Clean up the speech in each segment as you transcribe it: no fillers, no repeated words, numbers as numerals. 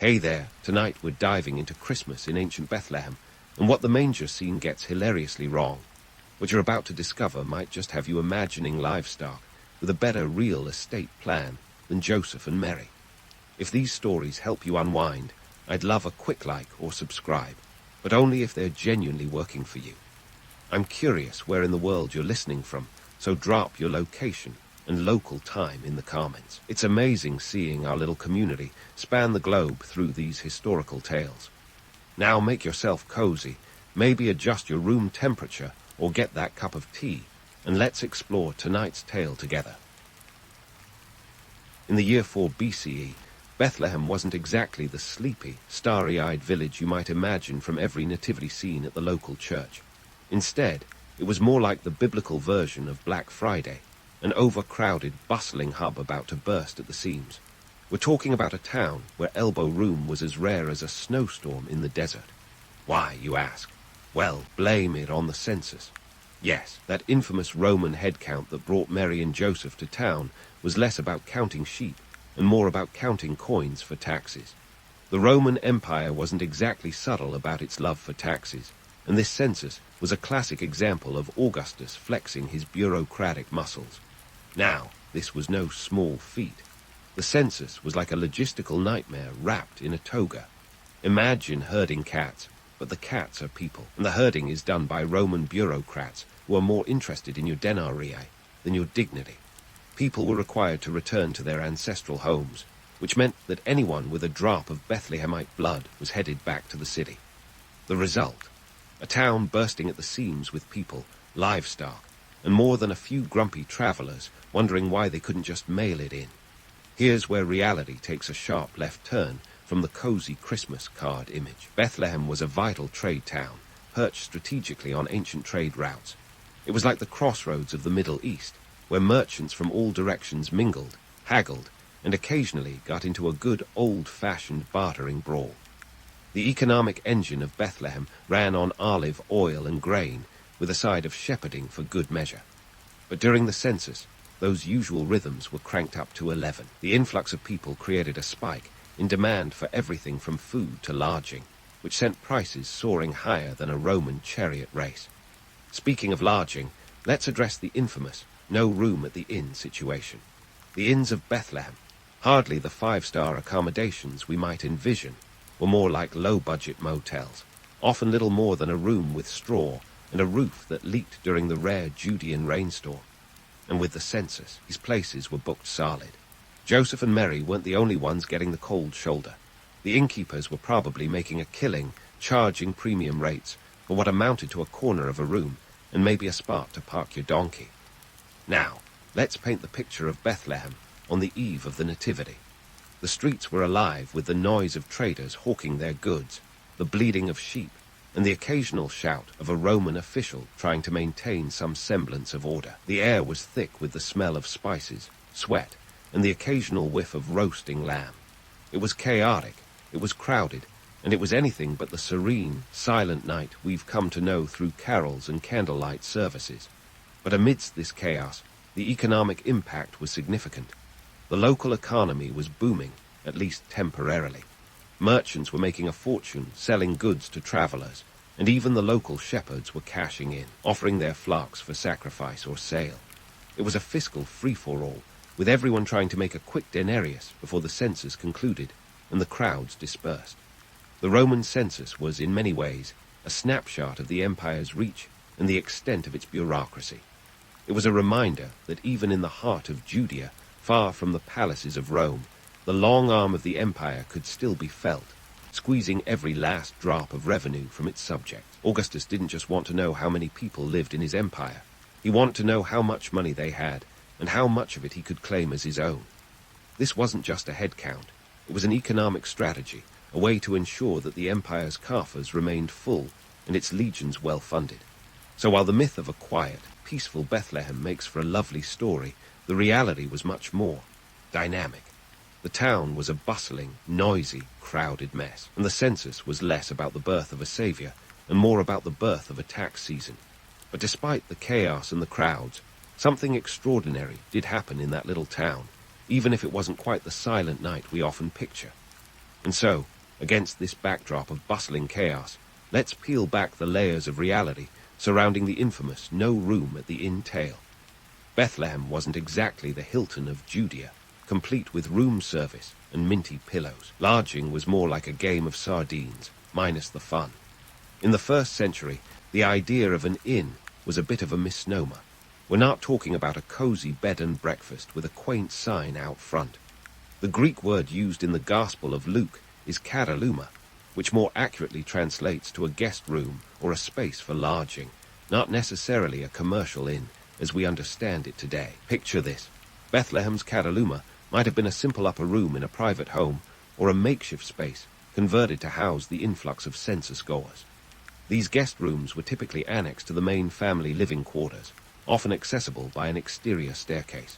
Hey there, tonight we're diving into Christmas in ancient Bethlehem, and what the manger scene gets hilariously wrong. What you're about to discover might just have you imagining livestock with a better real estate plan than Joseph and Mary. If these stories help you unwind, I'd love a quick like or subscribe, but only if they're genuinely working for you. I'm curious where in the world you're listening from, so drop your location and local time in the comments. It's amazing seeing our little community span the globe through these historical tales. Now make yourself cozy, maybe adjust your room temperature or get that cup of tea, and let's explore tonight's tale together. In the year 4 BCE, Bethlehem wasn't exactly the sleepy, starry-eyed village you might imagine from every nativity scene at the local church. Instead, it was more like the biblical version of Black Friday, an overcrowded, bustling hub about to burst at the seams. We're talking about a town where elbow room was as rare as a snowstorm in the desert. Why, you ask? Well, blame it on the census. Yes, that infamous Roman head count that brought Mary and Joseph to town was less about counting sheep and more about counting coins for taxes. The Roman Empire wasn't exactly subtle about its love for taxes, and this census was a classic example of Augustus flexing his bureaucratic muscles. Now, this was no small feat. The census was like a logistical nightmare wrapped in a toga. Imagine herding cats, but the cats are people, and the herding is done by Roman bureaucrats who are more interested in your denarii than your dignity. People were required to return to their ancestral homes, which meant that anyone with a drop of Bethlehemite blood was headed back to the city. The result? A town bursting at the seams with people, livestock, and more than a few grumpy travelers wondering why they couldn't just mail it in. Here's where reality takes a sharp left turn from the cozy Christmas card image. Bethlehem was a vital trade town, perched strategically on ancient trade routes. It was like the crossroads of the Middle East, where merchants from all directions mingled, haggled, and occasionally got into a good old-fashioned bartering brawl. The economic engine of Bethlehem ran on olive oil and grain, with a side of shepherding for good measure. But during the census, those usual rhythms were cranked up to 11. The influx of people created a spike in demand for everything from food to lodging, which sent prices soaring higher than a Roman chariot race. Speaking of lodging, let's address the infamous no room at the inn situation. The inns of Bethlehem, hardly the five-star accommodations we might envision, were more like low-budget motels, often little more than a room with straw and a roof that leaked during the rare Judean rainstorm. And with the census, these places were booked solid. Joseph and Mary weren't the only ones getting the cold shoulder. The innkeepers were probably making a killing, charging premium rates for what amounted to a corner of a room and maybe a spot to park your donkey. Now, let's paint the picture of Bethlehem on the eve of the Nativity. The streets were alive with the noise of traders hawking their goods, the bleating of sheep, and the occasional shout of a Roman official trying to maintain some semblance of order. The air was thick with the smell of spices, sweat, and the occasional whiff of roasting lamb. It was chaotic, it was crowded, and it was anything but the serene, silent night we've come to know through carols and candlelight services. But amidst this chaos, the economic impact was significant. The local economy was booming, at least temporarily. Merchants were making a fortune selling goods to travelers, and even the local shepherds were cashing in, offering their flocks for sacrifice or sale. It was a fiscal free-for-all, with everyone trying to make a quick denarius before the census concluded and the crowds dispersed. The Roman census was, in many ways, a snapshot of the empire's reach and the extent of its bureaucracy. It was a reminder that even in the heart of Judea, far from the palaces of Rome, the long arm of the empire could still be felt, squeezing every last drop of revenue from its subjects. Augustus didn't just want to know how many people lived in his empire. He wanted to know how much money they had, and how much of it he could claim as his own. This wasn't just a head count. It was an economic strategy, a way to ensure that the empire's coffers remained full and its legions well-funded. So while the myth of a quiet, peaceful Bethlehem makes for a lovely story, the reality was much more dynamic. The town was a bustling, noisy, crowded mess, and the census was less about the birth of a savior and more about the birth of a tax season. But despite the chaos and the crowds, something extraordinary did happen in that little town, even if it wasn't quite the silent night we often picture. And so, against this backdrop of bustling chaos, let's peel back the layers of reality surrounding the infamous no room at the inn tale. Bethlehem wasn't exactly the Hilton of Judea, complete with room service and minty pillows. Lodging was more like a game of sardines, minus the fun. In the 1st century, the idea of an inn was a bit of a misnomer. We're not talking about a cozy bed and breakfast with a quaint sign out front. The Greek word used in the Gospel of Luke is kataluma, which more accurately translates to a guest room or a space for lodging, not necessarily a commercial inn as we understand it today. Picture this. Bethlehem's kataluma might have been a simple upper room in a private home or a makeshift space converted to house the influx of census-goers. These guest rooms were typically annexed to the main family living quarters, often accessible by an exterior staircase.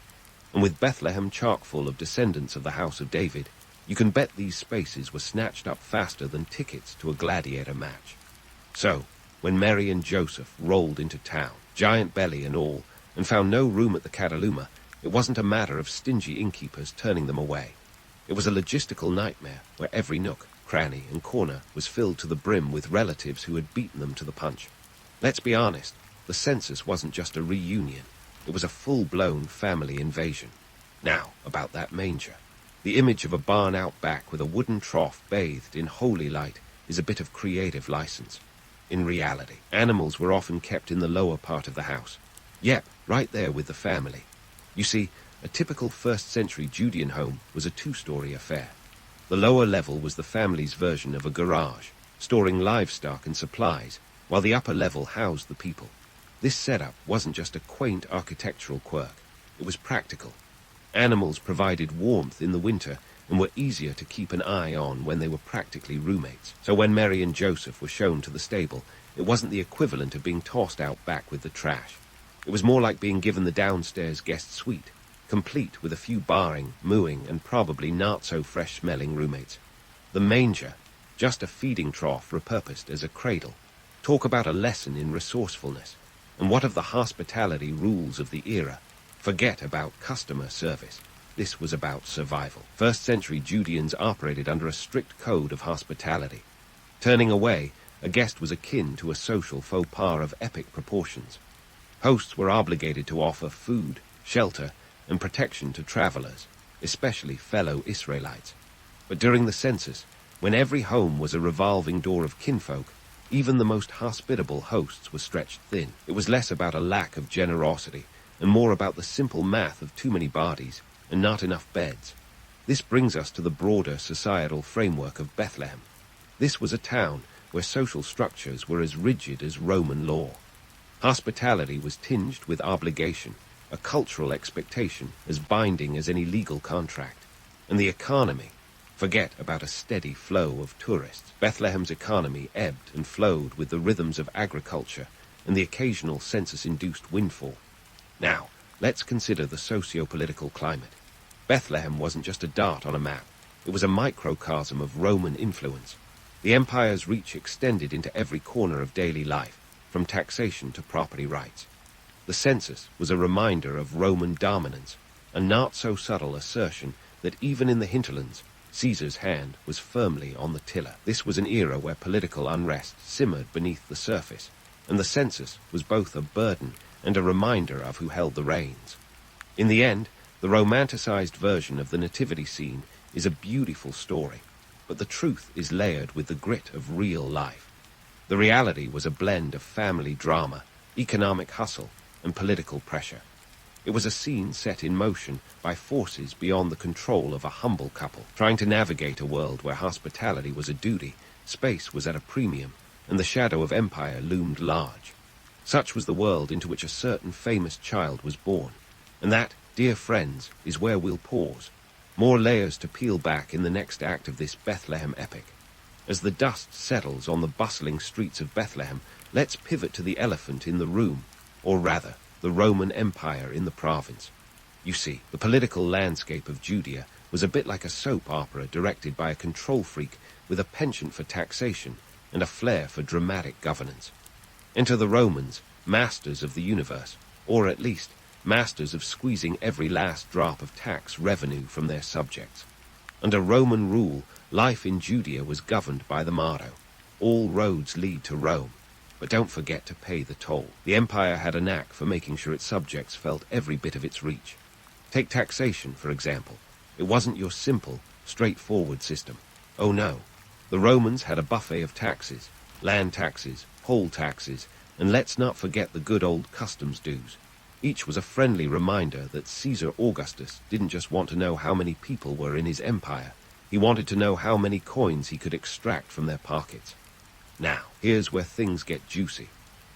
And with Bethlehem chock full of descendants of the House of David, you can bet these spaces were snatched up faster than tickets to a gladiator match. So, when Mary and Joseph rolled into town, giant belly and all, and found no room at the kataluma, it wasn't a matter of stingy innkeepers turning them away. It was a logistical nightmare where every nook, cranny, and corner was filled to the brim with relatives who had beaten them to the punch. Let's be honest, the census wasn't just a reunion. It was a full-blown family invasion. Now, about that manger. The image of a barn out back with a wooden trough bathed in holy light is a bit of creative license. In reality, animals were often kept in the lower part of the house. Yep, right there with the family. You see, a typical 1st century Judean home was a 2-story affair. The lower level was the family's version of a garage, storing livestock and supplies, while the upper level housed the people. This setup wasn't just a quaint architectural quirk, it was practical. Animals provided warmth in the winter and were easier to keep an eye on when they were practically roommates. So when Mary and Joseph were shown to the stable, it wasn't the equivalent of being tossed out back with the trash. It was more like being given the downstairs guest suite, complete with a few barring, mooing, and probably not-so-fresh-smelling roommates. The manger, just a feeding trough repurposed as a cradle. Talk about a lesson in resourcefulness. And what of the hospitality rules of the era? Forget about customer service. This was about survival. 1st century Judeans operated under a strict code of hospitality. Turning away, a guest was akin to a social faux pas of epic proportions. Hosts were obligated to offer food, shelter, and protection to travelers, especially fellow Israelites. But during the census, when every home was a revolving door of kinfolk, even the most hospitable hosts were stretched thin. It was less about a lack of generosity and more about the simple math of too many bodies and not enough beds. This brings us to the broader societal framework of Bethlehem. This was a town where social structures were as rigid as Roman law. Hospitality was tinged with obligation, a cultural expectation as binding as any legal contract. And the economy, forget about a steady flow of tourists. Bethlehem's economy ebbed and flowed with the rhythms of agriculture and the occasional census-induced windfall. Now, let's consider the socio-political climate. Bethlehem wasn't just a dot on a map. It was a microcosm of Roman influence. The empire's reach extended into every corner of daily life, from taxation to property rights. The census was a reminder of Roman dominance, a not-so-subtle assertion that even in the hinterlands, Caesar's hand was firmly on the tiller. This was an era where political unrest simmered beneath the surface, and the census was both a burden and a reminder of who held the reins. In the end, the romanticized version of the nativity scene is a beautiful story, but the truth is layered with the grit of real life. The reality was a blend of family drama, economic hustle, and political pressure. It was a scene set in motion by forces beyond the control of a humble couple, trying to navigate a world where hospitality was a duty, space was at a premium, and the shadow of empire loomed large. Such was the world into which a certain famous child was born. And that, dear friends, is where we'll pause. More layers to peel back in the next act of this Bethlehem epic. As the dust settles on the bustling streets of Bethlehem, let's pivot to the elephant in the room, or rather, the Roman Empire in the province. You see, the political landscape of Judea was a bit like a soap opera directed by a control freak with a penchant for taxation and a flair for dramatic governance. Enter the Romans, masters of the universe, or at least masters of squeezing every last drop of tax revenue from their subjects. Under Roman rule, Life in Judea was governed by the motto, "All roads lead to Rome, but don't forget to pay the toll." The empire had a knack for making sure its subjects felt every bit of its reach. Take taxation, for example. It wasn't your simple, straightforward system. Oh no. The Romans had a buffet of taxes, land taxes, poll taxes, and let's not forget the good old customs dues. Each was a friendly reminder that Caesar Augustus didn't just want to know how many people were in his empire. He wanted to know how many coins he could extract from their pockets. Now, here's where things get juicy.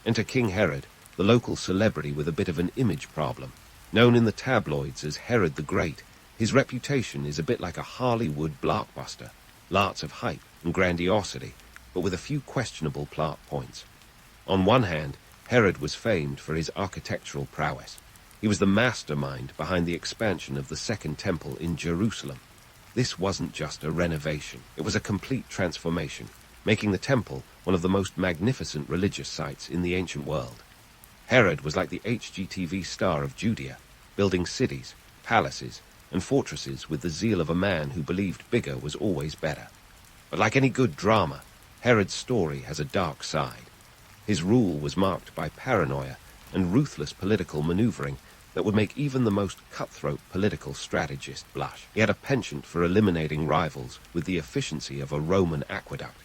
Enter King Herod, the local celebrity with a bit of an image problem. Known in the tabloids as Herod the Great, his reputation is a bit like a Hollywood blockbuster. Lots of hype and grandiosity, but with a few questionable plot points. On one hand, Herod was famed for his architectural prowess. He was the mastermind behind the expansion of the Second Temple in Jerusalem. This wasn't just a renovation, it was a complete transformation, making the temple one of the most magnificent religious sites in the ancient world. Herod was like the HGTV star of Judea, building cities, palaces, and fortresses with the zeal of a man who believed bigger was always better. But like any good drama, Herod's story has a dark side. His rule was marked by paranoia and ruthless political maneuvering that would make even the most cutthroat political strategist blush. He had a penchant for eliminating rivals with the efficiency of a Roman aqueduct.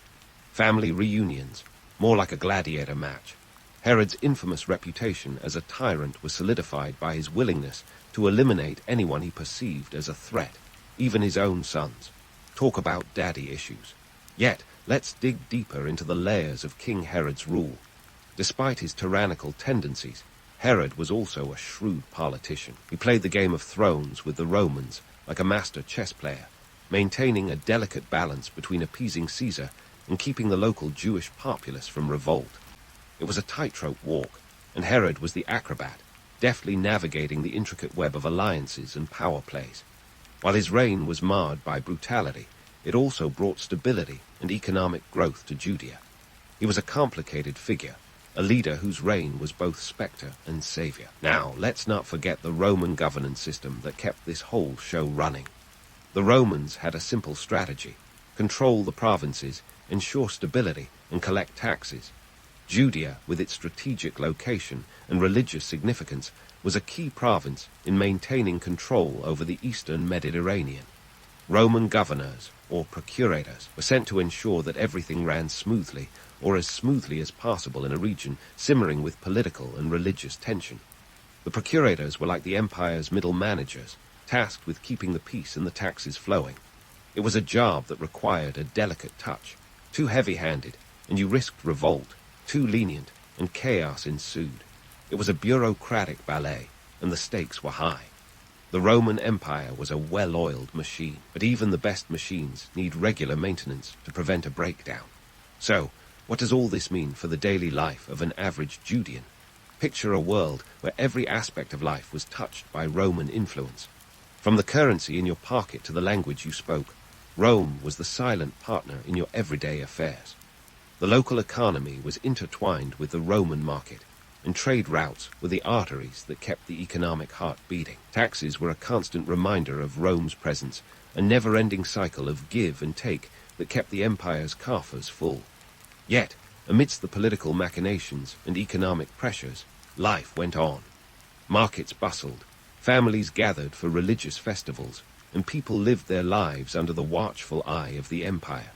Family reunions, more like a gladiator match. Herod's infamous reputation as a tyrant was solidified by his willingness to eliminate anyone he perceived as a threat, even his own sons. Talk about daddy issues. Yet, let's dig deeper into the layers of King Herod's rule. Despite his tyrannical tendencies, Herod was also a shrewd politician. He played the Game of Thrones with the Romans like a master chess player, maintaining a delicate balance between appeasing Caesar and keeping the local Jewish populace from revolt. It was a tightrope walk, and Herod was the acrobat, deftly navigating the intricate web of alliances and power plays. While his reign was marred by brutality, it also brought stability and economic growth to Judea. He was a complicated figure, a leader whose reign was both spectre and savior. Now, let's not forget the Roman governance system that kept this whole show running. The Romans had a simple strategy: control the provinces, ensure stability, and collect taxes. Judea, with its strategic location and religious significance, was a key province in maintaining control over the eastern Mediterranean. Roman governors, or procurators, were sent to ensure that everything ran smoothly, or as smoothly as possible in a region simmering with political and religious tension. The procurators were like the empire's middle managers, tasked with keeping the peace and the taxes flowing. It was a job that required a delicate touch. Too heavy-handed, and you risked revolt. Too lenient, and chaos ensued. It was a bureaucratic ballet, and the stakes were high. The Roman Empire was a well-oiled machine, but even the best machines need regular maintenance to prevent a breakdown. So, what does all this mean for the daily life of an average Judean? Picture a world where every aspect of life was touched by Roman influence. From the currency in your pocket to the language you spoke, Rome was the silent partner in your everyday affairs. The local economy was intertwined with the Roman market, and trade routes were the arteries that kept the economic heart beating. Taxes were a constant reminder of Rome's presence, a never-ending cycle of give and take that kept the empire's coffers full. Yet, amidst the political machinations and economic pressures, life went on. Markets bustled, families gathered for religious festivals, and people lived their lives under the watchful eye of the empire.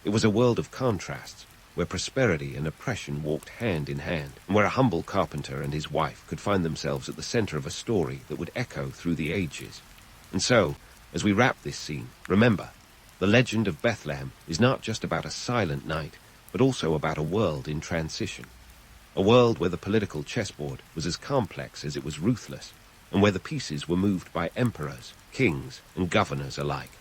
It was a world of contrasts, where prosperity and oppression walked hand in hand, and where a humble carpenter and his wife could find themselves at the center of a story that would echo through the ages. And so, as we wrap this scene, remember, the legend of Bethlehem is not just about a silent night, but also about a world in transition. A world where the political chessboard was as complex as it was ruthless, and where the pieces were moved by emperors, kings, and governors alike.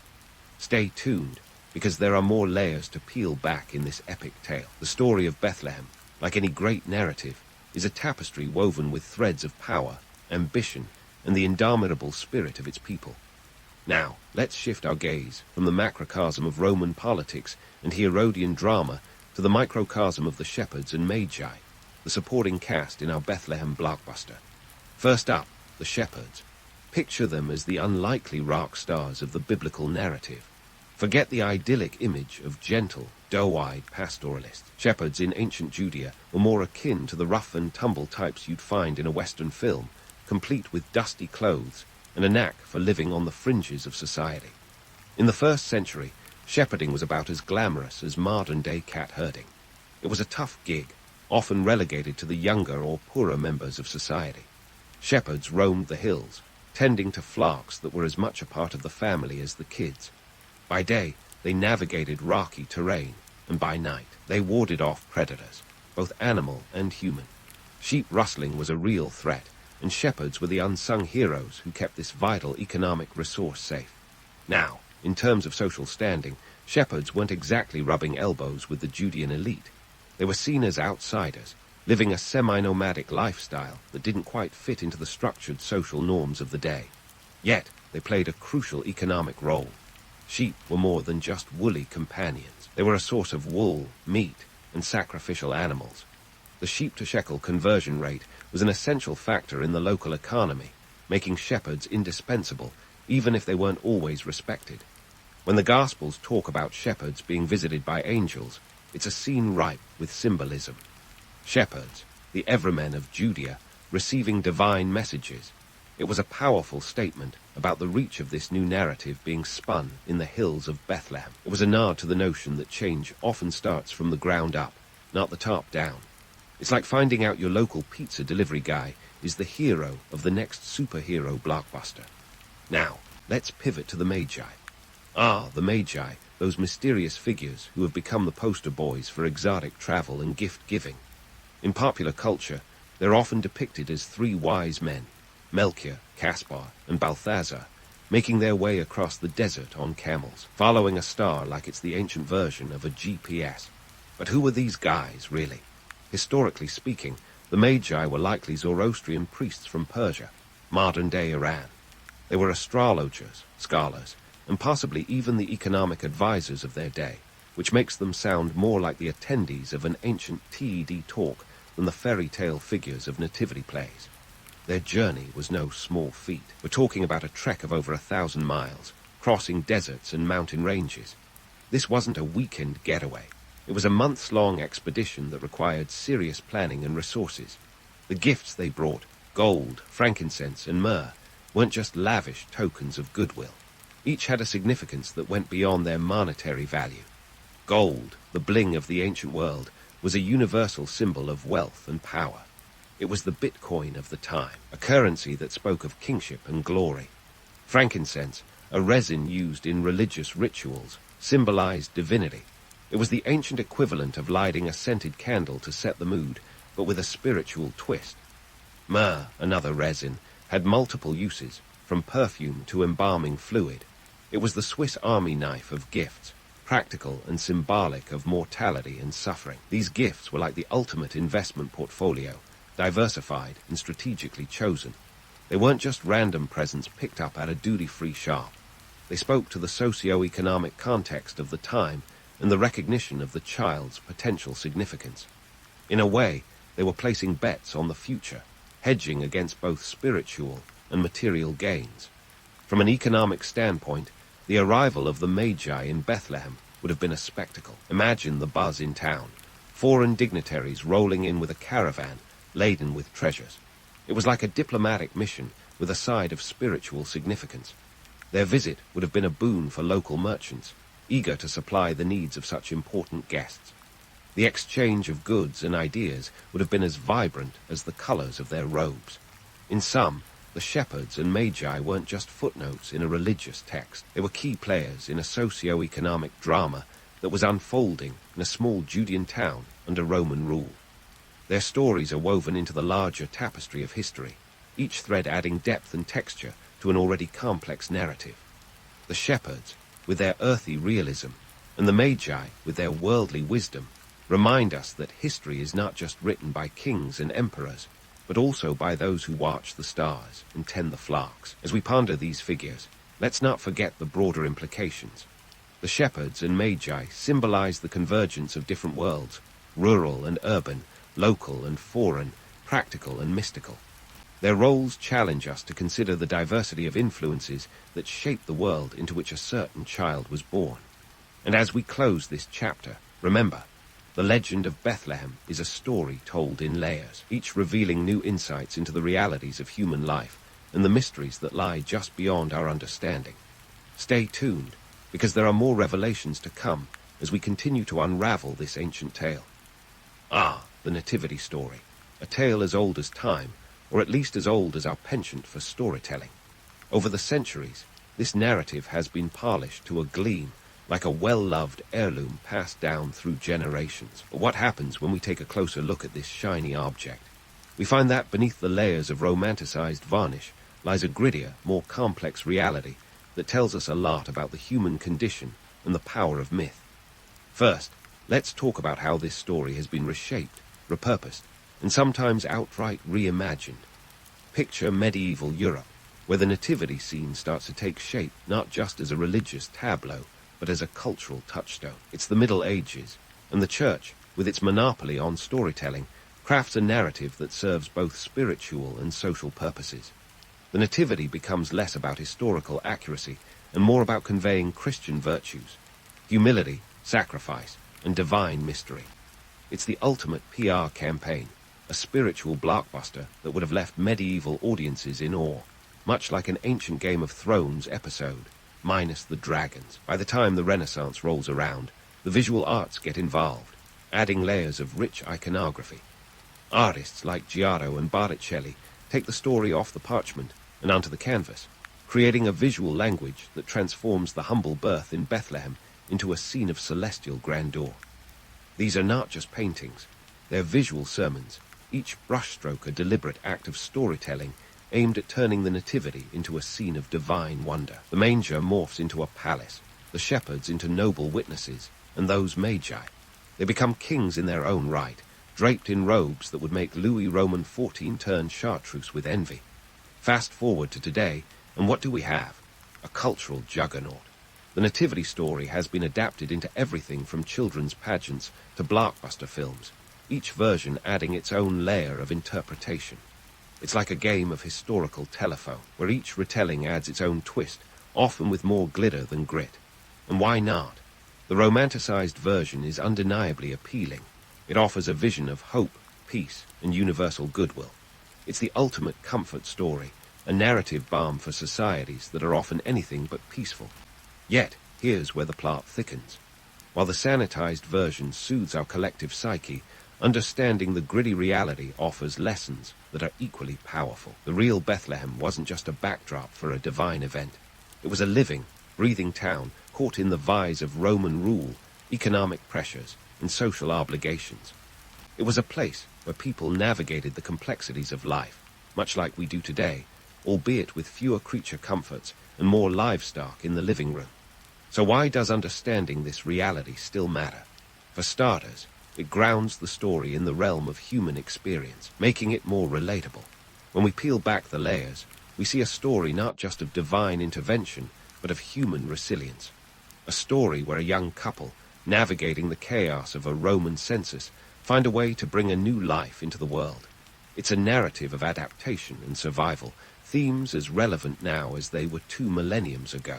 Stay tuned, because there are more layers to peel back in this epic tale. The story of Bethlehem, like any great narrative, is a tapestry woven with threads of power, ambition, and the indomitable spirit of its people. Now, let's shift our gaze from the macrocosm of Roman politics and Herodian drama to the microcosm of the shepherds and magi, the supporting cast in our Bethlehem blockbuster. First up, the shepherds. Picture them as the unlikely rock stars of the biblical narrative. Forget the idyllic image of gentle, doe-eyed pastoralists. Shepherds in ancient Judea were more akin to the rough-and-tumble types you'd find in a Western film, complete with dusty clothes and a knack for living on the fringes of society. In the 1st century, shepherding was about as glamorous as modern-day cat herding. It was a tough gig, often relegated to the younger or poorer members of society. Shepherds roamed the hills, tending to flocks that were as much a part of the family as the kids. By day, they navigated rocky terrain, and by night, they warded off predators, both animal and human. Sheep rustling was a real threat, and shepherds were the unsung heroes who kept this vital economic resource safe. Now, in terms of social standing, shepherds weren't exactly rubbing elbows with the Judean elite. They were seen as outsiders, living a semi-nomadic lifestyle that didn't quite fit into the structured social norms of the day. Yet, they played a crucial economic role. Sheep were more than just woolly companions. They were a source of wool, meat, and sacrificial animals. The sheep-to-shekel conversion rate was an essential factor in the local economy, making shepherds indispensable, even if they weren't always respected. When the Gospels talk about shepherds being visited by angels, it's a scene ripe with symbolism. Shepherds, the everymen of Judea, receiving divine messages. It was a powerful statement about the reach of this new narrative being spun in the hills of Bethlehem. It was a nod to the notion that change often starts from the ground up, not the top down. It's like finding out your local pizza delivery guy is the hero of the next superhero blockbuster. Now, let's pivot to the Magi. The Magi, those mysterious figures who have become the poster boys for exotic travel and gift-giving. In popular culture, they're often depicted as 3 wise men, Melchior, Caspar, and Balthazar, making their way across the desert on camels, following a star like it's the ancient version of a GPS. But who were these guys, really? Historically speaking, the Magi were likely Zoroastrian priests from Persia, modern-day Iran. They were astrologers, scholars, and possibly even the economic advisors of their day, which makes them sound more like the attendees of an ancient TED talk than the fairy tale figures of nativity plays. Their journey was no small feat. We're talking about a trek of over 1,000 miles, crossing deserts and mountain ranges. This wasn't a weekend getaway. It was a months-long expedition that required serious planning and resources. The gifts they brought, gold, frankincense, and myrrh, weren't just lavish tokens of goodwill. Each had a significance that went beyond their monetary value. Gold, the bling of the ancient world, was a universal symbol of wealth and power. It was the Bitcoin of the time, a currency that spoke of kingship and glory. Frankincense, a resin used in religious rituals, symbolized divinity. It was the ancient equivalent of lighting a scented candle to set the mood, but with a spiritual twist. Myrrh, another resin, had multiple uses, from perfume to embalming fluid. It was the Swiss Army knife of gifts, practical and symbolic of mortality and suffering. These gifts were like the ultimate investment portfolio, diversified and strategically chosen. They weren't just random presents picked up at a duty-free shop. They spoke to the socio-economic context of the time and the recognition of the child's potential significance. In a way, they were placing bets on the future, hedging against both spiritual and material gains. From an economic standpoint, the arrival of the Magi in Bethlehem would have been a spectacle. Imagine the buzz in town, foreign dignitaries rolling in with a caravan laden with treasures. It was like a diplomatic mission with a side of spiritual significance. Their visit would have been a boon for local merchants, eager to supply the needs of such important guests. The exchange of goods and ideas would have been as vibrant as the colors of their robes. In sum, the shepherds and Magi weren't just footnotes in a religious text. They were key players in a socio-economic drama that was unfolding in a small Judean town under Roman rule. Their stories are woven into the larger tapestry of history, each thread adding depth and texture to an already complex narrative. The shepherds, with their earthy realism, and the Magi, with their worldly wisdom, remind us that history is not just written by kings and emperors, but also by those who watch the stars and tend the flocks. As we ponder these figures, let's not forget the broader implications. The shepherds and Magi symbolize the convergence of different worlds, rural and urban, local and foreign, practical and mystical. Their roles challenge us to consider the diversity of influences that shape the world into which a certain child was born. And as we close this chapter, remember, the legend of Bethlehem is a story told in layers, each revealing new insights into the realities of human life and the mysteries that lie just beyond our understanding. Stay tuned, because there are more revelations to come as we continue to unravel this ancient tale. The Nativity story, a tale as old as time, or at least as old as our penchant for storytelling. Over the centuries, this narrative has been polished to a gleam, like a well-loved heirloom passed down through generations. But what happens when we take a closer look at this shiny object? We find that beneath the layers of romanticized varnish lies a grittier, more complex reality that tells us a lot about the human condition and the power of myth. First, let's talk about how this story has been reshaped, repurposed, and sometimes outright reimagined. Picture medieval Europe, where the nativity scene starts to take shape not just as a religious tableau, but as a cultural touchstone. It's the Middle Ages, and the Church, with its monopoly on storytelling, crafts a narrative that serves both spiritual and social purposes. The Nativity becomes less about historical accuracy and more about conveying Christian virtues, humility, sacrifice, and divine mystery. It's the ultimate PR campaign, a spiritual blockbuster that would have left medieval audiences in awe, much like an ancient Game of Thrones episode, minus the dragons. By the time the Renaissance rolls around, the visual arts get involved, adding layers of rich iconography. Artists like Giotto and Botticelli take the story off the parchment and onto the canvas, creating a visual language that transforms the humble birth in Bethlehem into a scene of celestial grandeur. These are not just paintings, they're visual sermons, each brushstroke a deliberate act of storytelling aimed at turning the nativity into a scene of divine wonder. The manger morphs into a palace, the shepherds into noble witnesses, and those magi. They become kings in their own right, draped in robes that would make Louis Roman XIV turn chartreuse with envy. Fast forward to today, and what do we have? A cultural juggernaut. The nativity story has been adapted into everything from children's pageants to blockbuster films, each version adding its own layer of interpretation. It's like a game of historical telephone, where each retelling adds its own twist, often with more glitter than grit. And why not? The romanticized version is undeniably appealing. It offers a vision of hope, peace, and universal goodwill. It's the ultimate comfort story, a narrative balm for societies that are often anything but peaceful. Yet, here's where the plot thickens. While the sanitized version soothes our collective psyche, understanding the gritty reality offers lessons that are equally powerful. The real Bethlehem wasn't just a backdrop for a divine event. It was a living, breathing town caught in the vise of Roman rule, economic pressures, and social obligations. It was a place where people navigated the complexities of life, much like we do today, albeit with fewer creature comforts and more livestock in the living room. So why does understanding this reality still matter? For starters, it grounds the story in the realm of human experience, making it more relatable. When we peel back the layers, we see a story not just of divine intervention, but of human resilience. A story where a young couple, navigating the chaos of a Roman census, find a way to bring a new life into the world. It's a narrative of adaptation and survival, themes as relevant now as they were 2 millenniums ago.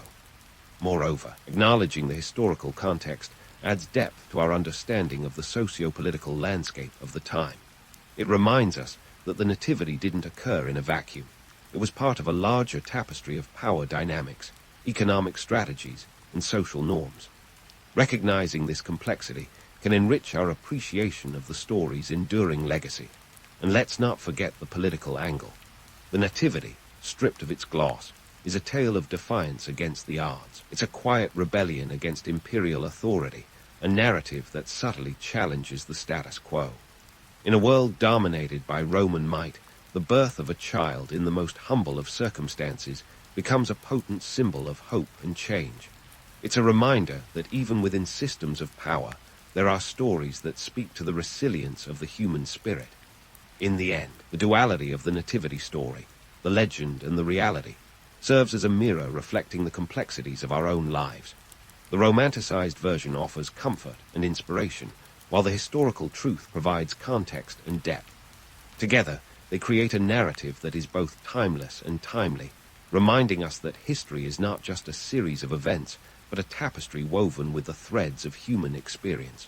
Moreover, acknowledging the historical context adds depth to our understanding of the socio-political landscape of the time. It reminds us that the nativity didn't occur in a vacuum. It was part of a larger tapestry of power dynamics, economic strategies, and social norms. Recognizing this complexity can enrich our appreciation of the story's enduring legacy. And let's not forget the political angle. The nativity, stripped of its gloss, is a tale of defiance against the odds. It's a quiet rebellion against imperial authority, a narrative that subtly challenges the status quo. In a world dominated by Roman might, the birth of a child in the most humble of circumstances becomes a potent symbol of hope and change. It's a reminder that even within systems of power, there are stories that speak to the resilience of the human spirit. In the end, the duality of the nativity story, the legend and the reality, serves as a mirror reflecting the complexities of our own lives. The romanticized version offers comfort and inspiration, while the historical truth provides context and depth. Together, they create a narrative that is both timeless and timely, reminding us that history is not just a series of events, but a tapestry woven with the threads of human experience.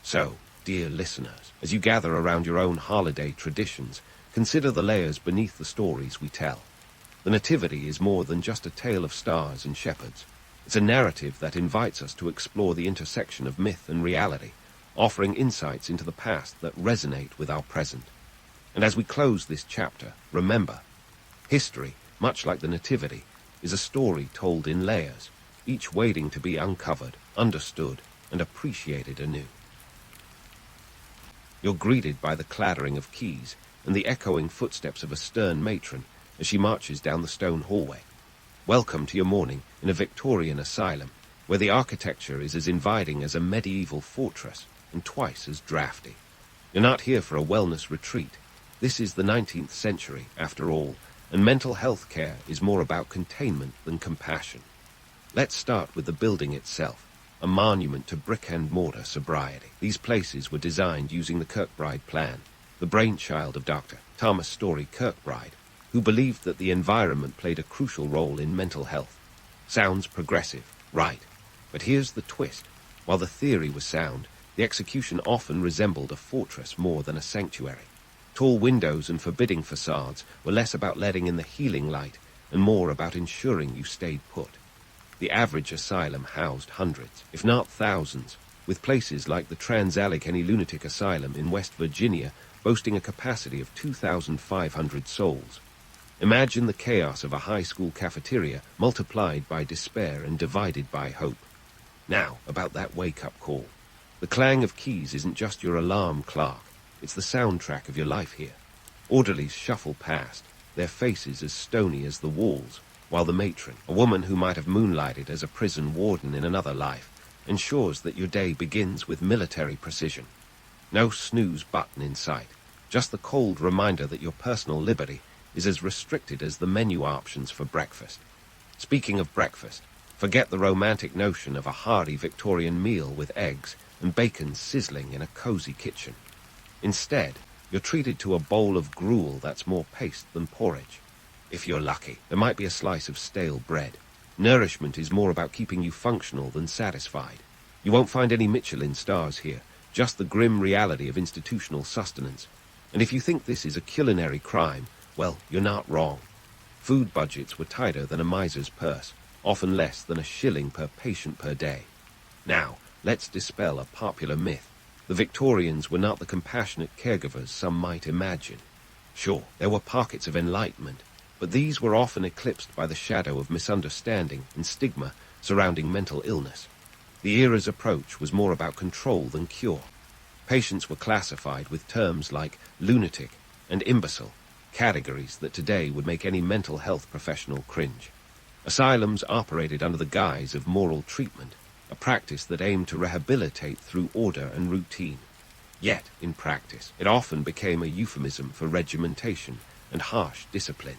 So, dear listeners, as you gather around your own holiday traditions, consider the layers beneath the stories we tell. The Nativity is more than just a tale of stars and shepherds. It's a narrative that invites us to explore the intersection of myth and reality, offering insights into the past that resonate with our present. And as we close this chapter, remember, history, much like the Nativity, is a story told in layers, each waiting to be uncovered, understood, and appreciated anew. You're greeted by the clattering of keys and the echoing footsteps of a stern matron as she marches down the stone hallway. Welcome to your morning in a Victorian asylum, where the architecture is as inviting as a medieval fortress and twice as drafty. You're not here for a wellness retreat. This is the 19th century, after all, and mental health care is more about containment than compassion. Let's start with the building itself, a monument to brick-and-mortar sobriety. These places were designed using the Kirkbride plan, the brainchild of Dr. Thomas Story Kirkbride, who believed that the environment played a crucial role in mental health. Sounds progressive, right? But here's the twist. While the theory was sound, the execution often resembled a fortress more than a sanctuary. Tall windows and forbidding facades were less about letting in the healing light and more about ensuring you stayed put. The average asylum housed hundreds, if not thousands, with places like the Trans-Allegheny Lunatic Asylum in West Virginia boasting a capacity of 2,500 souls. Imagine the chaos of a high school cafeteria multiplied by despair and divided by hope. Now, about that wake-up call. The clang of keys isn't just your alarm clock, it's the soundtrack of your life here. Orderlies shuffle past, their faces as stony as the walls, while the matron, a woman who might have moonlighted as a prison warden in another life, ensures that your day begins with military precision. No snooze button in sight, just the cold reminder that your personal liberty is as restricted as the menu options for breakfast. Speaking of breakfast, forget the romantic notion of a hearty Victorian meal with eggs and bacon sizzling in a cozy kitchen. Instead, you're treated to a bowl of gruel that's more paste than porridge. If you're lucky, there might be a slice of stale bread. Nourishment is more about keeping you functional than satisfied. You won't find any Michelin stars here, just the grim reality of institutional sustenance. And if you think this is a culinary crime, well, you're not wrong. Food budgets were tighter than a miser's purse, often less than $1 per patient per day. Now, let's dispel a popular myth. The Victorians were not the compassionate caregivers some might imagine. Sure, there were pockets of enlightenment, but these were often eclipsed by the shadow of misunderstanding and stigma surrounding mental illness. The era's approach was more about control than cure. Patients were classified with terms like lunatic and imbecile, categories that today would make any mental health professional cringe. Asylums operated under the guise of moral treatment, a practice that aimed to rehabilitate through order and routine. Yet, in practice, it often became a euphemism for regimentation and harsh discipline.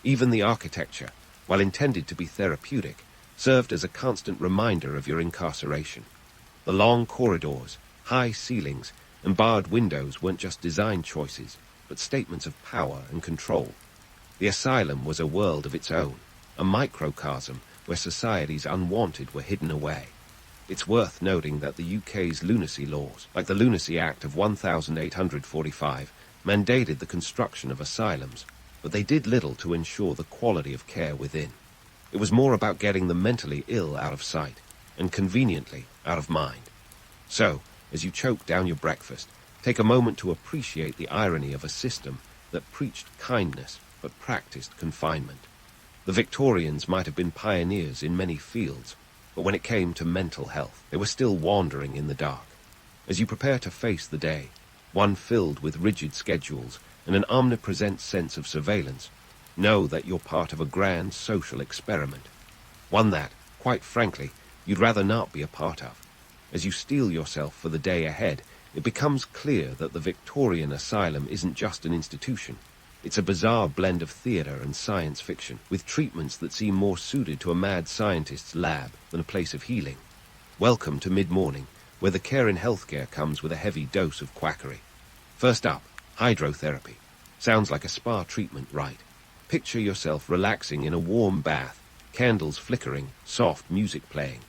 Even the architecture, while intended to be therapeutic, served as a constant reminder of your incarceration. The long corridors, high ceilings, and barred windows weren't just design choices, but statements of power and control. The asylum was a world of its own, a microcosm where society's unwanted were hidden away. It's worth noting that the UK's lunacy laws, like the Lunacy Act of 1845, mandated the construction of asylums, but they did little to ensure the quality of care within. It was more about getting the mentally ill out of sight, and conveniently out of mind. So, as you choke down your breakfast, take a moment to appreciate the irony of a system that preached kindness but practiced confinement. The Victorians might have been pioneers in many fields, but when it came to mental health, they were still wandering in the dark. As you prepare to face the day, one filled with rigid schedules and an omnipresent sense of surveillance, know that you're part of a grand social experiment. One that, quite frankly, you'd rather not be a part of. As you steel yourself for the day ahead, it becomes clear that the Victorian asylum isn't just an institution. It's a bizarre blend of theater and science fiction, with treatments that seem more suited to a mad scientist's lab than a place of healing. Welcome to mid-morning, where the care in healthcare comes with a heavy dose of quackery. First up, hydrotherapy. Sounds like a spa treatment, right? Picture yourself relaxing in a warm bath, candles flickering, soft music playing.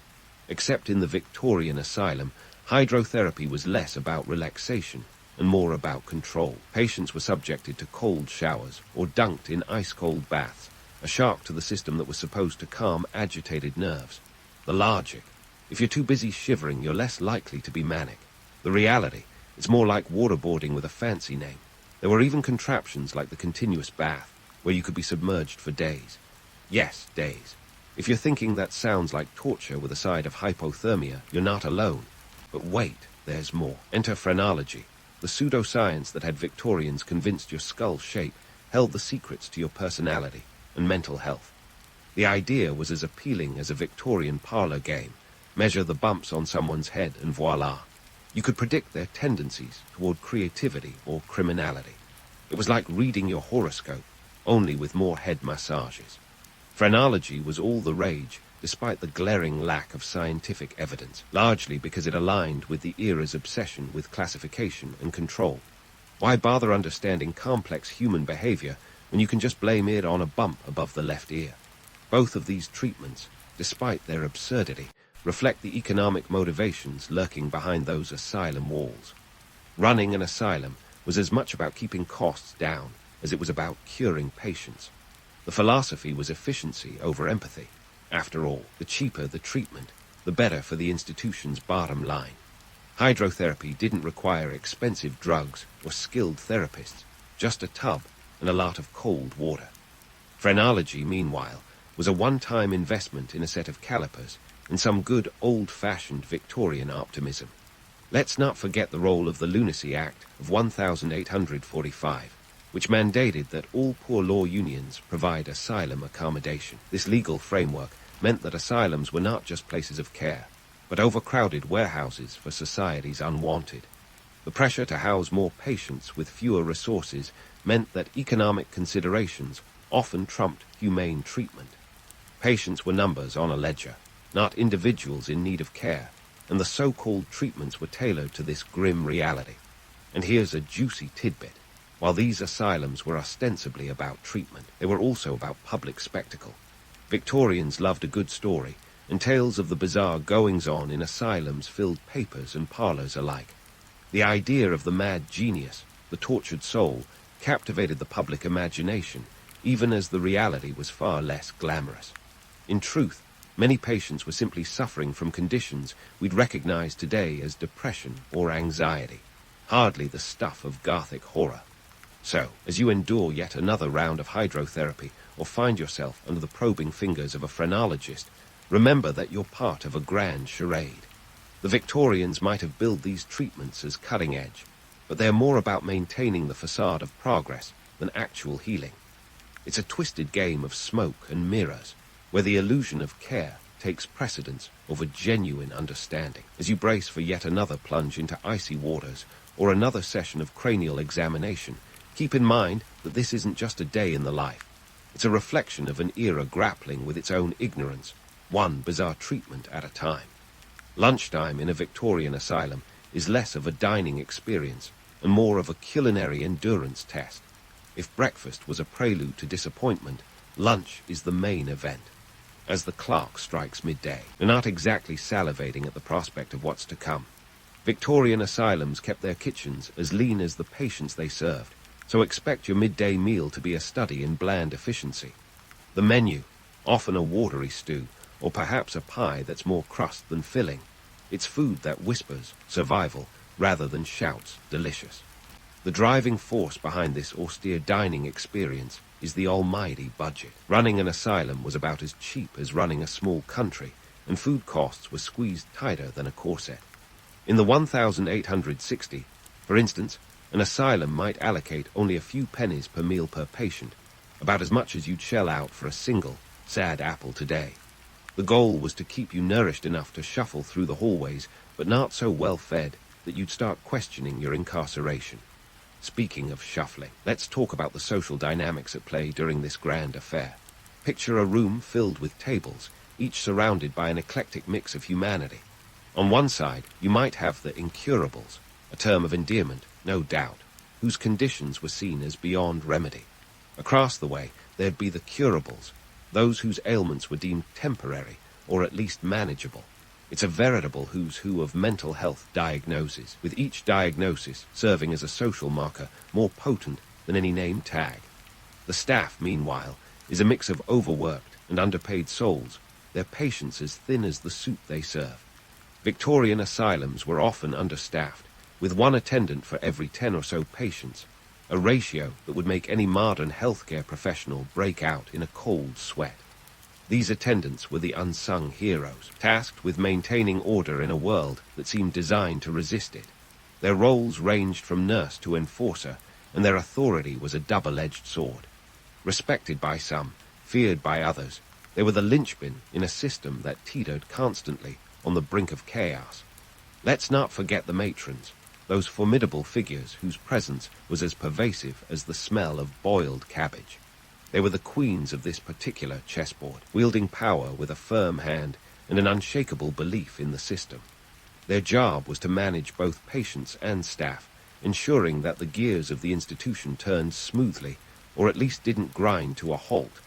Except in the Victorian Asylum, hydrotherapy was less about relaxation and more about control. Patients were subjected to cold showers or dunked in ice-cold baths, a shock to the system that was supposed to calm agitated nerves. The logic: if you're too busy shivering, you're less likely to be manic. The reality: it's more like waterboarding with a fancy name. There were even contraptions like the continuous bath, where you could be submerged for days. Yes, days. If you're thinking that sounds like torture with a side of hypothermia, you're not alone. But wait, there's more. Enter phrenology. The pseudoscience that had Victorians convinced your skull shape held the secrets to your personality and mental health. The idea was as appealing as a Victorian parlor game. Measure the bumps on someone's head and voila. You could predict their tendencies toward creativity or criminality. It was like reading your horoscope, only with more head massages. Phrenology was all the rage, despite the glaring lack of scientific evidence, largely because it aligned with the era's obsession with classification and control. Why bother understanding complex human behavior when you can just blame it on a bump above the left ear? Both of these treatments, despite their absurdity, reflect the economic motivations lurking behind those asylum walls. Running an asylum was as much about keeping costs down as it was about curing patients. The philosophy was efficiency over empathy. After all, the cheaper the treatment, the better for the institution's bottom line. Hydrotherapy didn't require expensive drugs or skilled therapists, just a tub and a lot of cold water. Phrenology, meanwhile, was a one-time investment in a set of calipers and some good old-fashioned Victorian optimism. Let's not forget the role of the Lunacy Act of 1845, which mandated that all poor law unions provide asylum accommodation. This legal framework meant that asylums were not just places of care, but overcrowded warehouses for society's unwanted. The pressure to house more patients with fewer resources meant that economic considerations often trumped humane treatment. Patients were numbers on a ledger, not individuals in need of care, and the so-called treatments were tailored to this grim reality. And here's a juicy tidbit. While these asylums were ostensibly about treatment, they were also about public spectacle. Victorians loved a good story, and tales of the bizarre goings-on in asylums filled papers and parlors alike. The idea of the mad genius, the tortured soul, captivated the public imagination, even as the reality was far less glamorous. In truth, many patients were simply suffering from conditions we'd recognize today as depression or anxiety, hardly the stuff of Gothic horror. So, as you endure yet another round of hydrotherapy or find yourself under the probing fingers of a phrenologist, remember that you're part of a grand charade. The Victorians might have billed these treatments as cutting edge, but they're more about maintaining the facade of progress than actual healing. It's a twisted game of smoke and mirrors, where the illusion of care takes precedence over genuine understanding. As you brace for yet another plunge into icy waters or another session of cranial examination, keep in mind that this isn't just a day in the life. It's a reflection of an era grappling with its own ignorance, one bizarre treatment at a time. Lunchtime in a Victorian asylum is less of a dining experience and more of a culinary endurance test. If breakfast was a prelude to disappointment, lunch is the main event. As the clock strikes midday, you're not exactly salivating at the prospect of what's to come. Victorian asylums kept their kitchens as lean as the patients they served, so expect your midday meal to be a study in bland efficiency. The menu, often a watery stew, or perhaps a pie that's more crust than filling. It's food that whispers survival rather than shouts delicious. The driving force behind this austere dining experience is the almighty budget. Running an asylum was about as cheap as running a small country, and food costs were squeezed tighter than a corset. In the 1860, for instance, an asylum might allocate only a few pennies per meal per patient, about as much as you'd shell out for a single sad apple today. The goal was to keep you nourished enough to shuffle through the hallways, but not so well fed that you'd start questioning your incarceration. Speaking of shuffling, let's talk about the social dynamics at play during this grand affair. Picture a room filled with tables, each surrounded by an eclectic mix of humanity. On one side, you might have the incurables, a term of endearment, no doubt, whose conditions were seen as beyond remedy. Across the way, there'd be the curables, those whose ailments were deemed temporary or at least manageable. It's a veritable who's who of mental health diagnoses, with each diagnosis serving as a social marker more potent than any name tag. The staff, meanwhile, is a mix of overworked and underpaid souls, their patience as thin as the soup they serve. Victorian asylums were often understaffed, with one attendant for every 10 or so patients, a ratio that would make any modern healthcare professional break out in a cold sweat. These attendants were the unsung heroes, tasked with maintaining order in a world that seemed designed to resist it. Their roles ranged from nurse to enforcer, and their authority was a double-edged sword. Respected by some, feared by others, they were the linchpin in a system that teetered constantly on the brink of chaos. Let's not forget the matrons, those formidable figures whose presence was as pervasive as the smell of boiled cabbage. They were the queens of this particular chessboard, wielding power with a firm hand and an unshakable belief in the system. Their job was to manage both patients and staff, ensuring that the gears of the institution turned smoothly, or at least didn't grind to a halt.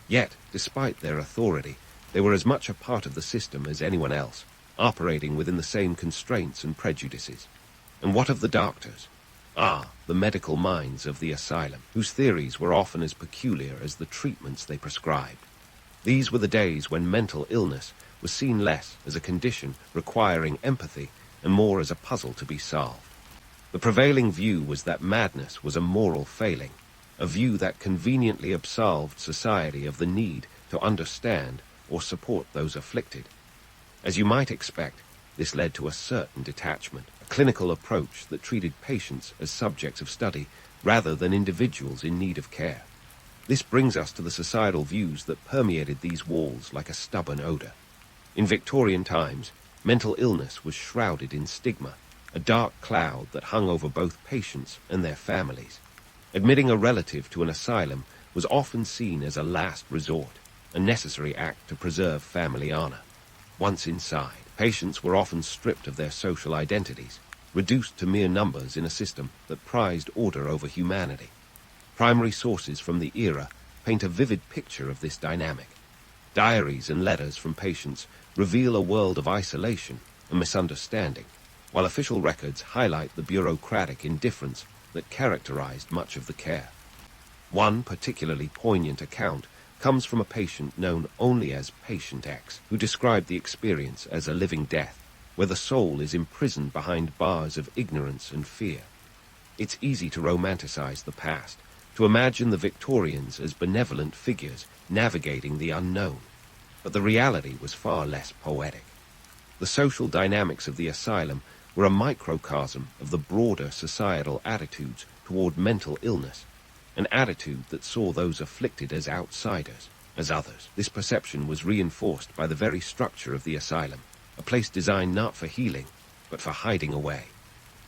Yet, despite their authority, they were as much a part of the system as anyone else, operating within the same constraints and prejudices. And what of the doctors? The medical minds of the asylum, whose theories were often as peculiar as the treatments they prescribed. These were the days when mental illness was seen less as a condition requiring empathy and more as a puzzle to be solved. The prevailing view was that madness was a moral failing, a view that conveniently absolved society of the need to understand or support those afflicted. As you might expect, this led to a certain detachment, a clinical approach that treated patients as subjects of study rather than individuals in need of care. This brings us to the societal views that permeated these walls like a stubborn odor. In Victorian times, mental illness was shrouded in stigma, a dark cloud that hung over both patients and their families. Admitting a relative to an asylum was often seen as a last resort, a necessary act to preserve family honor. Once inside, patients were often stripped of their social identities, reduced to mere numbers in a system that prized order over humanity. Primary sources from the era paint a vivid picture of this dynamic. Diaries and letters from patients reveal a world of isolation and misunderstanding, while official records highlight the bureaucratic indifference that characterized much of the care. One particularly poignant account comes from a patient known only as Patient X, who described the experience as a living death, where the soul is imprisoned behind bars of ignorance and fear. It's easy to romanticize the past, to imagine the Victorians as benevolent figures navigating the unknown, but the reality was far less poetic. The social dynamics of the asylum were a microcosm of the broader societal attitudes toward mental illness, an attitude that saw those afflicted as outsiders, as others. This perception was reinforced by the very structure of the asylum, a place designed not for healing, but for hiding away.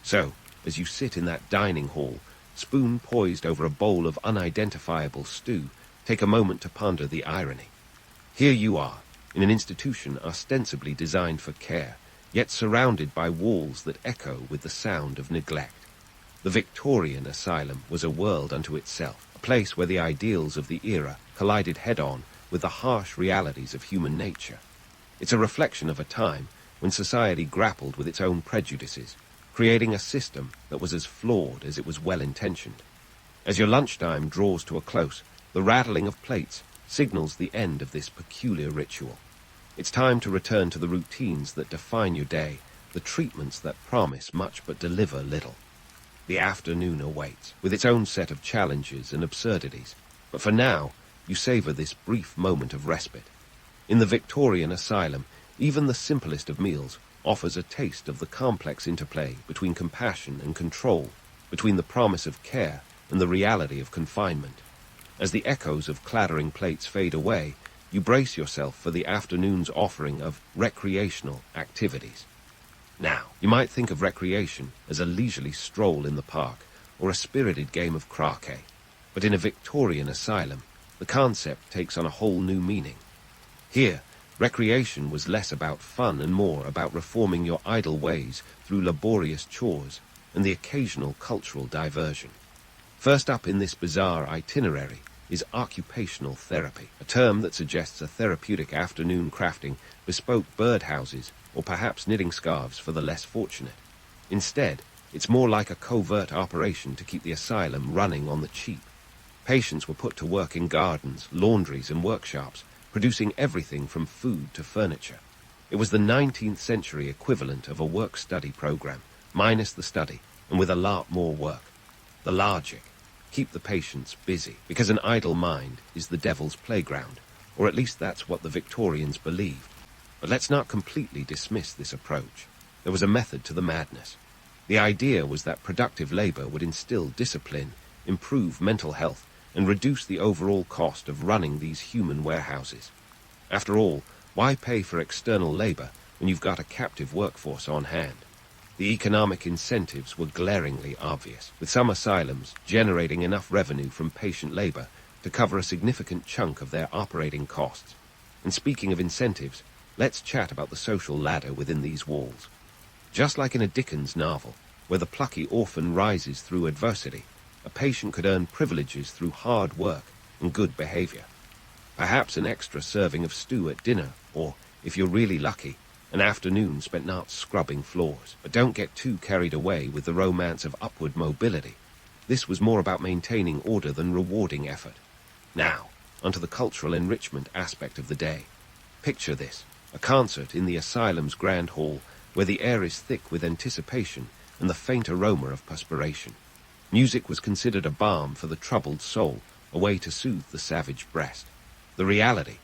So, as you sit in that dining hall, spoon poised over a bowl of unidentifiable stew, take a moment to ponder the irony. Here you are, in an institution ostensibly designed for care, yet surrounded by walls that echo with the sound of neglect. The Victorian asylum was a world unto itself, a place where the ideals of the era collided head-on with the harsh realities of human nature. It's a reflection of a time when society grappled with its own prejudices, creating a system that was as flawed as it was well-intentioned. As your lunchtime draws to a close, the rattling of plates signals the end of this peculiar ritual. It's time to return to the routines that define your day, the treatments that promise much but deliver little. The afternoon awaits, with its own set of challenges and absurdities, but for now, you savor this brief moment of respite. In the Victorian asylum, even the simplest of meals offers a taste of the complex interplay between compassion and control, between the promise of care and the reality of confinement. As the echoes of clattering plates fade away, you brace yourself for the afternoon's offering of recreational activities. Now, you might think of recreation as a leisurely stroll in the park or a spirited game of croquet, but in a Victorian asylum, the concept takes on a whole new meaning. Here, recreation was less about fun and more about reforming your idle ways through laborious chores and the occasional cultural diversion. First up in this bizarre itinerary is occupational therapy, a term that suggests a therapeutic afternoon crafting bespoke birdhouses or perhaps knitting scarves for the less fortunate. Instead, it's more like a covert operation to keep the asylum running on the cheap. Patients were put to work in gardens, laundries, and workshops, producing everything from food to furniture. It was the 19th century equivalent of a work-study program, minus the study, and with a lot more work. The logic: keep the patients busy, because an idle mind is the devil's playground, or at least that's what the Victorians believed. But let's not completely dismiss this approach. There was a method to the madness. The idea was that productive labor would instill discipline, improve mental health, and reduce the overall cost of running these human warehouses. After all, why pay for external labor when you've got a captive workforce on hand? The economic incentives were glaringly obvious, with some asylums generating enough revenue from patient labor to cover a significant chunk of their operating costs. And speaking of incentives, let's chat about the social ladder within these walls. Just like in a Dickens novel, where the plucky orphan rises through adversity, a patient could earn privileges through hard work and good behavior. Perhaps an extra serving of stew at dinner, or, if you're really lucky, an afternoon spent not scrubbing floors. But don't get too carried away with the romance of upward mobility. This was more about maintaining order than rewarding effort. Now, onto the cultural enrichment aspect of the day. Picture this: a concert in the asylum's grand hall, where the air is thick with anticipation and the faint aroma of perspiration. Music was considered a balm for the troubled soul, a way to soothe the savage breast. The reality?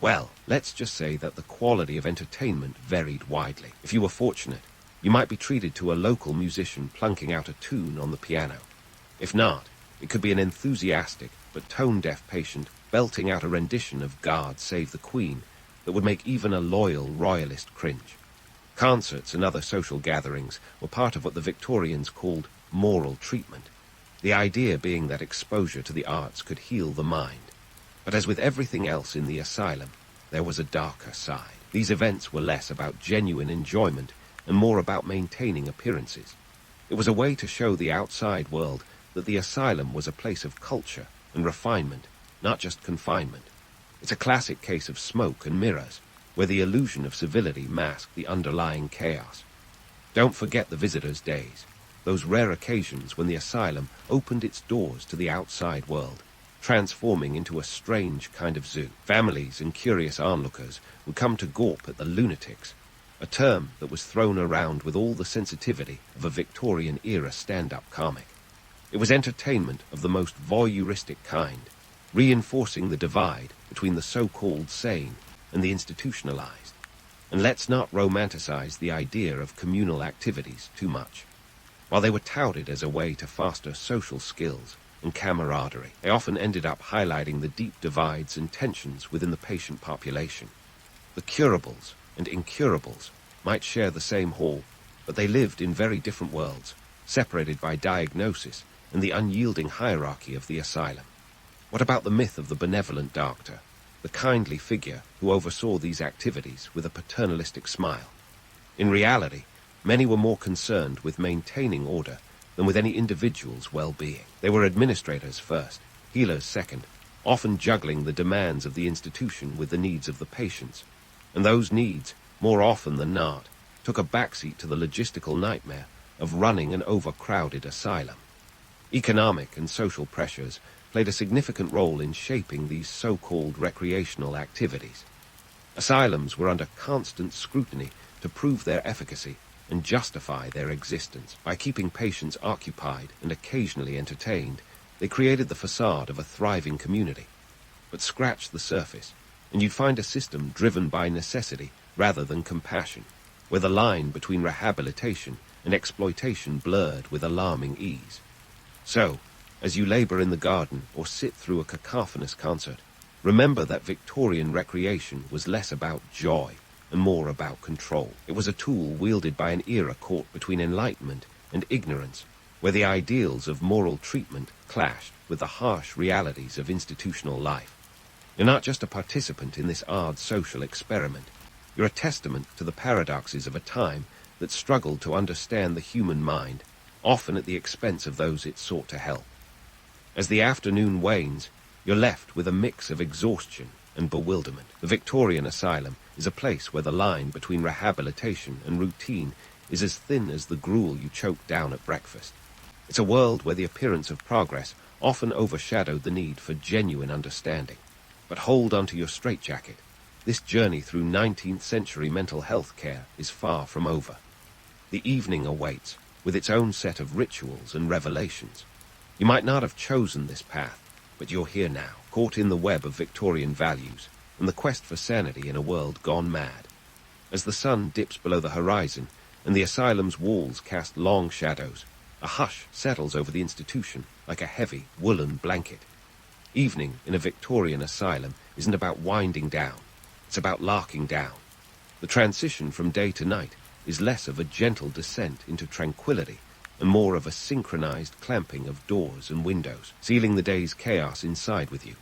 Well, let's just say that the quality of entertainment varied widely. If you were fortunate, you might be treated to a local musician plunking out a tune on the piano. If not, it could be an enthusiastic but tone-deaf patient belting out a rendition of God Save the Queen that would make even a loyal royalist cringe. Concerts and other social gatherings were part of what the Victorians called moral treatment, the idea being that exposure to the arts could heal the mind. But as with everything else in the asylum, there was a darker side. These events were less about genuine enjoyment and more about maintaining appearances. It was a way to show the outside world that the asylum was a place of culture and refinement, not just confinement. It's a classic case of smoke and mirrors, where the illusion of civility masked the underlying chaos. Don't forget the visitors' days, those rare occasions when the asylum opened its doors to the outside world, transforming into a strange kind of zoo. Families and curious onlookers would come to gawp at the lunatics, a term that was thrown around with all the sensitivity of a Victorian-era stand-up comic. It was entertainment of the most voyeuristic kind, reinforcing the divide between the so-called sane and the institutionalized. And let's not romanticize the idea of communal activities too much. While they were touted as a way to foster social skills and camaraderie, they often ended up highlighting the deep divides and tensions within the patient population. The curables and incurables might share the same hall, but they lived in very different worlds, separated by diagnosis and the unyielding hierarchy of the asylum. What about the myth of the benevolent doctor, the kindly figure who oversaw these activities with a paternalistic smile? In reality, many were more concerned with maintaining order than with any individual's well-being. They were administrators first, healers second, often juggling the demands of the institution with the needs of the patients. And those needs, more often than not, took a backseat to the logistical nightmare of running an overcrowded asylum. Economic and social pressures played a significant role in shaping these so-called recreational activities. Asylums were under constant scrutiny to prove their efficacy and justify their existence. By keeping patients occupied and occasionally entertained, they created the facade of a thriving community. But scratch the surface, and you'd find a system driven by necessity rather than compassion, where the line between rehabilitation and exploitation blurred with alarming ease. So, as you labor in the garden or sit through a cacophonous concert, remember that Victorian recreation was less about joy and more about control. It was a tool wielded by an era caught between enlightenment and ignorance, where the ideals of moral treatment clashed with the harsh realities of institutional life. You're not just a participant in this odd social experiment. You're a testament to the paradoxes of a time that struggled to understand the human mind, often at the expense of those it sought to help. As the afternoon wanes, you're left with a mix of exhaustion and bewilderment. The Victorian Asylum is a place where the line between rehabilitation and routine is as thin as the gruel you choke down at breakfast. It's a world where the appearance of progress often overshadowed the need for genuine understanding. But hold onto your straitjacket. This journey through 19th century mental health care is far from over. The evening awaits, with its own set of rituals and revelations. You might not have chosen this path, but you're here now, caught in the web of Victorian values and the quest for sanity in a world gone mad. As the sun dips below the horizon and the asylum's walls cast long shadows, a hush settles over the institution like a heavy woolen blanket. Evening in a Victorian asylum isn't about winding down, it's about larking down. The transition from day to night is less of a gentle descent into tranquility and more of a synchronized clamping of doors and windows, sealing the day's chaos inside with you.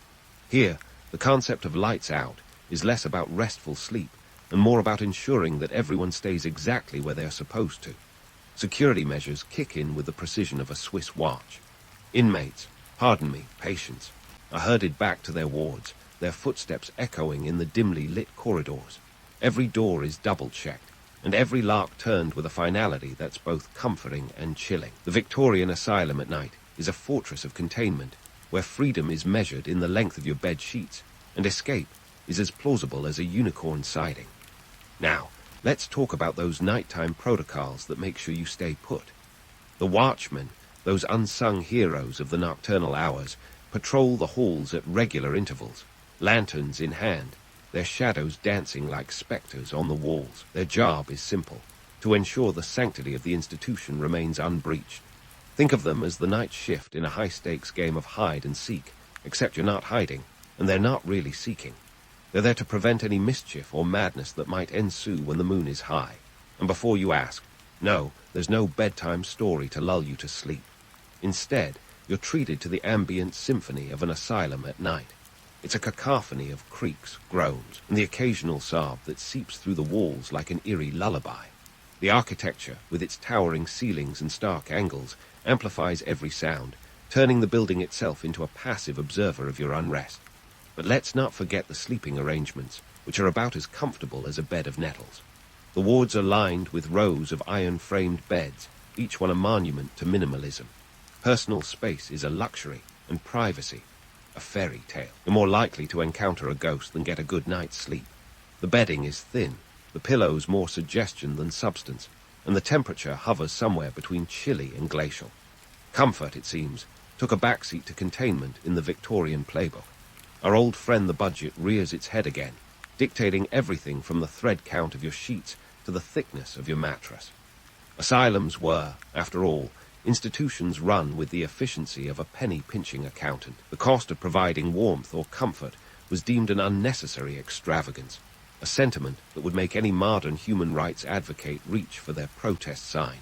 Here, the concept of lights out is less about restful sleep and more about ensuring that everyone stays exactly where they are supposed to. Security measures kick in with the precision of a Swiss watch. Inmates, pardon me, patients, are herded back to their wards, their footsteps echoing in the dimly lit corridors. Every door is double-checked, and every lock turned with a finality that's both comforting and chilling. The Victorian Asylum at night is a fortress of containment, where freedom is measured in the length of your bed sheets, and escape is as plausible as a unicorn siding. Now, let's talk about those nighttime protocols that make sure you stay put. The watchmen, those unsung heroes of the nocturnal hours, patrol the halls at regular intervals, lanterns in hand, their shadows dancing like spectres on the walls. Their job is simple: to ensure the sanctity of the institution remains unbreached. Think of them as the night shift in a high-stakes game of hide and seek, except you're not hiding, and they're not really seeking. They're there to prevent any mischief or madness that might ensue when the moon is high. And before you ask, no, there's no bedtime story to lull you to sleep. Instead, you're treated to the ambient symphony of an asylum at night. It's a cacophony of creaks, groans, and the occasional sob that seeps through the walls like an eerie lullaby. The architecture, with its towering ceilings and stark angles, amplifies every sound, turning the building itself into a passive observer of your unrest. But let's not forget the sleeping arrangements, which are about as comfortable as a bed of nettles. The wards are lined with rows of iron-framed beds, each one a monument to minimalism. Personal space is a luxury, and privacy a fairy tale. You're more likely to encounter a ghost than get a good night's sleep. The bedding is thin, the pillows more suggestion than substance, and the temperature hovers somewhere between chilly and glacial. Comfort, it seems, took a backseat to containment in the Victorian playbook. Our old friend the budget rears its head again, dictating everything from the thread count of your sheets to the thickness of your mattress. Asylums were, after all, institutions run with the efficiency of a penny-pinching accountant. The cost of providing warmth or comfort was deemed an unnecessary extravagance, a sentiment that would make any modern human rights advocate reach for their protest sign.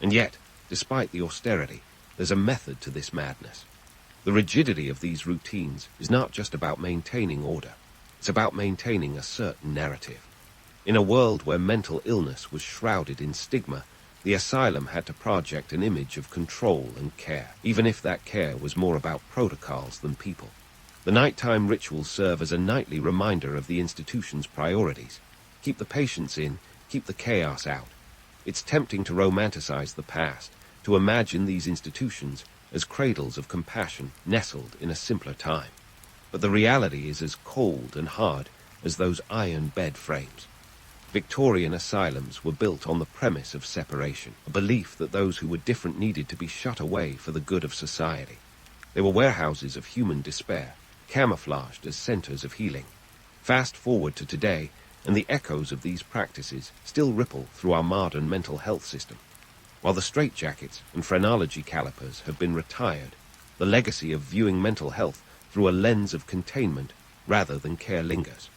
And yet, despite the austerity, there's a method to this madness. The rigidity of these routines is not just about maintaining order, it's about maintaining a certain narrative. In a world where mental illness was shrouded in stigma, the asylum had to project an image of control and care, even if that care was more about protocols than people. The nighttime rituals serve as a nightly reminder of the institution's priorities. Keep the patients in, keep the chaos out. It's tempting to romanticize the past, to imagine these institutions as cradles of compassion nestled in a simpler time. But the reality is as cold and hard as those iron bed frames. Victorian asylums were built on the premise of separation, a belief that those who were different needed to be shut away for the good of society. They were warehouses of human despair, camouflaged as centers of healing. Fast forward to today, and the echoes of these practices still ripple through our modern mental health system. While the straitjackets and phrenology calipers have been retired, the legacy of viewing mental health through a lens of containment rather than care lingers.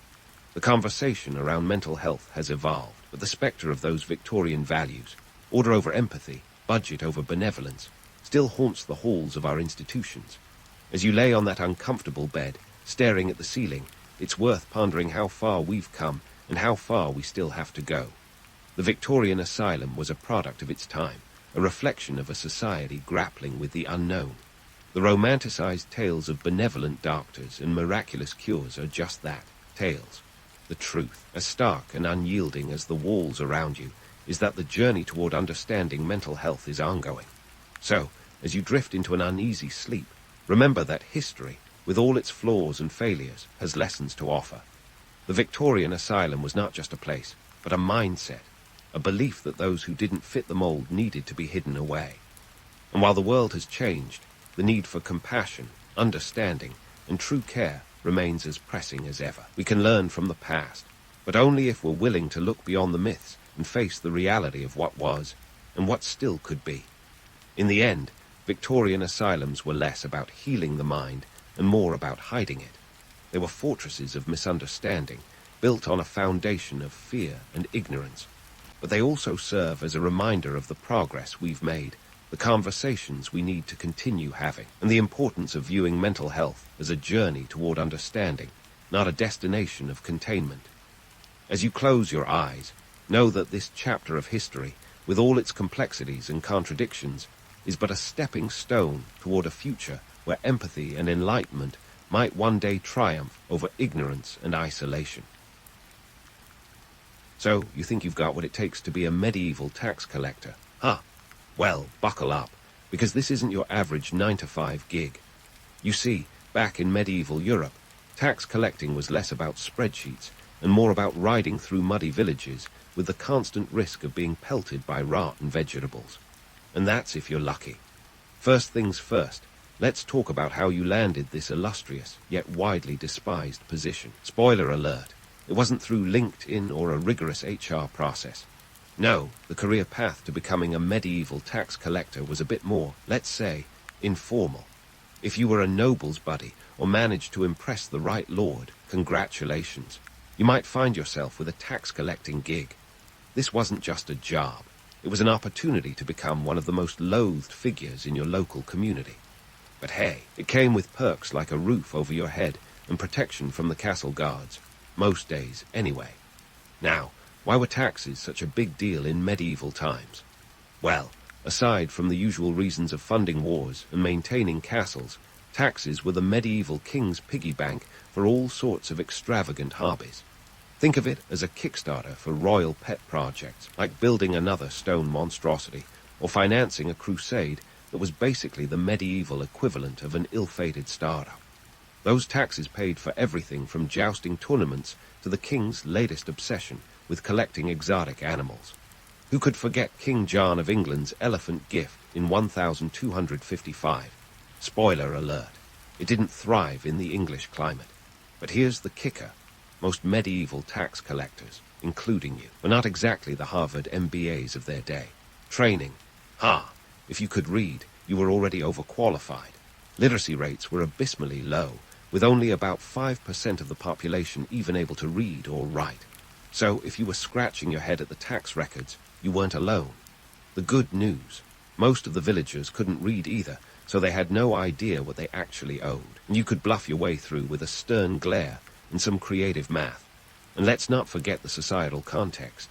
The conversation around mental health has evolved, but the specter of those Victorian values, order over empathy, budget over benevolence, still haunts the halls of our institutions. As you lay on that uncomfortable bed, staring at the ceiling, it's worth pondering how far we've come and how far we still have to go. The Victorian asylum was a product of its time, a reflection of a society grappling with the unknown. The romanticized tales of benevolent doctors and miraculous cures are just that, tales. The truth, as stark and unyielding as the walls around you, is that the journey toward understanding mental health is ongoing. So, as you drift into an uneasy sleep, remember that history, with all its flaws and failures, has lessons to offer. The Victorian Asylum was not just a place, but a mindset, a belief that those who didn't fit the mold needed to be hidden away. And while the world has changed, the need for compassion, understanding, and true care remains as pressing as ever. We can learn from the past, but only if we're willing to look beyond the myths and face the reality of what was and what still could be. In the end, Victorian asylums were less about healing the mind and more about hiding it. They were fortresses of misunderstanding, built on a foundation of fear and ignorance. But they also serve as a reminder of the progress we've made, the conversations we need to continue having, and the importance of viewing mental health as a journey toward understanding, not a destination of containment. As you close your eyes, know that this chapter of history, with all its complexities and contradictions, is but a stepping stone toward a future where empathy and enlightenment might one day triumph over ignorance and isolation. So, you think you've got what it takes to be a medieval tax collector, huh? Well, buckle up, because this isn't your average 9-to-5 gig. You see, back in medieval Europe, tax collecting was less about spreadsheets and more about riding through muddy villages with the constant risk of being pelted by rotten vegetables. And that's if you're lucky. First things first, let's talk about how you landed this illustrious, yet widely despised position. Spoiler alert, it wasn't through LinkedIn or a rigorous HR process. No, the career path to becoming a medieval tax collector was a bit more, let's say, informal. If you were a noble's buddy or managed to impress the right lord, congratulations. You might find yourself with a tax collecting gig. This wasn't just a job. It was an opportunity to become one of the most loathed figures in your local community. But hey, it came with perks like a roof over your head and protection from the castle guards. Most days, anyway. Now, why were taxes such a big deal in medieval times? Well, aside from the usual reasons of funding wars and maintaining castles, taxes were the medieval king's piggy bank for all sorts of extravagant hobbies. Think of it as a Kickstarter for royal pet projects, like building another stone monstrosity, or financing a crusade that was basically the medieval equivalent of an ill-fated startup. Those taxes paid for everything from jousting tournaments to the king's latest obsession with collecting exotic animals. Who could forget King John of England's elephant gift in 1255? Spoiler alert, it didn't thrive in the English climate. But here's the kicker. Most medieval tax collectors, including you, were not exactly the Harvard MBAs of their day. Training. If you could read, you were already overqualified. Literacy rates were abysmally low, with only about 5% of the population even able to read or write. So if you were scratching your head at the tax records, you weren't alone. The good news, most of the villagers couldn't read either, so they had no idea what they actually owed, and you could bluff your way through with a stern glare and some creative math. And let's not forget the societal context.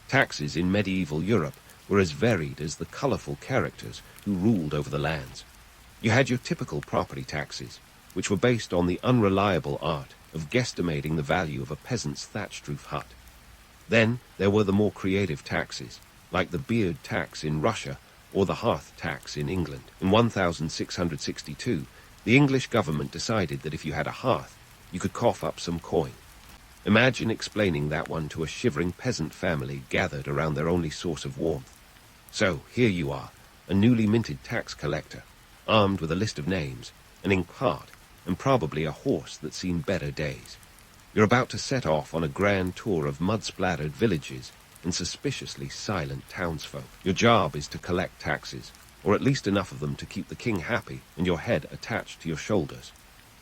Taxes in medieval Europe were as varied as the colorful characters who ruled over the lands. You had your typical property taxes, which were based on the unreliable art of guesstimating the value of a peasant's thatched roof hut. Then there were the more creative taxes, like the beard tax in Russia or the hearth tax in England. In 1662, the English government decided that if you had a hearth, you could cough up some coin. Imagine explaining that one to a shivering peasant family gathered around their only source of warmth. So here you are, a newly minted tax collector, armed with a list of names, an ink pot, and probably a horse that's seen better days. You're about to set off on a grand tour of mud-splattered villages and suspiciously silent townsfolk. Your job is to collect taxes, or at least enough of them to keep the king happy and your head attached to your shoulders.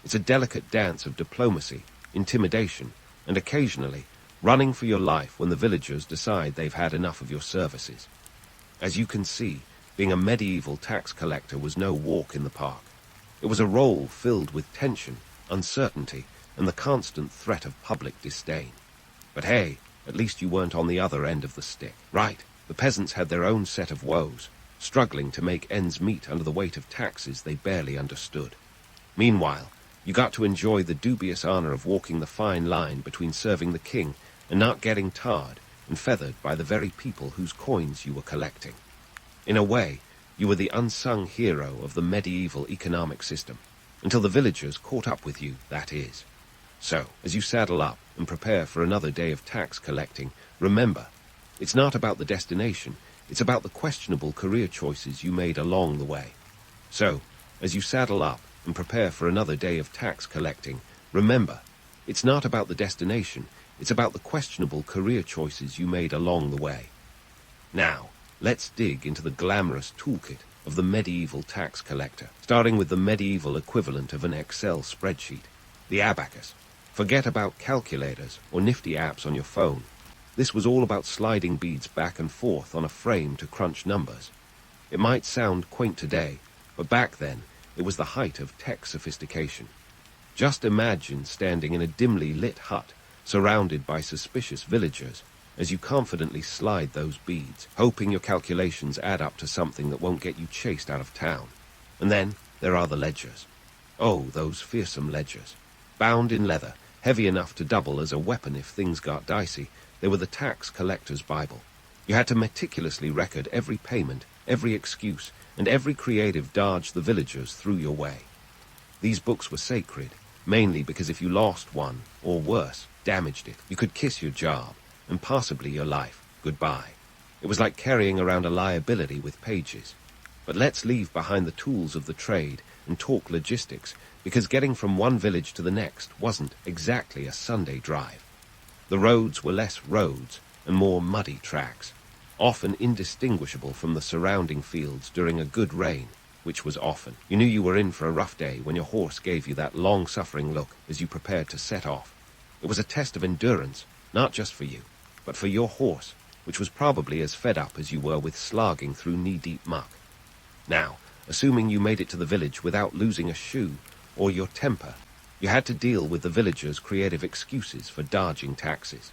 It's a delicate dance of diplomacy, intimidation, and occasionally running for your life when the villagers decide they've had enough of your services. As you can see, being a medieval tax collector was no walk in the park. It was a role filled with tension, uncertainty, and the constant threat of public disdain. But hey, at least you weren't on the other end of the stick. Right, the peasants had their own set of woes. struggling to make ends meet under the weight of taxes they barely understood. Meanwhile, you got to enjoy the dubious honor of walking the fine line between serving the king and not getting tarred and feathered by the very people whose coins you were collecting. In a way, you were the unsung hero of the medieval economic system, until the villagers caught up with you, that is. So, as you saddle up and prepare for another day of tax collecting, remember, it's not about the destination, it's about the questionable career choices you made along the way. So, as you saddle up and prepare for another day of tax collecting, remember, it's not about the destination, it's about the questionable career choices you made along the way. Now, let's dig into the glamorous toolkit of the medieval tax collector, starting with the medieval equivalent of an Excel spreadsheet, the abacus. Forget about calculators or nifty apps on your phone. This was all about sliding beads back and forth on a frame to crunch numbers. It might sound quaint today, but back then, it was the height of tech sophistication. Just imagine standing in a dimly lit hut, surrounded by suspicious villagers, as you confidently slide those beads, hoping your calculations add up to something that won't get you chased out of town. And then there are the ledgers. Oh, those fearsome ledgers. Bound in leather, heavy enough to double as a weapon if things got dicey, they were the tax collector's Bible. You had to meticulously record every payment, every excuse, and every creative dodge the villagers threw your way. These books were sacred, mainly because if you lost one, or worse, damaged it, you could kiss your job, and possibly your life, goodbye. It was like carrying around a liability with pages. But let's leave behind the tools of the trade and talk logistics, because getting from one village to the next wasn't exactly a Sunday drive. The roads were less roads and more muddy tracks, often indistinguishable from the surrounding fields during a good rain, which was often. You knew you were in for a rough day when your horse gave you that long-suffering look as you prepared to set off. It was a test of endurance, not just for you, but for your horse, which was probably as fed up as you were with slogging through knee-deep muck. Now, assuming you made it to the village without losing a shoe or your temper, you had to deal with the villagers' creative excuses for dodging taxes.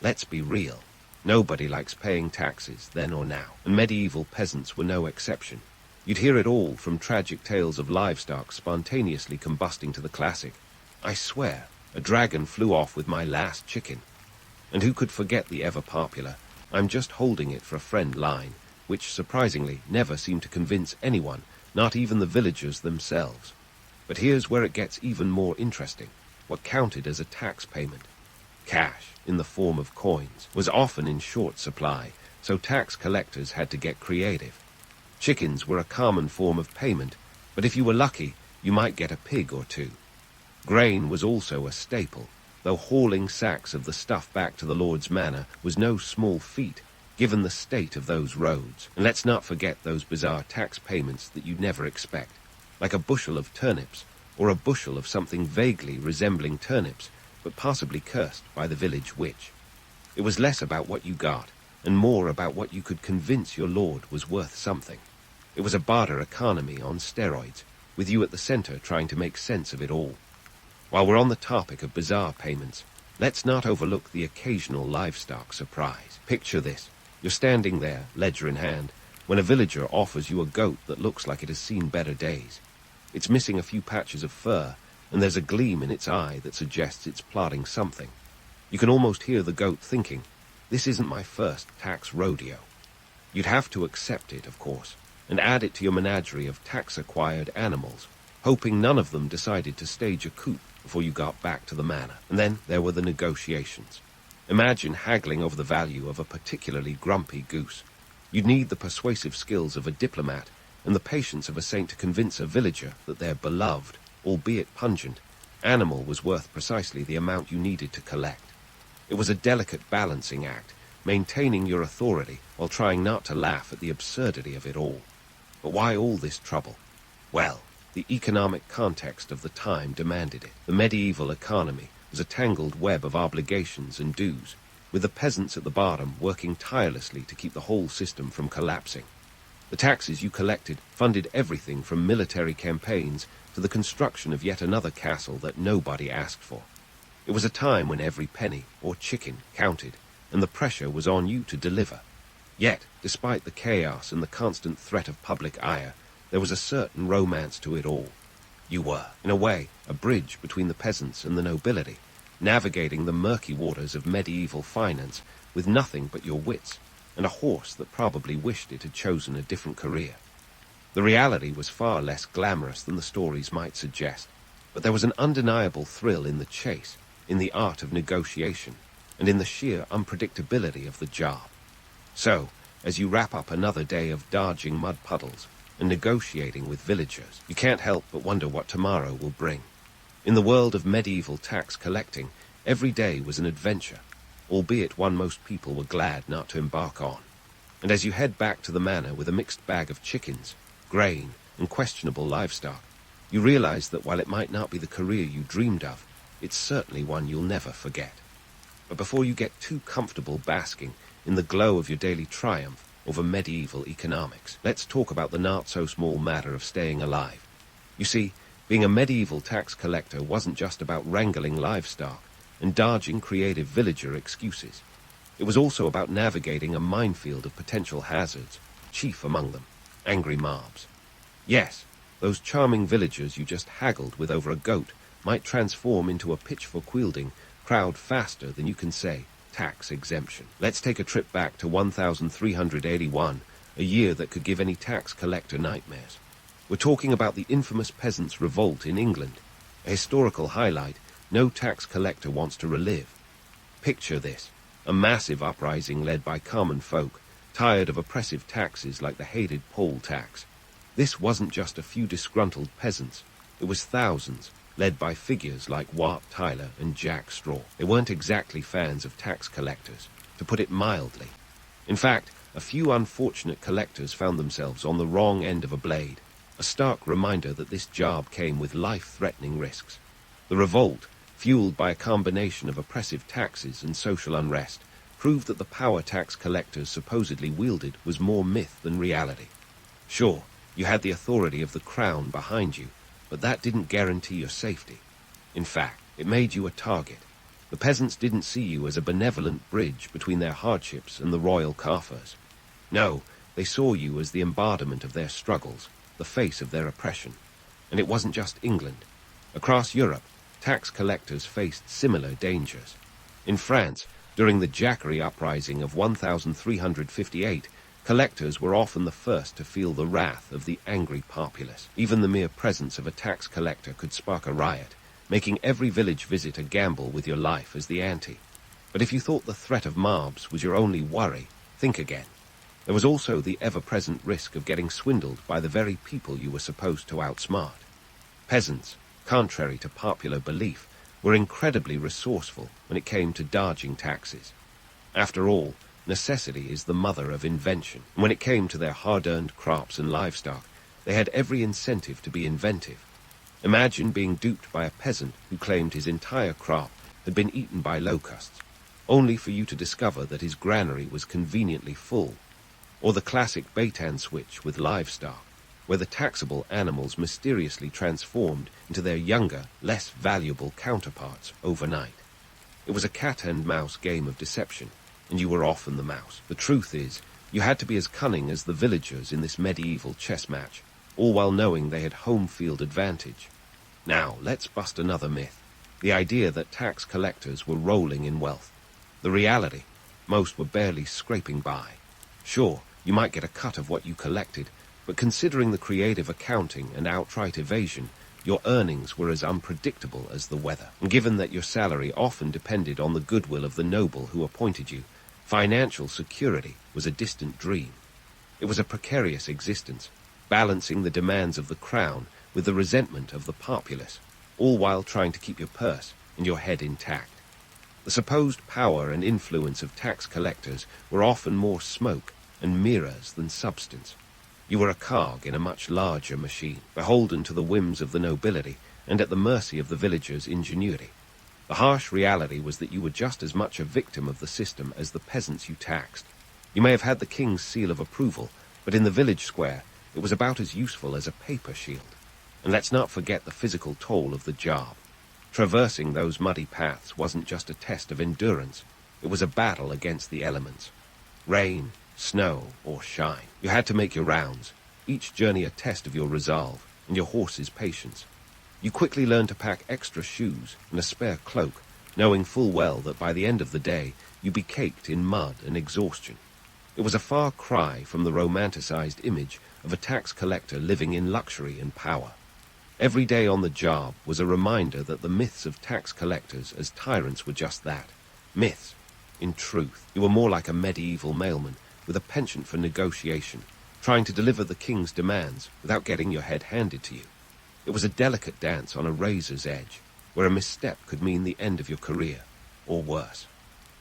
Let's be real. Nobody likes paying taxes, then or now, and medieval peasants were no exception. You'd hear it all from tragic tales of livestock spontaneously combusting to the classic, "I swear, a dragon flew off with my last chicken." And who could forget the ever-popular, "I'm just holding it for a friend" line, which surprisingly never seemed to convince anyone, not even the villagers themselves. But here's where it gets even more interesting. What counted as a tax payment? Cash, in the form of coins, was often in short supply, so tax collectors had to get creative. Chickens were a common form of payment, but if you were lucky, you might get a pig or two. Grain was also a staple, though hauling sacks of the stuff back to the Lord's manor was no small feat, given the state of those roads. And let's not forget those bizarre tax payments that you'd never expect, like a bushel of turnips, or a bushel of something vaguely resembling turnips, but possibly cursed by the village witch. It was less about what you got, and more about what you could convince your lord was worth something. It was a barter economy on steroids, with you at the center trying to make sense of it all. While we're on the topic of bizarre payments, let's not overlook the occasional livestock surprise. Picture this. You're standing there, ledger in hand, when a villager offers you a goat that looks like it has seen better days. It's missing a few patches of fur, and there's a gleam in its eye that suggests it's plotting something. You can almost hear the goat thinking, "This isn't my first tax rodeo." You'd have to accept it, of course, and add it to your menagerie of tax-acquired animals, hoping none of them decided to stage a coup before you got back to the manor. And then there were the negotiations. Imagine haggling over the value of a particularly grumpy goose. You'd need the persuasive skills of a diplomat and the patience of a saint to convince a villager that their beloved, albeit pungent, animal was worth precisely the amount you needed to collect. It was a delicate balancing act, maintaining your authority while trying not to laugh at the absurdity of it all. But why all this trouble? Well, the economic context of the time demanded it. The medieval economy was a tangled web of obligations and dues, with the peasants at the bottom working tirelessly to keep the whole system from collapsing. The taxes you collected funded everything from military campaigns to the construction of yet another castle that nobody asked for. It was a time when every penny or chicken counted, and the pressure was on you to deliver. Yet, despite the chaos and the constant threat of public ire, there was a certain romance to it all. You were, in a way, a bridge between the peasants and the nobility, navigating the murky waters of medieval finance with nothing but your wits, and a horse that probably wished it had chosen a different career. The reality was far less glamorous than the stories might suggest, but there was an undeniable thrill in the chase, in the art of negotiation, and in the sheer unpredictability of the job. So, as you wrap up another day of dodging mud puddles and negotiating with villagers, you can't help but wonder what tomorrow will bring. In the world of medieval tax collecting, every day was an adventure, albeit one most people were glad not to embark on. And as you head back to the manor with a mixed bag of chickens, grain, and questionable livestock, you realize that while it might not be the career you dreamed of, it's certainly one you'll never forget. But before you get too comfortable basking in the glow of your daily triumph over medieval economics, let's talk about the not-so-small matter of staying alive. You see, being a medieval tax collector wasn't just about wrangling livestock and dodging creative villager excuses. It was also about navigating a minefield of potential hazards, chief among them, angry mobs. Yes, those charming villagers you just haggled with over a goat might transform into a pitchfork-wielding crowd faster than you can say tax exemption. Let's take a trip back to 1381, a year that could give any tax collector nightmares. We're talking about the infamous Peasants' Revolt in England, a historical highlight no tax collector wants to relive. Picture this, a massive uprising led by common folk, tired of oppressive taxes like the hated poll tax. This wasn't just a few disgruntled peasants, it was thousands, led by figures like Wat Tyler and Jack Straw. They weren't exactly fans of tax collectors, to put it mildly. In fact, a few unfortunate collectors found themselves on the wrong end of a blade, a stark reminder that this job came with life-threatening risks. The revolt, fueled by a combination of oppressive taxes and social unrest, proved that the power tax collectors supposedly wielded was more myth than reality. Sure, you had the authority of the crown behind you, but that didn't guarantee your safety. In fact, it made you a target. The peasants didn't see you as a benevolent bridge between their hardships and the royal coffers. No, they saw you as the embodiment of their struggles, the face of their oppression. And it wasn't just England. Across Europe, tax collectors faced similar dangers. In France, during the Jacquerie uprising of 1358, collectors were often the first to feel the wrath of the angry populace. Even the mere presence of a tax collector could spark a riot, making every village visit a gamble with your life as the ante. But if you thought the threat of mobs was your only worry, think again. There was also the ever-present risk of getting swindled by the very people you were supposed to outsmart. Peasants, contrary to popular belief, were incredibly resourceful when it came to dodging taxes. After all, necessity is the mother of invention. And when it came to their hard-earned crops and livestock, they had every incentive to be inventive. Imagine being duped by a peasant who claimed his entire crop had been eaten by locusts, only for you to discover that his granary was conveniently full. Or the classic Bedtime switch with livestock, where the taxable animals mysteriously transformed into their younger, less valuable counterparts overnight. It was a cat-and-mouse game of deception, and you were often the mouse. The truth is, you had to be as cunning as the villagers in this medieval chess match, all while knowing they had home field advantage. Now, let's bust another myth, the idea that tax collectors were rolling in wealth. The reality, most were barely scraping by. Sure, you might get a cut of what you collected, but considering the creative accounting and outright evasion, your earnings were as unpredictable as the weather. And given that your salary often depended on the goodwill of the noble who appointed you, financial security was a distant dream. It was a precarious existence, balancing the demands of the crown with the resentment of the populace, all while trying to keep your purse and your head intact. The supposed power and influence of tax collectors were often more smoke and mirrors than substance. You were a cog in a much larger machine, beholden to the whims of the nobility and at the mercy of the villagers' ingenuity. The harsh reality was that you were just as much a victim of the system as the peasants you taxed. You may have had the king's seal of approval, but in the village square, it was about as useful as a paper shield. And let's not forget the physical toll of the job. Traversing those muddy paths wasn't just a test of endurance, it was a battle against the elements. Rain, snow or shine. You had to make your rounds, each journey a test of your resolve and your horse's patience. You quickly learned to pack extra shoes and a spare cloak, knowing full well that by the end of the day you'd be caked in mud and exhaustion. It was a far cry from the romanticized image of a tax collector living in luxury and power. Every day on the job was a reminder that the myths of tax collectors as tyrants were just that, myths. In truth, you were more like a medieval mailman with a penchant for negotiation, trying to deliver the king's demands without getting your head handed to you. It was a delicate dance on a razor's edge, where a misstep could mean the end of your career, or worse.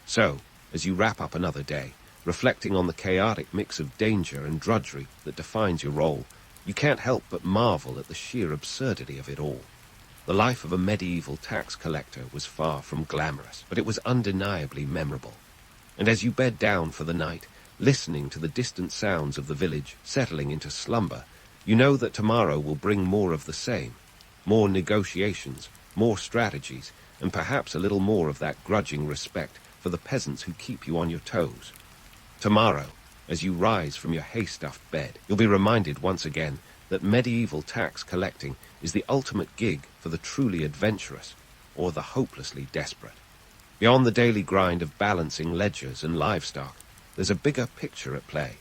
So, as you wrap up another day, reflecting on the chaotic mix of danger and drudgery that defines your role, you can't help but marvel at the sheer absurdity of it all. The life of a medieval tax collector was far from glamorous, but it was undeniably memorable. And as you bed down for the night, listening to the distant sounds of the village settling into slumber, you know that tomorrow will bring more of the same, more negotiations, more strategies, and perhaps a little more of that grudging respect for the peasants who keep you on your toes. Tomorrow, as you rise from your hay-stuffed bed, you'll be reminded once again that medieval tax collecting is the ultimate gig for the truly adventurous or the hopelessly desperate. Beyond the daily grind of balancing ledgers and livestock, there's a bigger picture at play,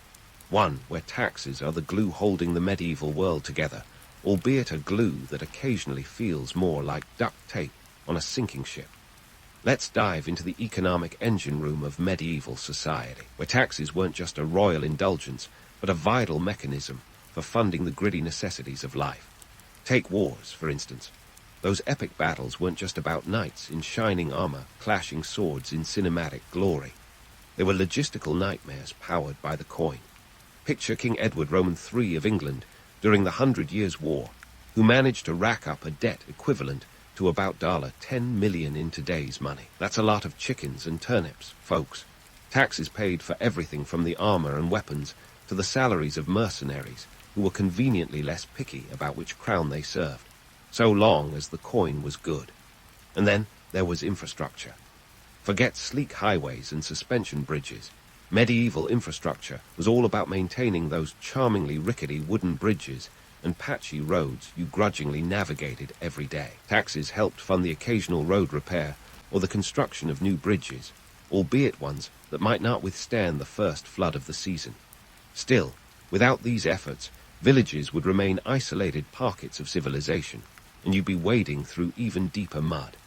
one where taxes are the glue holding the medieval world together, albeit a glue that occasionally feels more like duct tape on a sinking ship. Let's dive into the economic engine room of medieval society, where taxes weren't just a royal indulgence, but a vital mechanism for funding the gritty necessities of life. Take wars, for instance. Those epic battles weren't just about knights in shining armor clashing swords in cinematic glory. They were logistical nightmares powered by the coin. Picture King Edward Roman III of England during the 100 Years' War, who managed to rack up a debt equivalent to about $10 million in today's money. That's a lot of chickens and turnips, folks. Taxes paid for everything from the armor and weapons to the salaries of mercenaries, who were conveniently less picky about which crown they served, so long as the coin was good. And then there was infrastructure. Forget sleek highways and suspension bridges. Medieval infrastructure was all about maintaining those charmingly rickety wooden bridges and patchy roads you grudgingly navigated every day. Taxes helped fund the occasional road repair or the construction of new bridges, albeit ones that might not withstand the first flood of the season. Still, without these efforts, villages would remain isolated pockets of civilization, and you'd be wading through even deeper mud.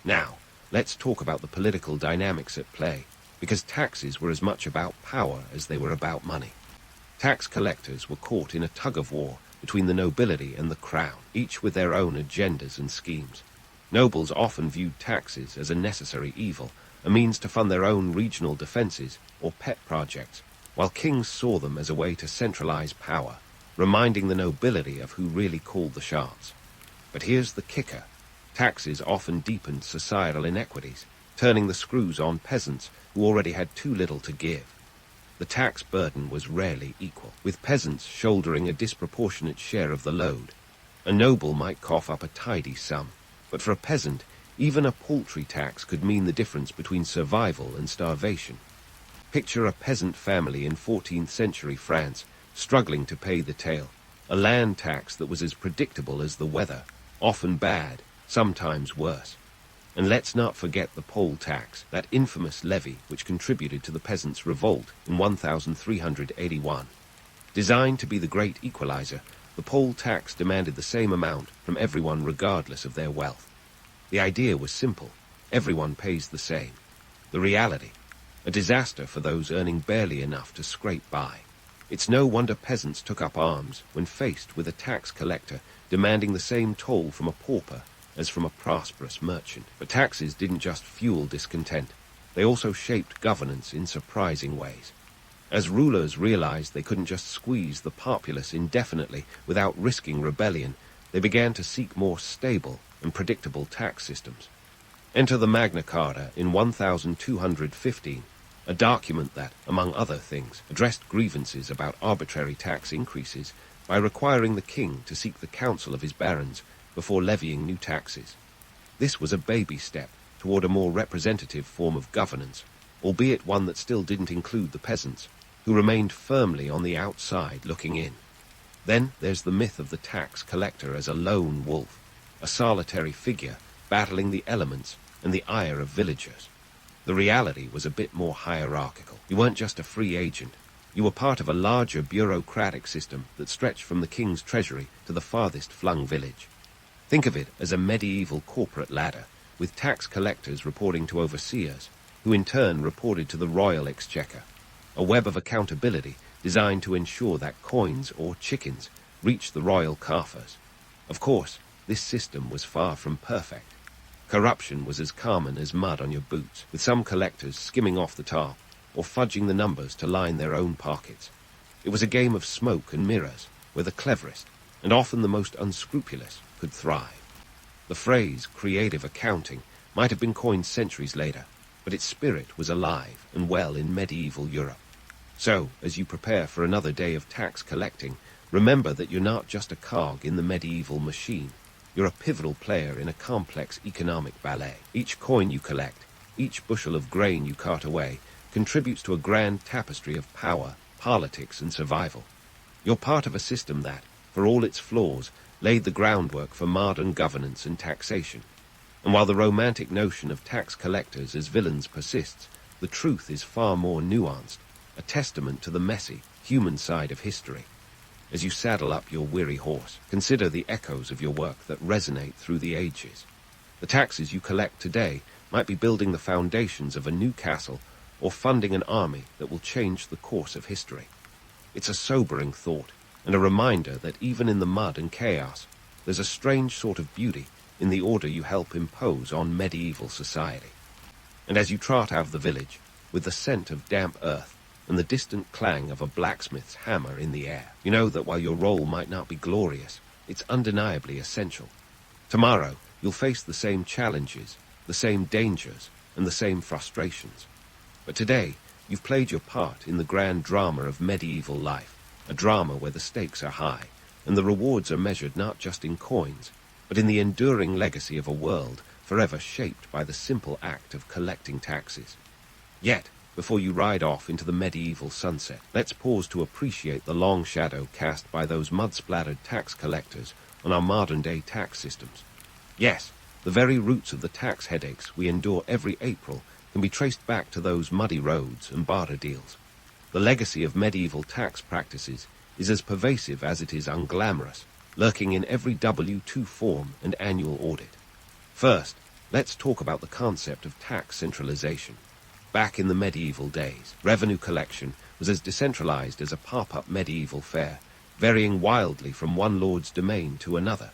Now, let's talk about the political dynamics at play, because taxes were as much about power as they were about money. Tax collectors were caught in a tug-of-war between the nobility and the crown, each with their own agendas and schemes. Nobles often viewed taxes as a necessary evil, a means to fund their own regional defenses or pet projects, while kings saw them as a way to centralize power, reminding the nobility of who really called the shots. But here's the kicker. Taxes often deepened societal inequities, turning the screws on peasants who already had too little to give. The tax burden was rarely equal, with peasants shouldering a disproportionate share of the load. A noble might cough up a tidy sum, but for a peasant, even a paltry tax could mean the difference between survival and starvation. Picture a peasant family in 14th century France struggling to pay the tail, a land tax that was as predictable as the weather, often bad, sometimes worse. And let's not forget the poll tax, that infamous levy which contributed to the peasants' revolt in 1381. Designed to be the great equalizer, the poll tax demanded the same amount from everyone regardless of their wealth. The idea was simple. Everyone pays the same. The reality, a disaster for those earning barely enough to scrape by. It's no wonder peasants took up arms when faced with a tax collector demanding the same toll from a pauper as from a prosperous merchant. But taxes didn't just fuel discontent. They also shaped governance in surprising ways. As rulers realized they couldn't just squeeze the populace indefinitely without risking rebellion, they began to seek more stable and predictable tax systems. Enter the Magna Carta in 1215, a document that, among other things, addressed grievances about arbitrary tax increases by requiring the king to seek the counsel of his barons before levying new taxes. This was a baby step toward a more representative form of governance, albeit one that still didn't include the peasants. who remained firmly on the outside looking in. Then there's the myth of the tax collector as a lone wolf, a solitary figure battling the elements and the ire of villagers. The reality was a bit more hierarchical. You weren't just a free agent. You were part of a larger bureaucratic system that stretched from the king's treasury to the farthest flung village. Think of it as a medieval corporate ladder, with tax collectors reporting to overseers, who in turn reported to the royal exchequer, a web of accountability designed to ensure that coins or chickens reached the royal coffers. Of course, this system was far from perfect. Corruption was as common as mud on your boots, with some collectors skimming off the top or fudging the numbers to line their own pockets. It was a game of smoke and mirrors, where the cleverest, and often the most unscrupulous, could thrive. The phrase creative accounting might have been coined centuries later, but its spirit was alive and well in medieval Europe. So, as you prepare for another day of tax collecting, remember that you're not just a cog in the medieval machine. You're a pivotal player in a complex economic ballet. Each coin you collect, each bushel of grain you cart away, contributes to a grand tapestry of power, politics, and survival. You're part of a system that, for all its flaws, laid the groundwork for modern governance and taxation. And while the romantic notion of tax collectors as villains persists, the truth is far more nuanced, a testament to the messy, human side of history. As you saddle up your weary horse, consider the echoes of your work that resonate through the ages. The taxes you collect today might be building the foundations of a new castle or funding an army that will change the course of history. It's a sobering thought, and a reminder that even in the mud and chaos, there's a strange sort of beauty in the order you help impose on medieval society. And as you trot out of the village, with the scent of damp earth and the distant clang of a blacksmith's hammer in the air, you know that while your role might not be glorious, it's undeniably essential. Tomorrow, you'll face the same challenges, the same dangers, and the same frustrations. But today, you've played your part in the grand drama of medieval life, a drama where the stakes are high, and the rewards are measured not just in coins, but in the enduring legacy of a world forever shaped by the simple act of collecting taxes. Yet, before you ride off into the medieval sunset, let's pause to appreciate the long shadow cast by those mud-splattered tax collectors on our modern-day tax systems. Yes, the very roots of the tax headaches we endure every April can be traced back to those muddy roads and barter deals. The legacy of medieval tax practices is as pervasive as it is unglamorous, lurking in every W-2 form and annual audit. First, let's talk about the concept of tax centralization. Back in the medieval days, revenue collection was as decentralized as a pop-up medieval fair, varying wildly from one lord's domain to another.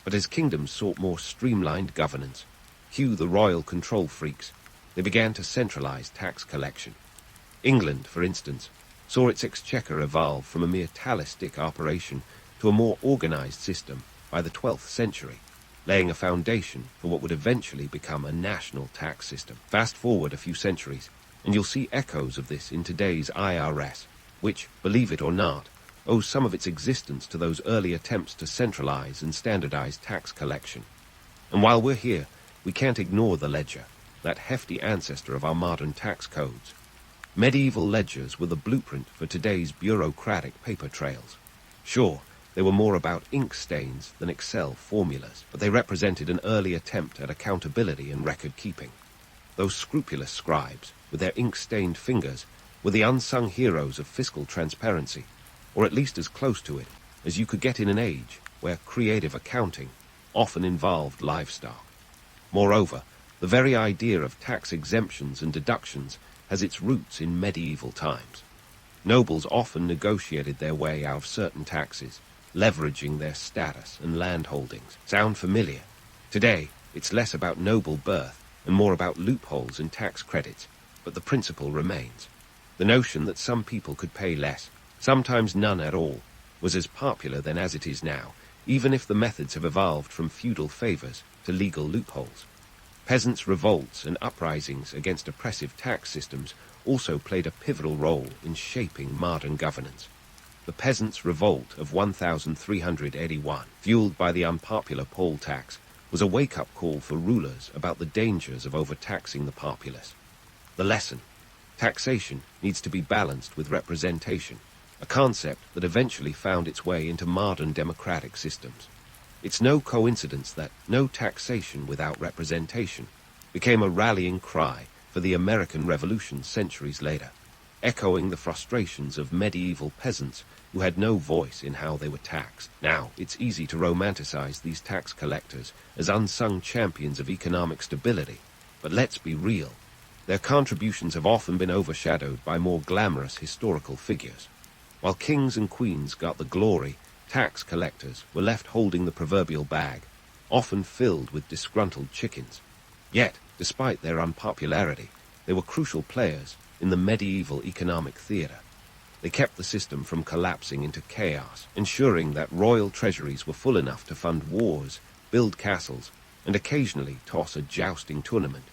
But as kingdoms sought more streamlined governance, cue the royal control freaks, they began to centralize tax collection. England, for instance, saw its exchequer evolve from a mere talistic operation to a more organized system by the 12th century, laying a foundation for what would eventually become a national tax system. Fast forward a few centuries, and you'll see echoes of this in today's IRS, which, believe it or not, owes some of its existence to those early attempts to centralize and standardize tax collection. And while we're here, we can't ignore the ledger, that hefty ancestor of our modern tax codes. Medieval ledgers were the blueprint for today's bureaucratic paper trails. Sure, they were more about ink stains than Excel formulas, but they represented an early attempt at accountability and record-keeping. Those scrupulous scribes, with their ink-stained fingers, were the unsung heroes of fiscal transparency, or at least as close to it as you could get in an age where creative accounting often involved livestock. Moreover, the very idea of tax exemptions and deductions has its roots in medieval times. Nobles often negotiated their way out of certain taxes, leveraging their status and land holdings. Sound familiar? Today, it's less about noble birth and more about loopholes and tax credits, but the principle remains. The notion that some people could pay less, sometimes none at all, was as popular then as it is now, even if the methods have evolved from feudal favors to legal loopholes. Peasants' revolts and uprisings against oppressive tax systems also played a pivotal role in shaping modern governance. The Peasants' Revolt of 1381, fueled by the unpopular poll tax, was a wake-up call for rulers about the dangers of overtaxing the populace. The lesson: Taxation needs to be balanced with representation, a concept that eventually found its way into modern democratic systems. It's no coincidence that no taxation without representation became a rallying cry for the American Revolution centuries later, echoing the frustrations of medieval peasants who had no voice in how they were taxed. Now, it's easy to romanticize these tax collectors as unsung champions of economic stability, but let's be real. Their contributions have often been overshadowed by more glamorous historical figures. While kings and queens got the glory, tax collectors were left holding the proverbial bag, often filled with disgruntled chickens. Yet, despite their unpopularity, they were crucial players in the medieval economic theater. They kept the system from collapsing into chaos, ensuring that royal treasuries were full enough to fund wars, build castles, and occasionally toss a jousting tournament.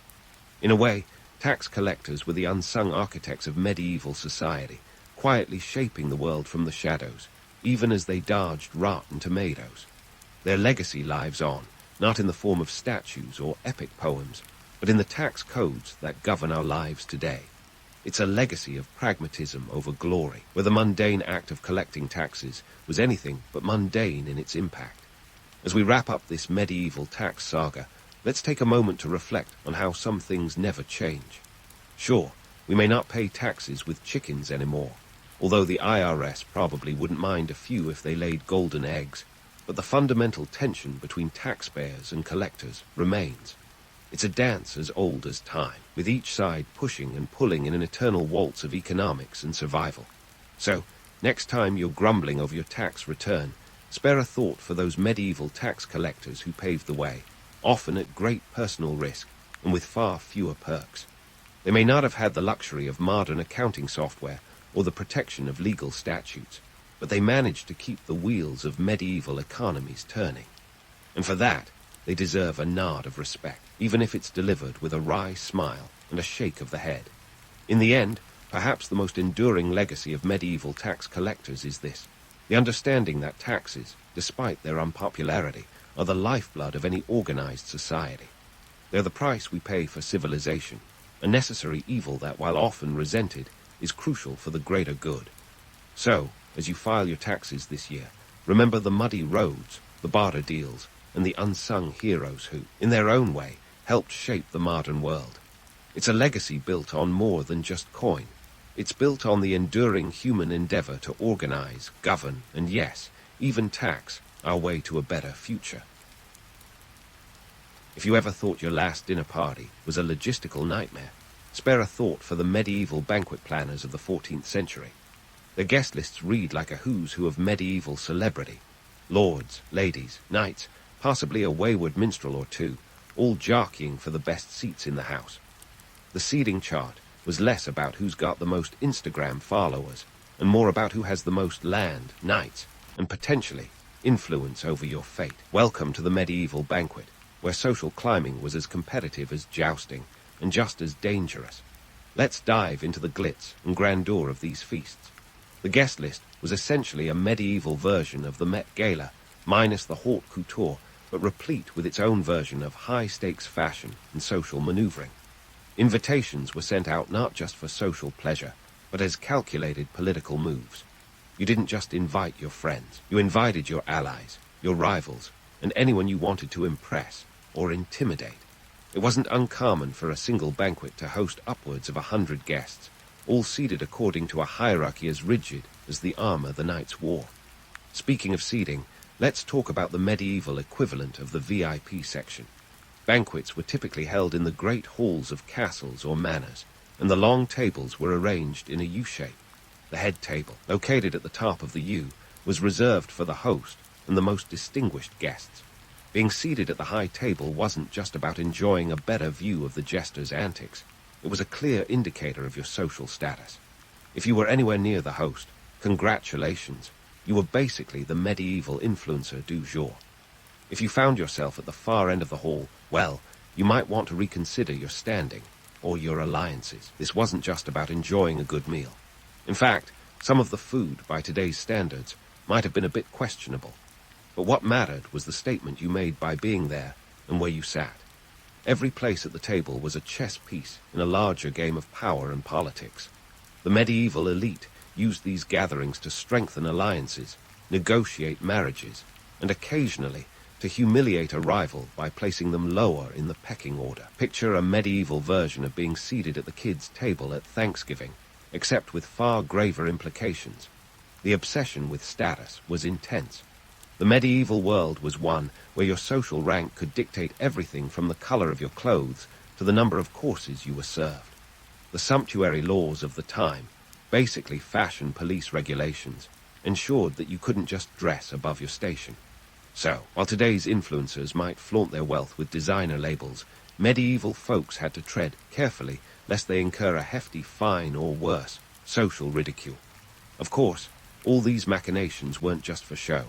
In a way, tax collectors were the unsung architects of medieval society, quietly shaping the world from the shadows, even as they dodged rotten tomatoes. Their legacy lives on, not in the form of statues or epic poems, but in the tax codes that govern our lives today. It's a legacy of pragmatism over glory, where the mundane act of collecting taxes was anything but mundane in its impact. As we wrap up this medieval tax saga, let's take a moment to reflect on how some things never change. Sure, we may not pay taxes with chickens anymore, although the IRS probably wouldn't mind a few if they laid golden eggs, but the fundamental tension between taxpayers and collectors remains. It's a dance as old as time, with each side pushing and pulling in an eternal waltz of economics and survival. So, next time you're grumbling over your tax return, spare a thought for those medieval tax collectors who paved the way, often at great personal risk and with far fewer perks. They may not have had the luxury of modern accounting software or the protection of legal statutes, but they managed to keep the wheels of medieval economies turning. And for that, they deserve a nod of respect, even if it's delivered with a wry smile and a shake of the head. In the end, perhaps the most enduring legacy of medieval tax collectors is this: the understanding that taxes, despite their unpopularity, are the lifeblood of any organized society. They're the price we pay for civilization, a necessary evil that, while often resented, is crucial for the greater good. So, as you file your taxes this year, remember the muddy roads, the barter deals, and the unsung heroes who, in their own way, helped shape the modern world. It's a legacy built on more than just coin. It's built on the enduring human endeavor to organize, govern, and yes, even tax our way to a better future. If you ever thought your last dinner party was a logistical nightmare, spare a thought for the medieval banquet planners of the 14th century. Their guest lists read like a who's who of medieval celebrity. Lords, ladies, knights, possibly a wayward minstrel or two, all jockeying for the best seats in the house. The seating chart was less about who's got the most Instagram followers and more about who has the most land, knights, and potentially influence over your fate. Welcome to the medieval banquet, where social climbing was as competitive as jousting and just as dangerous. Let's dive into the glitz and grandeur of these feasts. The guest list was essentially a medieval version of the Met Gala, minus the haute couture, but replete with its own version of high-stakes fashion and social maneuvering. Invitations were sent out not just for social pleasure, but as calculated political moves. You didn't just invite your friends, you invited your allies, your rivals, and anyone you wanted to impress or intimidate. It wasn't uncommon for a single banquet to host upwards of 100 guests, all seated according to a hierarchy as rigid as the armor the knights wore. Speaking of seating, let's talk about the medieval equivalent of the VIP section. Banquets were typically held in the great halls of castles or manors, and the long tables were arranged in a U-shape. The head table, located at the top of the U, was reserved for the host and the most distinguished guests. Being seated at the high table wasn't just about enjoying a better view of the jester's antics. It was a clear indicator of your social status. If you were anywhere near the host, congratulations. You were basically the medieval influencer du jour. If you found yourself at the far end of the hall, well, you might want to reconsider your standing or your alliances. This wasn't just about enjoying a good meal. In fact, some of the food, by today's standards, might have been a bit questionable. But what mattered was the statement you made by being there and where you sat. Every place at the table was a chess piece in a larger game of power and politics. The medieval elite used these gatherings to strengthen alliances, negotiate marriages, and occasionally to humiliate a rival by placing them lower in the pecking order. Picture a medieval version of being seated at the kids' table at Thanksgiving, except with far graver implications. The obsession with status was intense. The medieval world was one where your social rank could dictate everything from the color of your clothes to the number of courses you were served. The sumptuary laws of the time, basically fashion police regulations, ensured that you couldn't just dress above your station. So, while today's influencers might flaunt their wealth with designer labels, medieval folks had to tread carefully lest they incur a hefty fine or worse, social ridicule. Of course, all these machinations weren't just for show.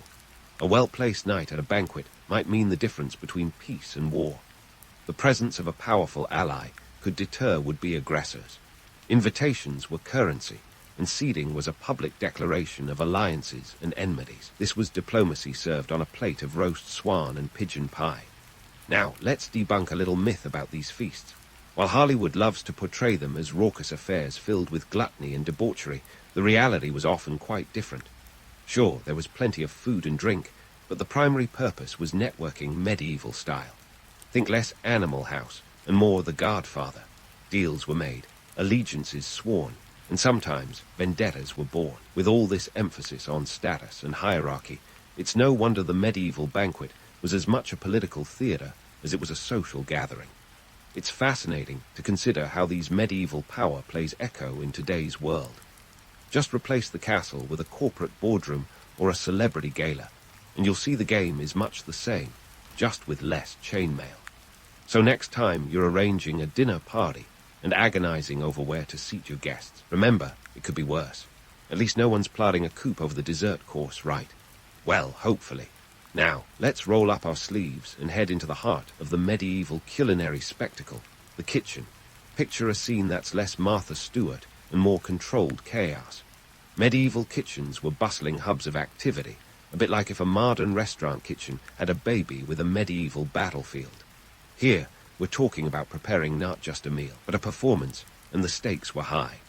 A well-placed night at a banquet might mean the difference between peace and war. The presence of a powerful ally could deter would-be aggressors. Invitations were currency, and seeding was a public declaration of alliances and enmities. This was diplomacy served on a plate of roast swan and pigeon pie. Now, let's debunk a little myth about these feasts. While Hollywood loves to portray them as raucous affairs filled with gluttony and debauchery, the reality was often quite different. Sure, there was plenty of food and drink, but the primary purpose was networking medieval style. Think less Animal House and more The Godfather. Deals were made, allegiances sworn, and sometimes vendettas were born. With all this emphasis on status and hierarchy, it's no wonder the medieval banquet was as much a political theater as it was a social gathering. It's fascinating to consider how these medieval power plays echo in today's world. Just replace the castle with a corporate boardroom or a celebrity gala, and you'll see the game is much the same, just with less chainmail. So next time you're arranging a dinner party and agonizing over where to seat your guests, remember, it could be worse. At least no one's plotting a coup over the dessert course, right? Well, hopefully. Now, let's roll up our sleeves and head into the heart of the medieval culinary spectacle, the kitchen. Picture a scene that's less Martha Stewart and more controlled chaos. Medieval kitchens were bustling hubs of activity, a bit like if a modern restaurant kitchen had a baby with a medieval battlefield. Here, we're talking about preparing not just a meal, but a performance, and the stakes were high.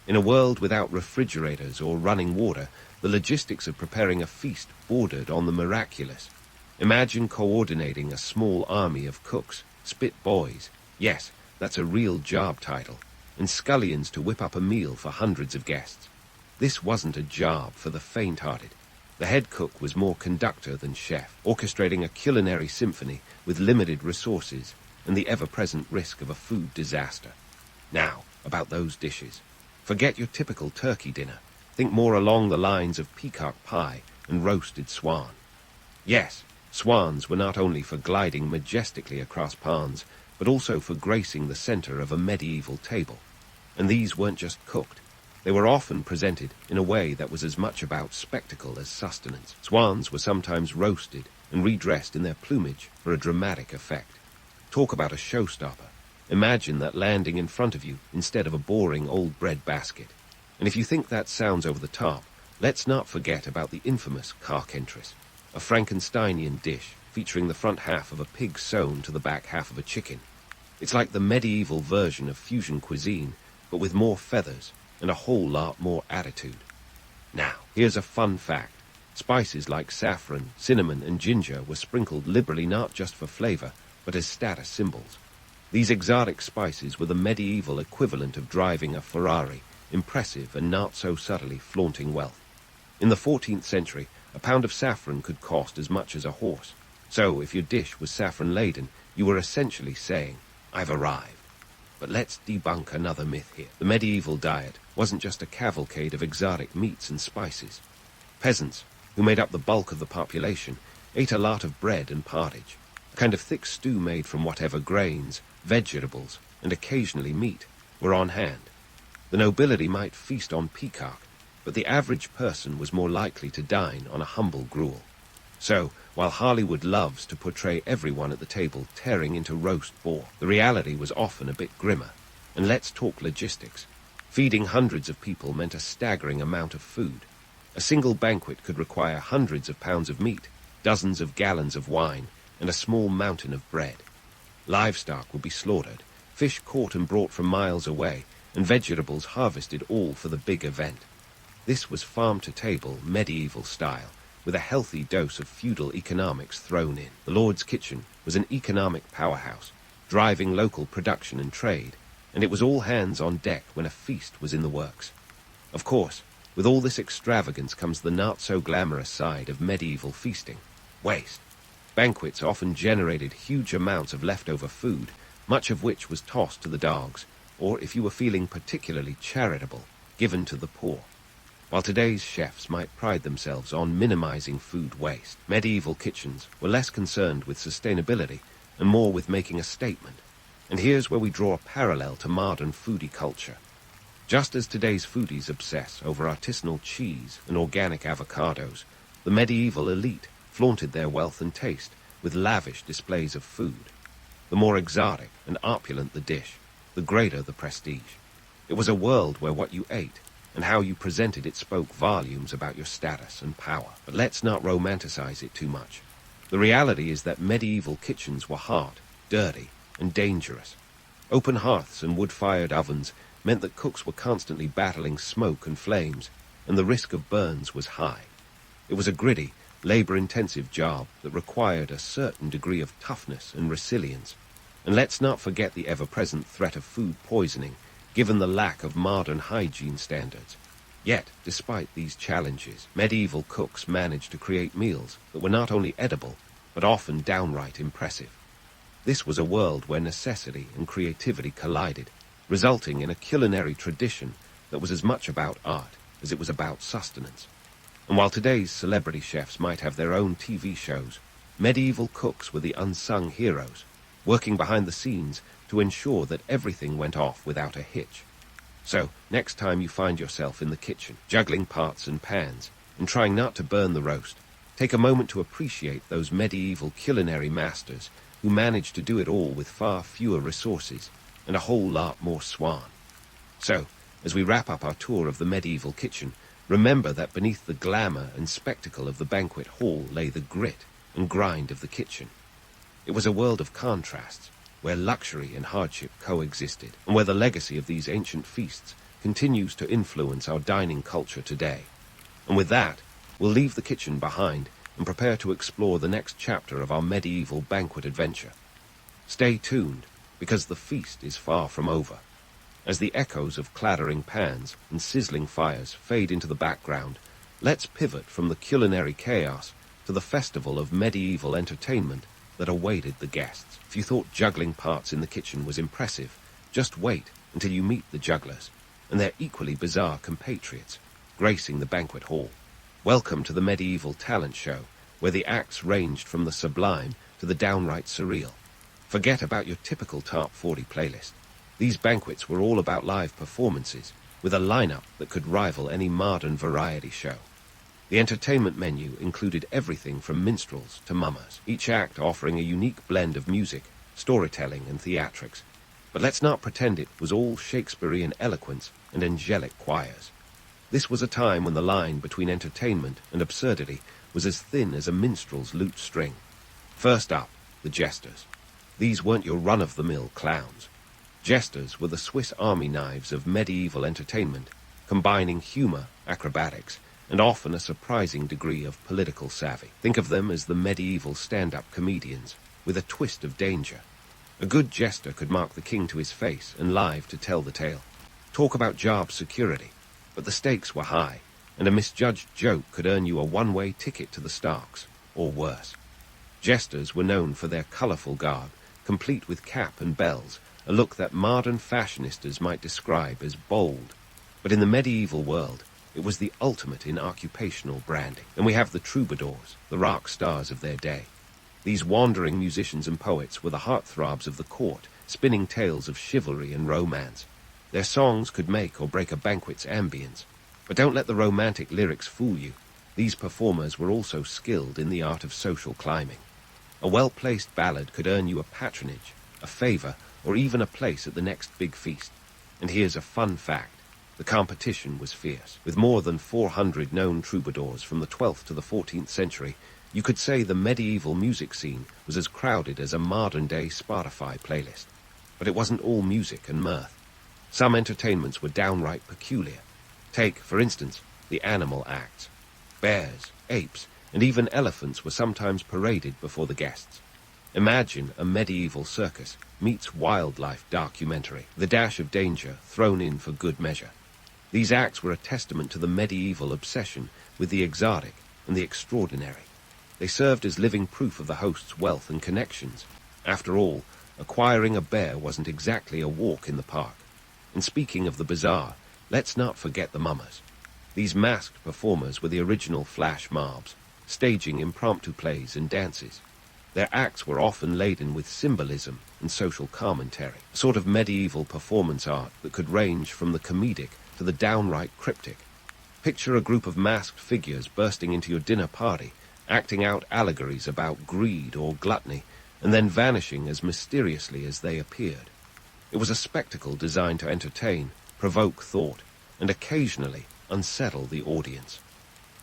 In a world without refrigerators or running water, the logistics of preparing a feast bordered on the miraculous. Imagine coordinating a small army of cooks, spit boys, yes, that's a real job title, and scullions to whip up a meal for hundreds of guests. This wasn't a job for the faint-hearted. The head cook was more conductor than chef, orchestrating a culinary symphony with limited resources and the ever-present risk of a food disaster. Now, about those dishes. Forget your typical turkey dinner. Think more along the lines of peacock pie and roasted swan. Yes, swans were not only for gliding majestically across ponds, but also for gracing the center of a medieval table. And these weren't just cooked. They were often presented in a way that was as much about spectacle as sustenance. Swans were sometimes roasted and redressed in their plumage for a dramatic effect. Talk about a showstopper. Imagine that landing in front of you instead of a boring old bread basket. And if you think that sounds over the top, let's not forget about the infamous carcentris, a Frankensteinian dish featuring the front half of a pig sewn to the back half of a chicken. It's like the medieval version of fusion cuisine, but with more feathers and a whole lot more attitude. Now, here's a fun fact. Spices like saffron, cinnamon, and ginger were sprinkled liberally not just for flavor, but as status symbols. These exotic spices were the medieval equivalent of driving a Ferrari, impressive and not so subtly flaunting wealth. In the 14th century, a pound of saffron could cost as much as a horse. So if your dish was saffron-laden, you were essentially saying, I've arrived. But let's debunk another myth here. The medieval diet wasn't just a cavalcade of exotic meats and spices. Peasants, who made up the bulk of the population, ate a lot of bread and pottage, a kind of thick stew made from whatever grains, vegetables, and occasionally meat were on hand. The nobility might feast on peacock, but the average person was more likely to dine on a humble gruel. So, while Hollywood loves to portray everyone at the table tearing into roast boar, the reality was often a bit grimmer. And let's talk logistics. Feeding hundreds of people meant a staggering amount of food. A single banquet could require hundreds of pounds of meat, dozens of gallons of wine, and a small mountain of bread. Livestock would be slaughtered, fish caught and brought from miles away, and vegetables harvested, all for the big event. This was farm-to-table, medieval style, with a healthy dose of feudal economics thrown in. The Lord's kitchen was an economic powerhouse, driving local production and trade, and it was all hands on deck when a feast was in the works. Of course, with all this extravagance comes the not-so-glamorous side of medieval feasting: waste. Banquets often generated huge amounts of leftover food, much of which was tossed to the dogs, or, if you were feeling particularly charitable, given to the poor. While today's chefs might pride themselves on minimizing food waste, medieval kitchens were less concerned with sustainability and more with making a statement. And here's where we draw a parallel to modern foodie culture. Just as today's foodies obsess over artisanal cheese and organic avocados, the medieval elite flaunted their wealth and taste with lavish displays of food. The more exotic and opulent the dish, the greater the prestige. It was a world where what you ate and how you presented it spoke volumes about your status and power. But let's not romanticize it too much. The reality is that medieval kitchens were hot, dirty, and dangerous. Open hearths and wood-fired ovens meant that cooks were constantly battling smoke and flames, and the risk of burns was high. It was a gritty, labor-intensive job that required a certain degree of toughness and resilience. And let's not forget the ever-present threat of food poisoning, given the lack of modern hygiene standards. Yet, despite these challenges, medieval cooks managed to create meals that were not only edible, but often downright impressive. This was a world where necessity and creativity collided, resulting in a culinary tradition that was as much about art as it was about sustenance. And while today's celebrity chefs might have their own TV shows, medieval cooks were the unsung heroes, working behind the scenes to ensure that everything went off without a hitch. So, next time you find yourself in the kitchen, juggling pots and pans, and trying not to burn the roast, take a moment to appreciate those medieval culinary masters who managed to do it all with far fewer resources and a whole lot more swan. So, as we wrap up our tour of the medieval kitchen, remember that beneath the glamour and spectacle of the banquet hall lay the grit and grind of the kitchen. It was a world of contrasts, where luxury and hardship coexisted, and where the legacy of these ancient feasts continues to influence our dining culture today. And with that, we'll leave the kitchen behind and prepare to explore the next chapter of our medieval banquet adventure. Stay tuned, because the feast is far from over. As the echoes of clattering pans and sizzling fires fade into the background, let's pivot from the culinary chaos to the festival of medieval entertainment that awaited the guests. If you thought juggling parts in the kitchen was impressive, just wait until you meet the jugglers and their equally bizarre compatriots gracing the banquet hall. Welcome to the medieval talent show, where the acts ranged from the sublime to the downright surreal. Forget about your typical Top 40 playlist. These banquets were all about live performances, with a lineup that could rival any modern variety show. The entertainment menu included everything from minstrels to mummers, each act offering a unique blend of music, storytelling, and theatrics. But let's not pretend it was all Shakespearean eloquence and angelic choirs. This was a time when the line between entertainment and absurdity was as thin as a minstrel's lute string. First up, the jesters. These weren't your run-of-the-mill clowns. Jesters were the Swiss Army knives of medieval entertainment, combining humor, acrobatics, and often a surprising degree of political savvy. Think of them as the medieval stand-up comedians, with a twist of danger. A good jester could mark the king to his face and live to tell the tale. Talk about job security, but the stakes were high, and a misjudged joke could earn you a one-way ticket to the stocks, or worse. Jesters were known for their colorful garb, complete with cap and bells, a look that modern fashionistas might describe as bold. But in the medieval world, it was the ultimate in occupational branding. And we have the troubadours, the rock stars of their day. These wandering musicians and poets were the heartthrobs of the court, spinning tales of chivalry and romance. Their songs could make or break a banquet's ambience. But don't let the romantic lyrics fool you. These performers were also skilled in the art of social climbing. A well-placed ballad could earn you a patronage, a favor, or even a place at the next big feast. And here's a fun fact. The competition was fierce. With more than 400 known troubadours from the 12th to the 14th century, You could say the medieval music scene was as crowded as a modern-day Spotify playlist. But it wasn't all music and mirth. Some entertainments were downright peculiar. Take, for instance, the animal acts. Bears, apes, and even elephants were sometimes paraded before the guests. Imagine a medieval circus meets wildlife documentary, the dash of danger thrown in for good measure. These acts were a testament to the medieval obsession with the exotic and the extraordinary. They served as living proof of the host's wealth and connections. After all, acquiring a bear wasn't exactly a walk in the park. And speaking of the bizarre, let's not forget the mummers. These masked performers were the original flash mobs, staging impromptu plays and dances. Their acts were often laden with symbolism and social commentary, a sort of medieval performance art that could range from the comedic to the downright cryptic. Picture a group of masked figures bursting into your dinner party, acting out allegories about greed or gluttony, and then vanishing as mysteriously as they appeared. It was a spectacle designed to entertain, provoke thought, and occasionally unsettle the audience.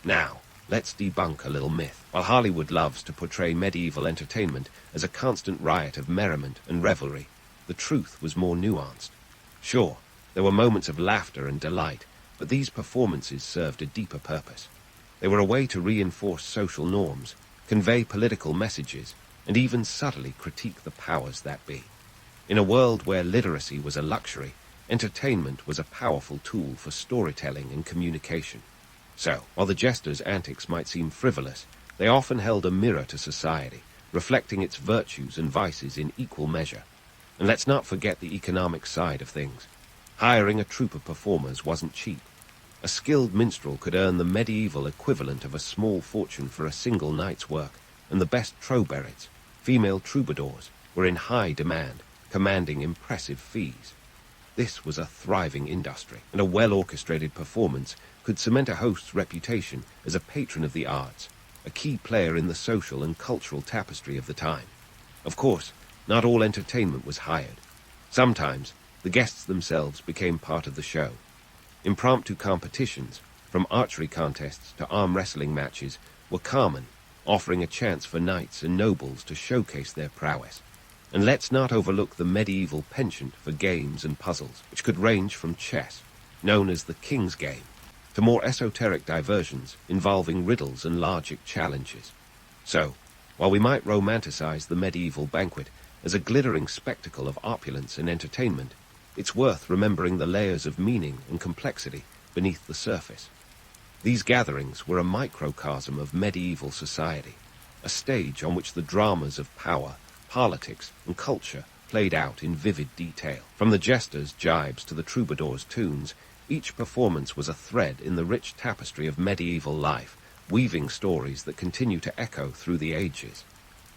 Now, let's debunk a little myth. While Hollywood loves to portray medieval entertainment as a constant riot of merriment and revelry, the truth was more nuanced. Sure, there were moments of laughter and delight, but these performances served a deeper purpose. They were a way to reinforce social norms, convey political messages, and even subtly critique the powers that be. In a world where literacy was a luxury, entertainment was a powerful tool for storytelling and communication. So, while the jesters' antics might seem frivolous, they often held a mirror to society, reflecting its virtues and vices in equal measure. And let's not forget the economic side of things. Hiring a troupe of performers wasn't cheap. A skilled minstrel could earn the medieval equivalent of a small fortune for a single night's work, and the best trowberids, female troubadours, were in high demand, commanding impressive fees. This was a thriving industry, and a well-orchestrated performance could cement a host's reputation as a patron of the arts, a key player in the social and cultural tapestry of the time. Of course, not all entertainment was hired. Sometimes, the guests themselves became part of the show. Impromptu competitions, from archery contests to arm wrestling matches, were common, offering a chance for knights and nobles to showcase their prowess. And let's not overlook the medieval penchant for games and puzzles, which could range from chess, known as the King's Game, to more esoteric diversions involving riddles and logic challenges. So, while we might romanticize the medieval banquet as a glittering spectacle of opulence and entertainment, it's worth remembering the layers of meaning and complexity beneath the surface. These gatherings were a microcosm of medieval society, a stage on which the dramas of power, politics, and culture played out in vivid detail. From the jesters' jibes to the troubadours' tunes, each performance was a thread in the rich tapestry of medieval life, weaving stories that continue to echo through the ages.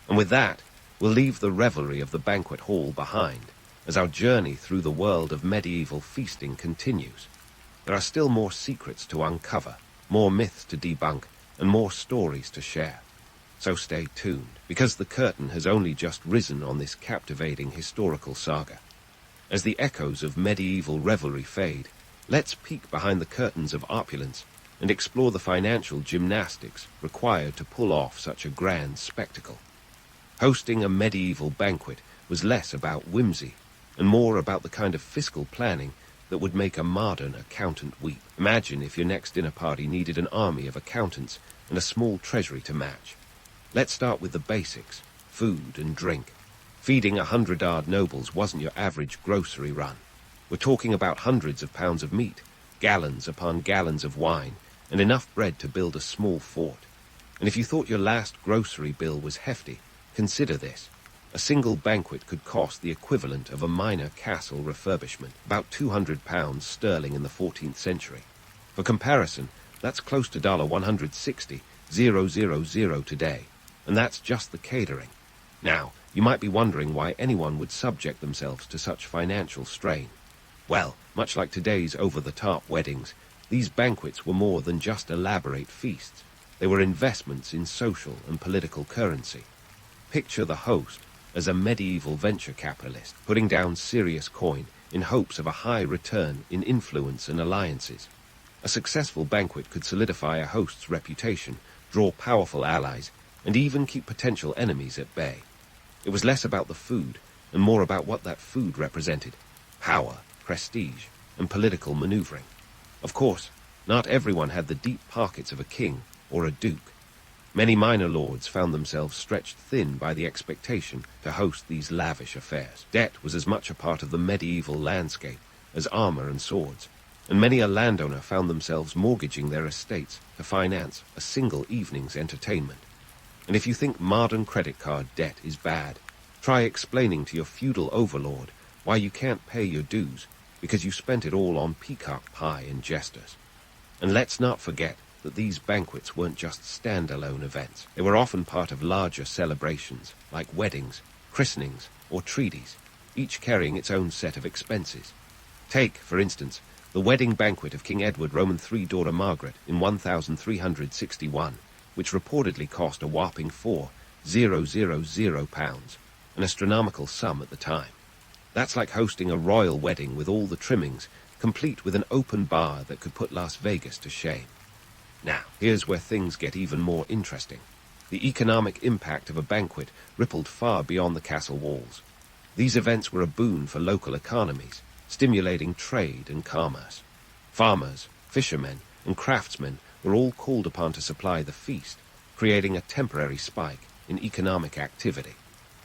And with that, we'll leave the revelry of the banquet hall behind, as our journey through the world of medieval feasting continues. There are still more secrets to uncover, more myths to debunk, and more stories to share. So stay tuned, because the curtain has only just risen on this captivating historical saga. As the echoes of medieval revelry fade, let's peek behind the curtains of opulence and explore the financial gymnastics required to pull off such a grand spectacle. Hosting a medieval banquet was less about whimsy and more about the kind of fiscal planning that would make a modern accountant weep. Imagine if your next dinner party needed an army of accountants and a small treasury to match. Let's start with the basics, food and drink. Feeding 100-odd nobles wasn't your average grocery run. We're talking about hundreds of pounds of meat, gallons upon gallons of wine, and enough bread to build a small fort. And if you thought your last grocery bill was hefty, consider this. A single banquet could cost the equivalent of a minor castle refurbishment, about £200 sterling in the 14th century. For comparison, that's close to $160,000 today, and that's just the catering. Now, you might be wondering why anyone would subject themselves to such financial strain. Well, much like today's over-the-top weddings, these banquets were more than just elaborate feasts. They were investments in social and political currency. Picture the host as a medieval venture capitalist, putting down serious coin in hopes of a high return in influence and alliances. A successful banquet could solidify a host's reputation, draw powerful allies, and even keep potential enemies at bay. It was less about the food and more about what that food represented: power, prestige, and political maneuvering. Of course, not everyone had the deep pockets of a king or a duke. Many minor lords found themselves stretched thin by the expectation to host these lavish affairs. Debt was as much a part of the medieval landscape as armor and swords, and many a landowner found themselves mortgaging their estates to finance a single evening's entertainment. And if you think modern credit card debt is bad, try explaining to your feudal overlord why you can't pay your dues because you spent it all on peacock pie and jesters. And let's not forget that these banquets weren't just standalone events. They were often part of larger celebrations, like weddings, christenings, or treaties, each carrying its own set of expenses. Take, for instance, the wedding banquet of King Edward Roman III daughter Margaret in 1361, which reportedly cost a whopping £4,000, an astronomical sum at the time. That's like hosting a royal wedding with all the trimmings, complete with an open bar that could put Las Vegas to shame. Now, here's where things get even more interesting. The economic impact of a banquet rippled far beyond the castle walls. These events were a boon for local economies, stimulating trade and commerce. Farmers, fishermen, and craftsmen were all called upon to supply the feast, creating a temporary spike in economic activity.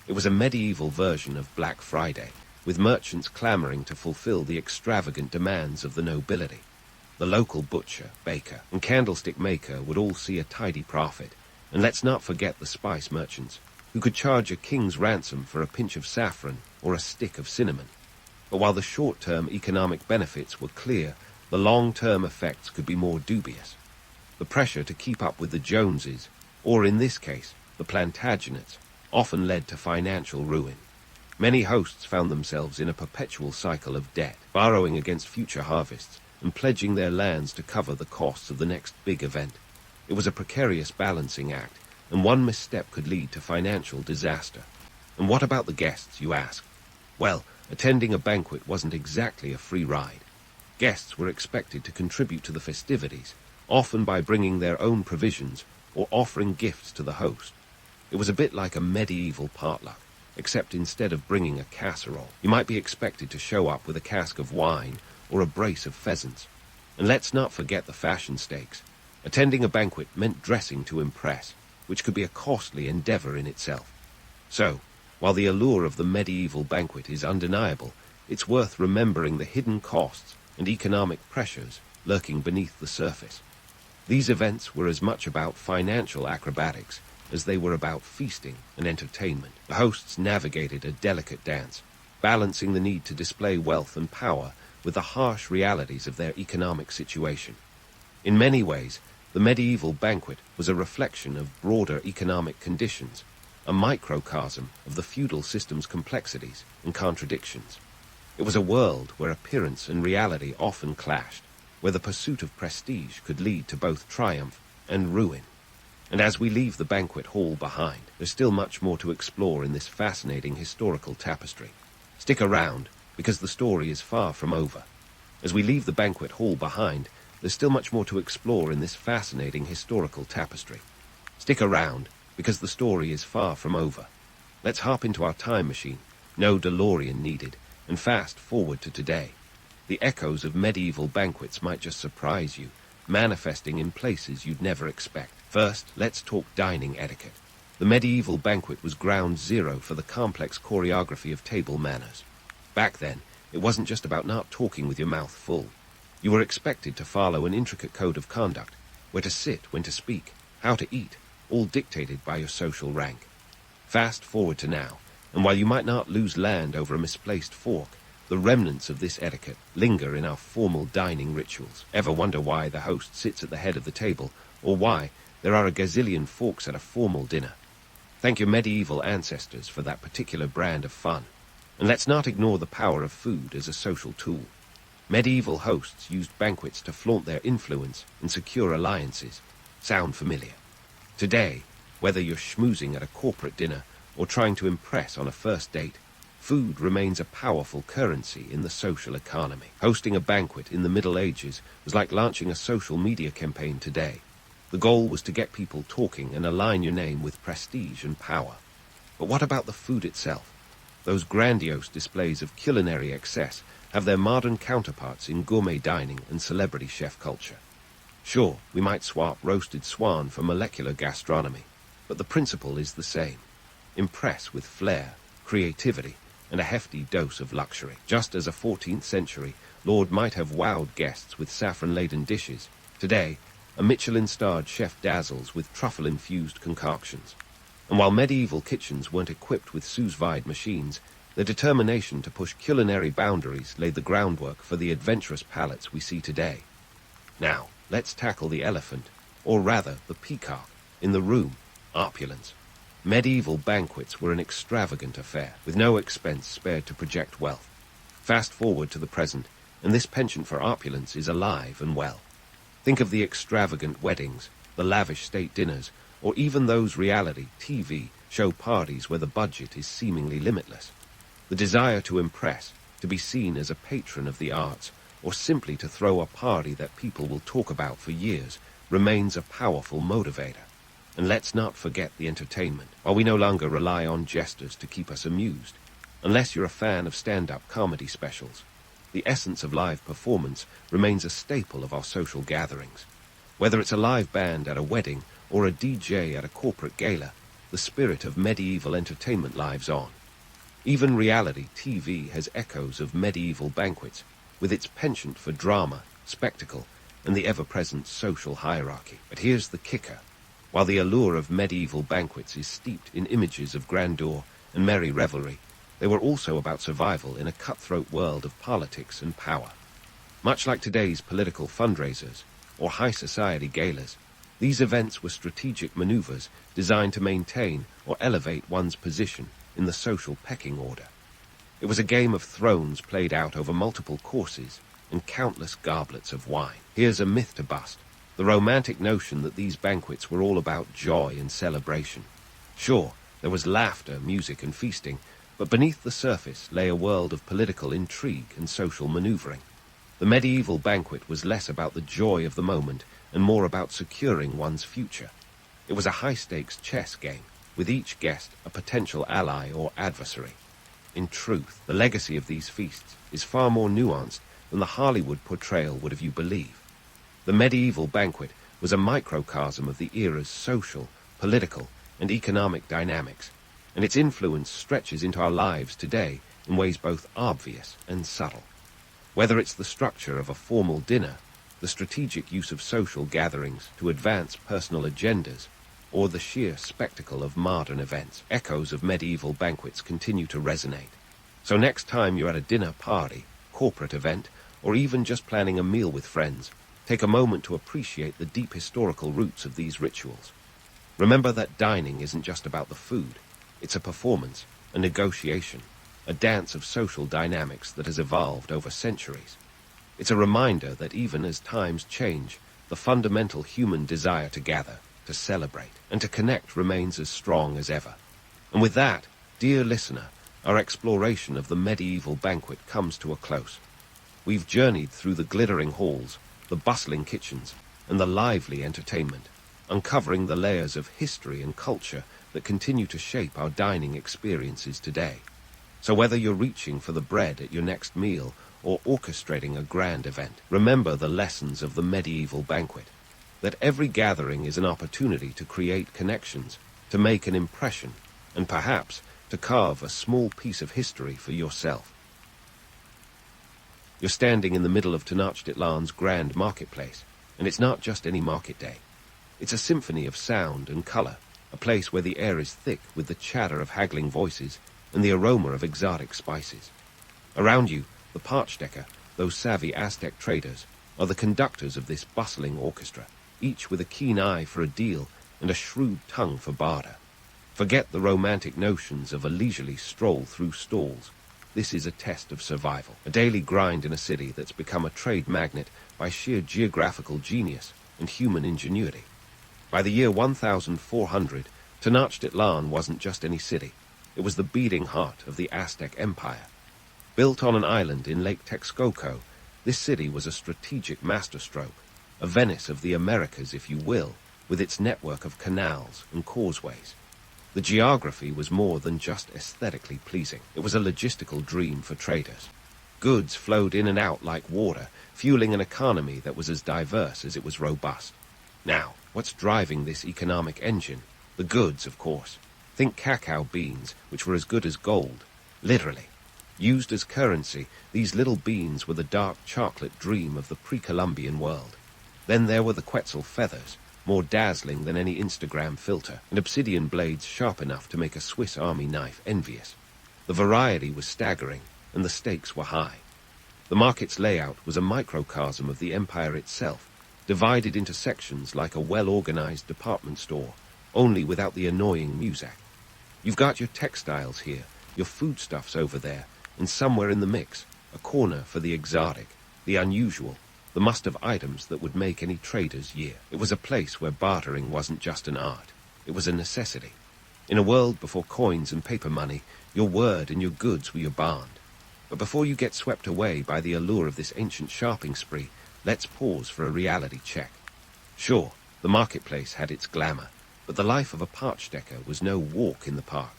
It was a medieval version of Black Friday, with merchants clamoring to fulfill the extravagant demands of the nobility. The local butcher, baker, and candlestick maker would all see a tidy profit, and let's not forget the spice merchants, who could charge a king's ransom for a pinch of saffron or a stick of cinnamon. But while the short-term economic benefits were clear, the long-term effects could be more dubious. The pressure to keep up with the Joneses, or in this case, the Plantagenets, often led to financial ruin. Many hosts found themselves in a perpetual cycle of debt, borrowing against future harvests, and pledging their lands to cover the costs of the next big event. It was a precarious balancing act, and one misstep could lead to financial disaster. And what about the guests, you ask? Well, attending a banquet wasn't exactly a free ride. Guests were expected to contribute to the festivities, often by bringing their own provisions or offering gifts to the host. It was a bit like a medieval potluck, except instead of bringing a casserole, you might be expected to show up with a cask of wine or a brace of pheasants. And let's not forget the fashion stakes. Attending a banquet meant dressing to impress, which could be a costly endeavor in itself. So, while the allure of the medieval banquet is undeniable, it's worth remembering the hidden costs and economic pressures lurking beneath the surface. These events were as much about financial acrobatics as they were about feasting and entertainment. The hosts navigated a delicate dance, balancing the need to display wealth and power with the harsh realities of their economic situation. In many ways, the medieval banquet was a reflection of broader economic conditions, a microcosm of the feudal system's complexities and contradictions. It was a world where appearance and reality often clashed, where the pursuit of prestige could lead to both triumph and ruin. And as we leave the banquet hall behind, there's still much more to explore in this fascinating historical tapestry. Stick around, because the story is far from over. As we leave the banquet hall behind, there's still much more to explore in this fascinating historical tapestry. Stick around, because the story is far from over. Let's hop into our time machine, no DeLorean needed, and fast forward to today. The echoes of medieval banquets might just surprise you, manifesting in places you'd never expect. First, let's talk dining etiquette. The medieval banquet was ground zero for the complex choreography of table manners. Back then, it wasn't just about not talking with your mouth full. You were expected to follow an intricate code of conduct, where to sit, when to speak, how to eat, all dictated by your social rank. Fast forward to now, and while you might not lose land over a misplaced fork, the remnants of this etiquette linger in our formal dining rituals. Ever wonder why the host sits at the head of the table, or why there are a gazillion forks at a formal dinner? Thank your medieval ancestors for that particular brand of fun. And let's not ignore the power of food as a social tool. Medieval hosts used banquets to flaunt their influence and secure alliances. Sound familiar? Today, whether you're schmoozing at a corporate dinner or trying to impress on a first date, food remains a powerful currency in the social economy. Hosting a banquet in the Middle Ages was like launching a social media campaign today. The goal was to get people talking and align your name with prestige and power. But what about the food itself? Those grandiose displays of culinary excess have their modern counterparts in gourmet dining and celebrity chef culture. Sure, we might swap roasted swan for molecular gastronomy, but the principle is the same. Impress with flair, creativity, and a hefty dose of luxury. Just as a 14th century lord might have wowed guests with saffron-laden dishes, today, a Michelin-starred chef dazzles with truffle-infused concoctions. And while medieval kitchens weren't equipped with sous-vide machines, their determination to push culinary boundaries laid the groundwork for the adventurous palates we see today. Now, let's tackle the elephant, or rather the peacock, in the room: opulence. Medieval banquets were an extravagant affair, with no expense spared to project wealth. Fast forward to the present, and this penchant for opulence is alive and well. Think of the extravagant weddings, the lavish state dinners, or even those reality TV show parties where the budget is seemingly limitless. The desire to impress, to be seen as a patron of the arts, or simply to throw a party that people will talk about for years, remains a powerful motivator. And let's not forget the entertainment. While we no longer rely on jesters to keep us amused, unless you're a fan of stand-up comedy specials, the essence of live performance remains a staple of our social gatherings. Whether it's a live band at a wedding or a DJ at a corporate gala, the spirit of medieval entertainment lives on. Even reality TV has echoes of medieval banquets, with its penchant for drama, spectacle, and the ever-present social hierarchy. But here's the kicker. While the allure of medieval banquets is steeped in images of grandeur and merry revelry, they were also about survival in a cutthroat world of politics and power. Much like today's political fundraisers or high society galas, these events were strategic maneuvers designed to maintain or elevate one's position in the social pecking order. It was a game of thrones played out over multiple courses and countless goblets of wine. Here's a myth to bust: the romantic notion that these banquets were all about joy and celebration. Sure, there was laughter, music, and feasting, but beneath the surface lay a world of political intrigue and social maneuvering. The medieval banquet was less about the joy of the moment and more about securing one's future. It was a high-stakes chess game, with each guest a potential ally or adversary. In truth, the legacy of these feasts is far more nuanced than the Hollywood portrayal would have you believe. The medieval banquet was a microcosm of the era's social, political, and economic dynamics, and its influence stretches into our lives today in ways both obvious and subtle. Whether it's the structure of a formal dinner, the strategic use of social gatherings to advance personal agendas, or the sheer spectacle of modern events, echoes of medieval banquets continue to resonate. So next time you're at a dinner party, corporate event, or even just planning a meal with friends, take a moment to appreciate the deep historical roots of these rituals. Remember that dining isn't just about the food. It's a performance, a negotiation, a dance of social dynamics that has evolved over centuries. It's a reminder that even as times change, the fundamental human desire to gather, to celebrate, and to connect remains as strong as ever. And with that, dear listener, our exploration of the medieval banquet comes to a close. We've journeyed through the glittering halls, the bustling kitchens, and the lively entertainment, uncovering the layers of history and culture that continue to shape our dining experiences today. So whether you're reaching for the bread at your next meal or orchestrating a grand event, remember the lessons of the medieval banquet, that every gathering is an opportunity to create connections, to make an impression, and perhaps to carve a small piece of history for yourself. You're standing in the middle of Tenochtitlan's grand marketplace, and it's not just any market day. It's a symphony of sound and color, a place where the air is thick with the chatter of haggling voices and the aroma of exotic spices. Around you, the parchdecker, those savvy Aztec traders, are the conductors of this bustling orchestra, each with a keen eye for a deal and a shrewd tongue for barter. Forget the romantic notions of a leisurely stroll through stalls. This is a test of survival, a daily grind in a city that's become a trade magnet by sheer geographical genius and human ingenuity. By the year 1400, Tenochtitlan wasn't just any city. It was the beating heart of the Aztec Empire. Built on an island in Lake Texcoco, this city was a strategic masterstroke, a Venice of the Americas, if you will, with its network of canals and causeways. The geography was more than just aesthetically pleasing. It was a logistical dream for traders. Goods flowed in and out like water, fueling an economy that was as diverse as it was robust. Now, what's driving this economic engine? The goods, of course. Think cacao beans, which were as good as gold. Literally. Used as currency, these little beans were the dark chocolate dream of the pre-Columbian world. Then there were the Quetzal feathers, more dazzling than any Instagram filter, and obsidian blades sharp enough to make a Swiss Army knife envious. The variety was staggering, and the stakes were high. The market's layout was a microcosm of the empire itself, divided into sections like a well-organized department store, only without the annoying music. You've got your textiles here, your foodstuffs over there, and somewhere in the mix, a corner for the exotic, the unusual, the must of items that would make any trader's year. It was a place where bartering wasn't just an art, it was a necessity. In a world before coins and paper money, your word and your goods were your bond. But before you get swept away by the allure of this ancient shopping spree, let's pause for a reality check. Sure, the marketplace had its glamour, but the life of a parchdecker was no walk in the park.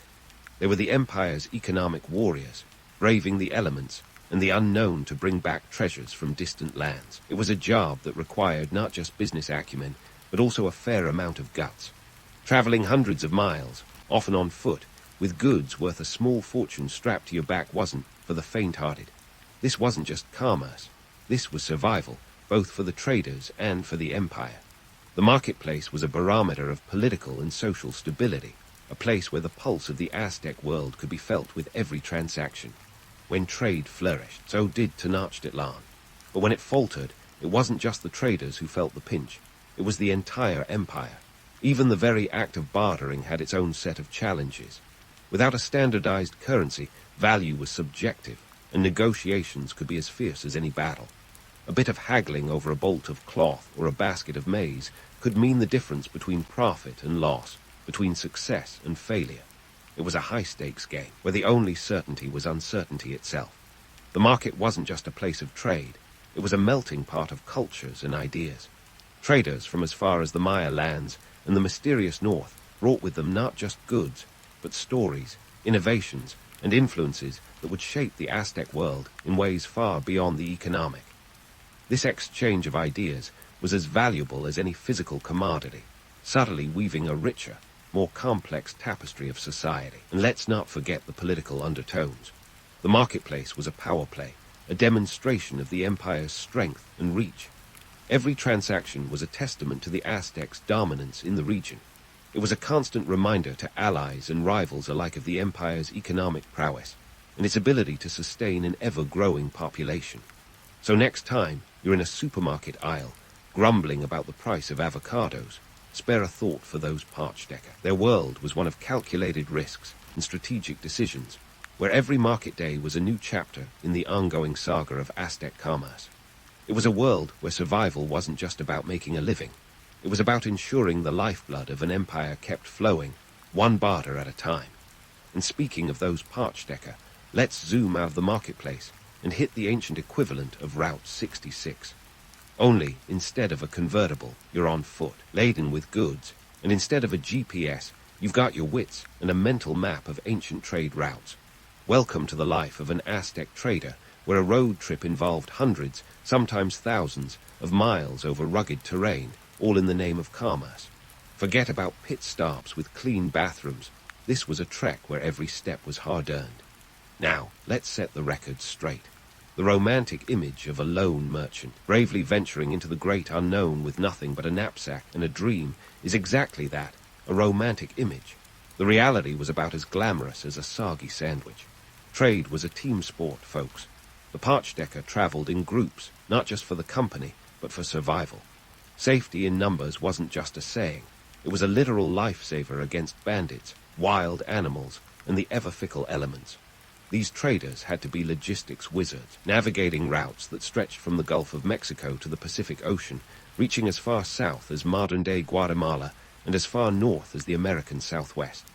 They were the empire's economic warriors, braving the elements and the unknown to bring back treasures from distant lands. It was a job that required not just business acumen, but also a fair amount of guts. Traveling hundreds of miles, often on foot, with goods worth a small fortune strapped to your back wasn't for the faint-hearted. This wasn't just commerce. This was survival, both for the traders and for the empire. The marketplace was a barometer of political and social stability, a place where the pulse of the Aztec world could be felt with every transaction. When trade flourished, so did Tenochtitlan. But when it faltered, it wasn't just the traders who felt the pinch. It was the entire empire. Even the very act of bartering had its own set of challenges. Without a standardized currency, value was subjective, and negotiations could be as fierce as any battle. A bit of haggling over a bolt of cloth or a basket of maize could mean the difference between profit and loss, between success and failure. It was a high-stakes game, where the only certainty was uncertainty itself. The market wasn't just a place of trade. It was a melting pot of cultures and ideas. Traders from as far as the Maya lands and the mysterious north brought with them not just goods, but stories, innovations, and influences that would shape the Aztec world in ways far beyond the economic. This exchange of ideas was as valuable as any physical commodity, subtly weaving a richer, more complex tapestry of society. And let's not forget the political undertones. The marketplace was a power play, a demonstration of the empire's strength and reach. Every transaction was a testament to the Aztecs' dominance in the region. It was a constant reminder to allies and rivals alike of the empire's economic prowess and its ability to sustain an ever-growing population. So next time you're in a supermarket aisle, grumbling about the price of avocados, spare a thought for those parchdecker. Their world was one of calculated risks and strategic decisions, where every market day was a new chapter in the ongoing saga of Aztec commerce. It was a world where survival wasn't just about making a living. It was about ensuring the lifeblood of an empire kept flowing, one barter at a time. And speaking of those parchdecker, let's zoom out of the marketplace and hit the ancient equivalent of Route 66. Only, instead of a convertible, you're on foot, laden with goods, and instead of a GPS, you've got your wits and a mental map of ancient trade routes. Welcome to the life of an Aztec trader, where a road trip involved hundreds, sometimes thousands, of miles over rugged terrain, all in the name of commerce. Forget about pit stops with clean bathrooms. This was a trek where every step was hard-earned. Now, let's set the record straight. The romantic image of a lone merchant, bravely venturing into the great unknown with nothing but a knapsack and a dream, is exactly that, a romantic image. The reality was about as glamorous as a soggy sandwich. Trade was a team sport, folks. The parchdecker traveled in groups, not just for the company, but for survival. Safety in numbers wasn't just a saying. It was a literal lifesaver against bandits, wild animals, and the ever-fickle elements. These traders had to be logistics wizards, navigating routes that stretched from the Gulf of Mexico to the Pacific Ocean, reaching as far south as modern-day Guatemala and as far north as the American Southwest.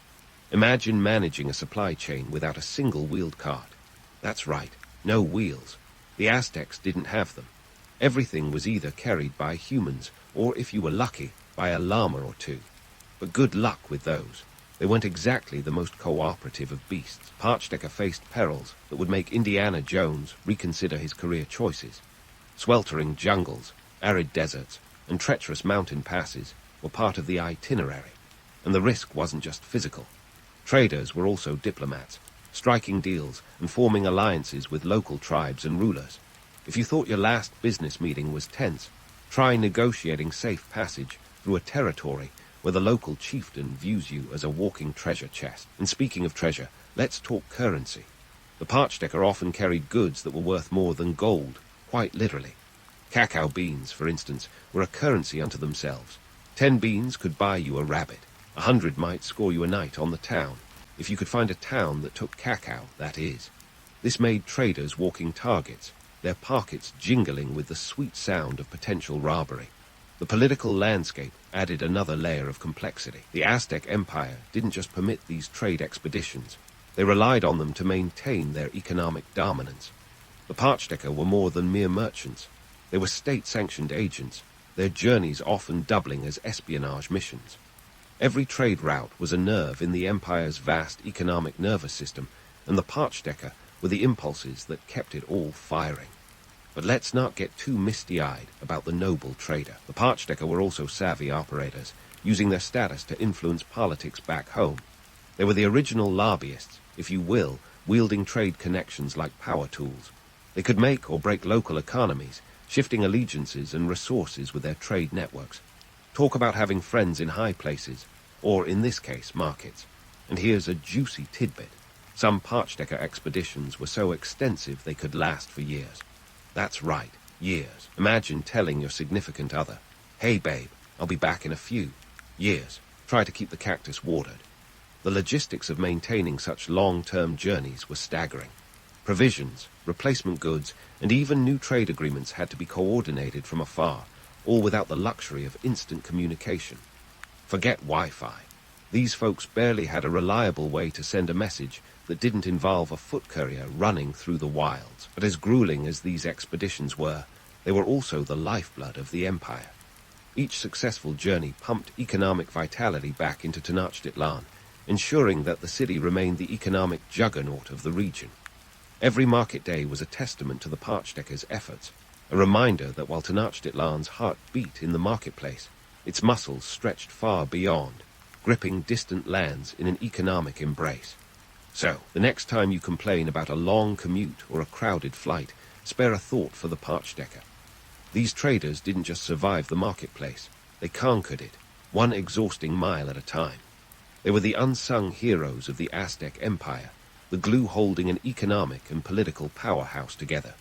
Imagine managing a supply chain without a single-wheeled cart. That's right, no wheels. The Aztecs didn't have them. Everything was either carried by humans, or if you were lucky, by a llama or two. But good luck with those. They weren't exactly the most cooperative of beasts. Parchdecker faced perils that would make Indiana Jones reconsider his career choices. Sweltering jungles, arid deserts, and treacherous mountain passes were part of the itinerary, and the risk wasn't just physical. Traders were also diplomats, striking deals and forming alliances with local tribes and rulers. If you thought your last business meeting was tense, try negotiating safe passage through a territory where the local chieftain views you as a walking treasure chest. And speaking of treasure, let's talk currency. The Parchdecker often carried goods that were worth more than gold, quite literally. Cacao beans, for instance, were a currency unto themselves. 10 beans could buy you a rabbit. 100 might score you a night on the town, if you could find a town that took cacao, that is. This made traders walking targets, their pockets jingling with the sweet sound of potential robbery. The political landscape added another layer of complexity. The Aztec Empire didn't just permit these trade expeditions. They relied on them to maintain their economic dominance. The Parchdecker were more than mere merchants. They were state-sanctioned agents, their journeys often doubling as espionage missions. Every trade route was a nerve in the Empire's vast economic nervous system, and the Parchdecker were the impulses that kept it all firing. But let's not get too misty-eyed about the noble trader. The Parchdecker were also savvy operators, using their status to influence politics back home. They were the original lobbyists, if you will, wielding trade connections like power tools. They could make or break local economies, shifting allegiances and resources with their trade networks. Talk about having friends in high places, or in this case, markets. And here's a juicy tidbit. Some Parchdecker expeditions were so extensive they could last for years. That's right, years. Imagine telling your significant other, "Hey babe, I'll be back in a few." Years. Try to keep the cactus watered. The logistics of maintaining such long-term journeys were staggering. Provisions, replacement goods, and even new trade agreements had to be coordinated from afar, all without the luxury of instant communication. Forget Wi-Fi. These folks barely had a reliable way to send a message that didn't involve a foot courier running through the wilds. But as grueling as these expeditions were, they were also the lifeblood of the Empire. Each successful journey pumped economic vitality back into Tenochtitlan, ensuring that the city remained the economic juggernaut of the region. Every market day was a testament to the Parchdecker's efforts, a reminder that while Tenochtitlan's heart beat in the marketplace, its muscles stretched far beyond, gripping distant lands in an economic embrace. So, the next time you complain about a long commute or a crowded flight, spare a thought for the Parchdecker. These traders didn't just survive the marketplace, they conquered it, one exhausting mile at a time. They were the unsung heroes of the Aztec Empire, the glue holding an economic and political powerhouse together.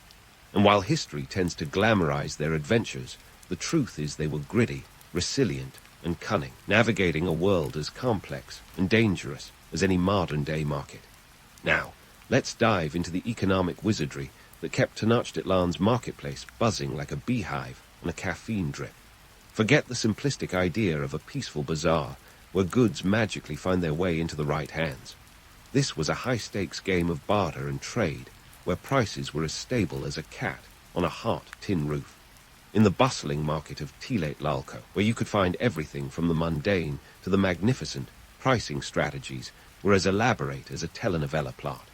And while history tends to glamorize their adventures, the truth is they were gritty, resilient, and cunning, navigating a world as complex and dangerous as any modern-day market. Now, let's dive into the economic wizardry that kept Tenochtitlan's marketplace buzzing like a beehive on a caffeine drip. Forget the simplistic idea of a peaceful bazaar where goods magically find their way into the right hands. This was a high-stakes game of barter and trade, where prices were as stable as a cat on a hot tin roof. In the bustling market of Tenochtitlan, where you could find everything from the mundane to the magnificent, pricing strategies were as elaborate as a telenovela plot.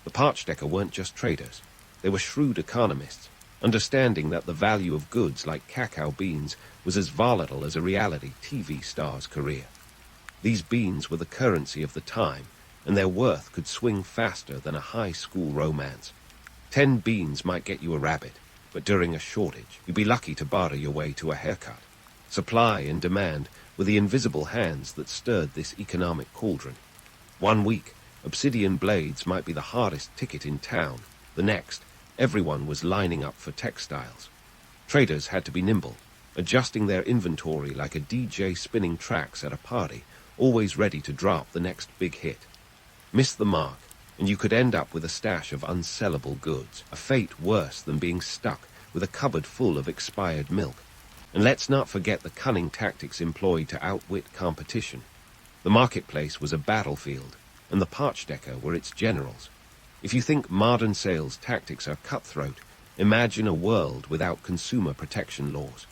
The Parchdecker weren't just traders. They were shrewd economists, understanding that the value of goods like cacao beans was as volatile as a reality TV star's career. These beans were the currency of the time, and their worth could swing faster than a high school romance. 10 beans might get you a rabbit, but during a shortage, you'd be lucky to barter your way to a haircut. Supply and demand were the invisible hands that stirred this economic cauldron. One week, obsidian blades might be the hardest ticket in town. The next, everyone was lining up for textiles. Traders had to be nimble, adjusting their inventory like a DJ spinning tracks at a party, always ready to drop the next big hit. Miss the mark, and you could end up with a stash of unsellable goods, a fate worse than being stuck with a cupboard full of expired milk. And let's not forget the cunning tactics employed to outwit competition. The marketplace was a battlefield, and the Parchdecker were its generals. If you think modern sales tactics are cutthroat, imagine a world without consumer protection laws.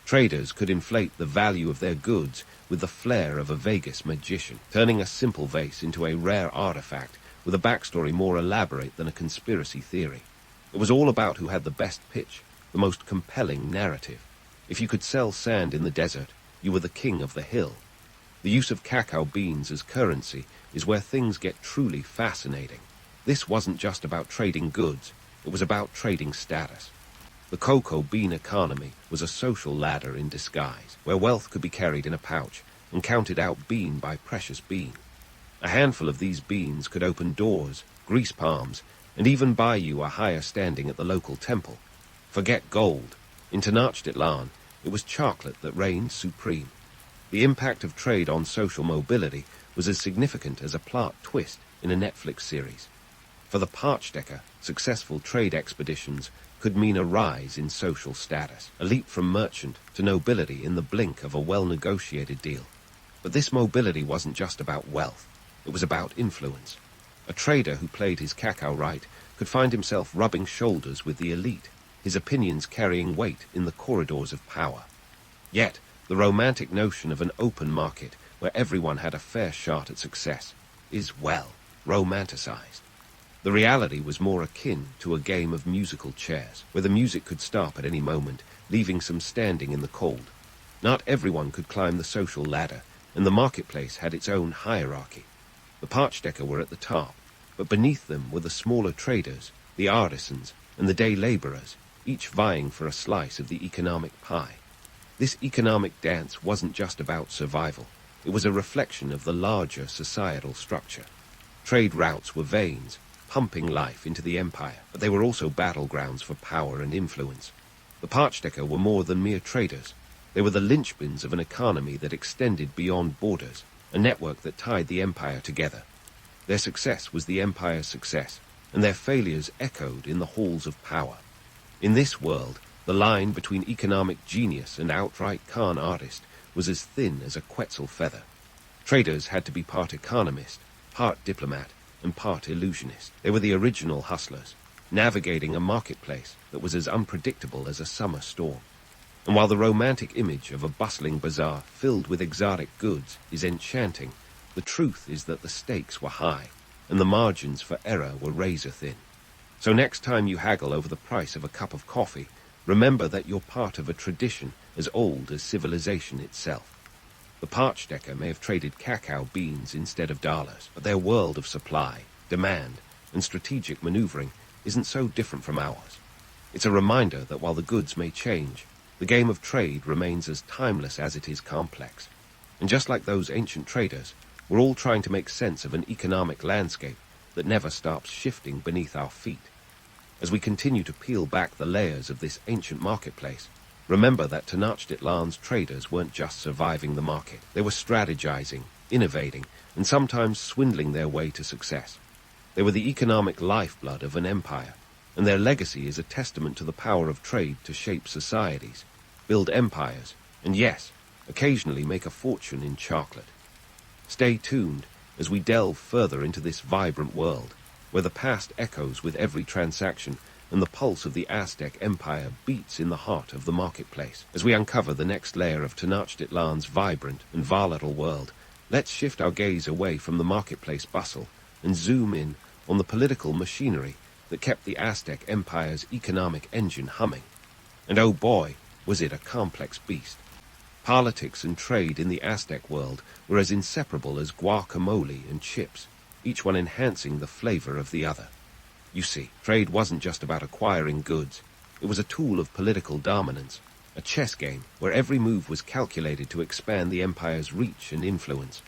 Traders could inflate the value of their goods with the flair of a Vegas magician, turning a simple vase into a rare artifact with a backstory more elaborate than a conspiracy theory. It was all about who had the best pitch, the most compelling narrative. If you could sell sand in the desert, you were the king of the hill. The use of cacao beans as currency is where things get truly fascinating. This wasn't just about trading goods, it was about trading status. The cocoa bean economy was a social ladder in disguise, where wealth could be carried in a pouch and counted out bean by precious bean. A handful of these beans could open doors, grease palms, and even buy you a higher standing at the local temple. Forget gold. In Tenochtitlan, it was chocolate that reigned supreme. The impact of trade on social mobility was as significant as a plot twist in a Netflix series. For the Parchdecker, successful trade expeditions could mean a rise in social status, a leap from merchant to nobility in the blink of a well-negotiated deal. But this mobility wasn't just about wealth, it was about influence. A trader who played his cacao right could find himself rubbing shoulders with the elite, his opinions carrying weight in the corridors of power. Yet, the romantic notion of an open market where everyone had a fair shot at success is, well, romanticized. The reality was more akin to a game of musical chairs, where the music could stop at any moment, leaving some standing in the cold. Not everyone could climb the social ladder, and the marketplace had its own hierarchy. The Parchdecker were at the top, but beneath them were the smaller traders, the artisans, and the day laborers, each vying for a slice of the economic pie. This economic dance wasn't just about survival, it was a reflection of the larger societal structure. Trade routes were veins, pumping life into the empire, but they were also battlegrounds for power and influence. The Parchdecker were more than mere traders. They were the linchpins of an economy that extended beyond borders, a network that tied the empire together. Their success was the empire's success, and their failures echoed in the halls of power. In this world, the line between economic genius and outright con artist was as thin as a Quetzal feather. Traders had to be part economist, part diplomat, and part illusionist. They were the original hustlers, navigating a marketplace that was as unpredictable as a summer storm. And while the romantic image of a bustling bazaar filled with exotic goods is enchanting, the truth is that the stakes were high, and the margins for error were razor-thin. So next time you haggle over the price of a cup of coffee, remember that you're part of a tradition as old as civilization itself. The Parchdecker may have traded cacao beans instead of dollars, but their world of supply, demand, and strategic maneuvering isn't so different from ours. It's a reminder that while the goods may change, the game of trade remains as timeless as it is complex. And just like those ancient traders, we're all trying to make sense of an economic landscape that never stops shifting beneath our feet. As we continue to peel back the layers of this ancient marketplace, remember that Tenochtitlan's traders weren't just surviving the market. They were strategizing, innovating, and sometimes swindling their way to success. They were the economic lifeblood of an empire, and their legacy is a testament to the power of trade to shape societies, build empires, and yes, occasionally make a fortune in chocolate. Stay tuned as we delve further into this vibrant world, where the past echoes with every transaction and the pulse of the Aztec Empire beats in the heart of the marketplace. As we uncover the next layer of Tenochtitlan's vibrant and volatile world, let's shift our gaze away from the marketplace bustle and zoom in on the political machinery that kept the Aztec Empire's economic engine humming. And oh boy, was it a complex beast. Politics and trade in the Aztec world were as inseparable as guacamole and chips, each one enhancing the flavor of the other. You see, trade wasn't just about acquiring goods. It was a tool of political dominance, a chess game where every move was calculated to expand the empire's reach and influence.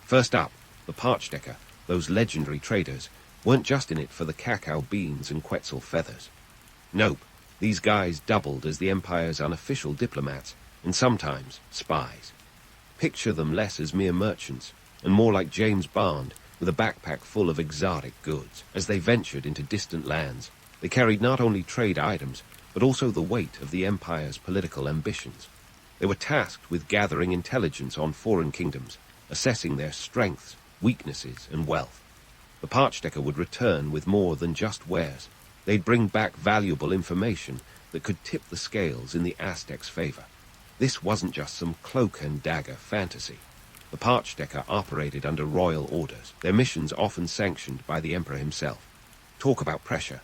First up, the Parchdecker, those legendary traders, weren't just in it for the cacao beans and Quetzal feathers. Nope, these guys doubled as the empire's unofficial diplomats, and sometimes spies. Picture them less as mere merchants, and more like James Bond, with a backpack full of exotic goods. As they ventured into distant lands, they carried not only trade items, but also the weight of the empire's political ambitions. They were tasked with gathering intelligence on foreign kingdoms, assessing their strengths, weaknesses, and wealth. The Parchdecker would return with more than just wares. They'd bring back valuable information that could tip the scales in the Aztecs' favor. This wasn't just some cloak and dagger fantasy. The Parchdecker operated under royal orders, their missions often sanctioned by the emperor himself. Talk about pressure.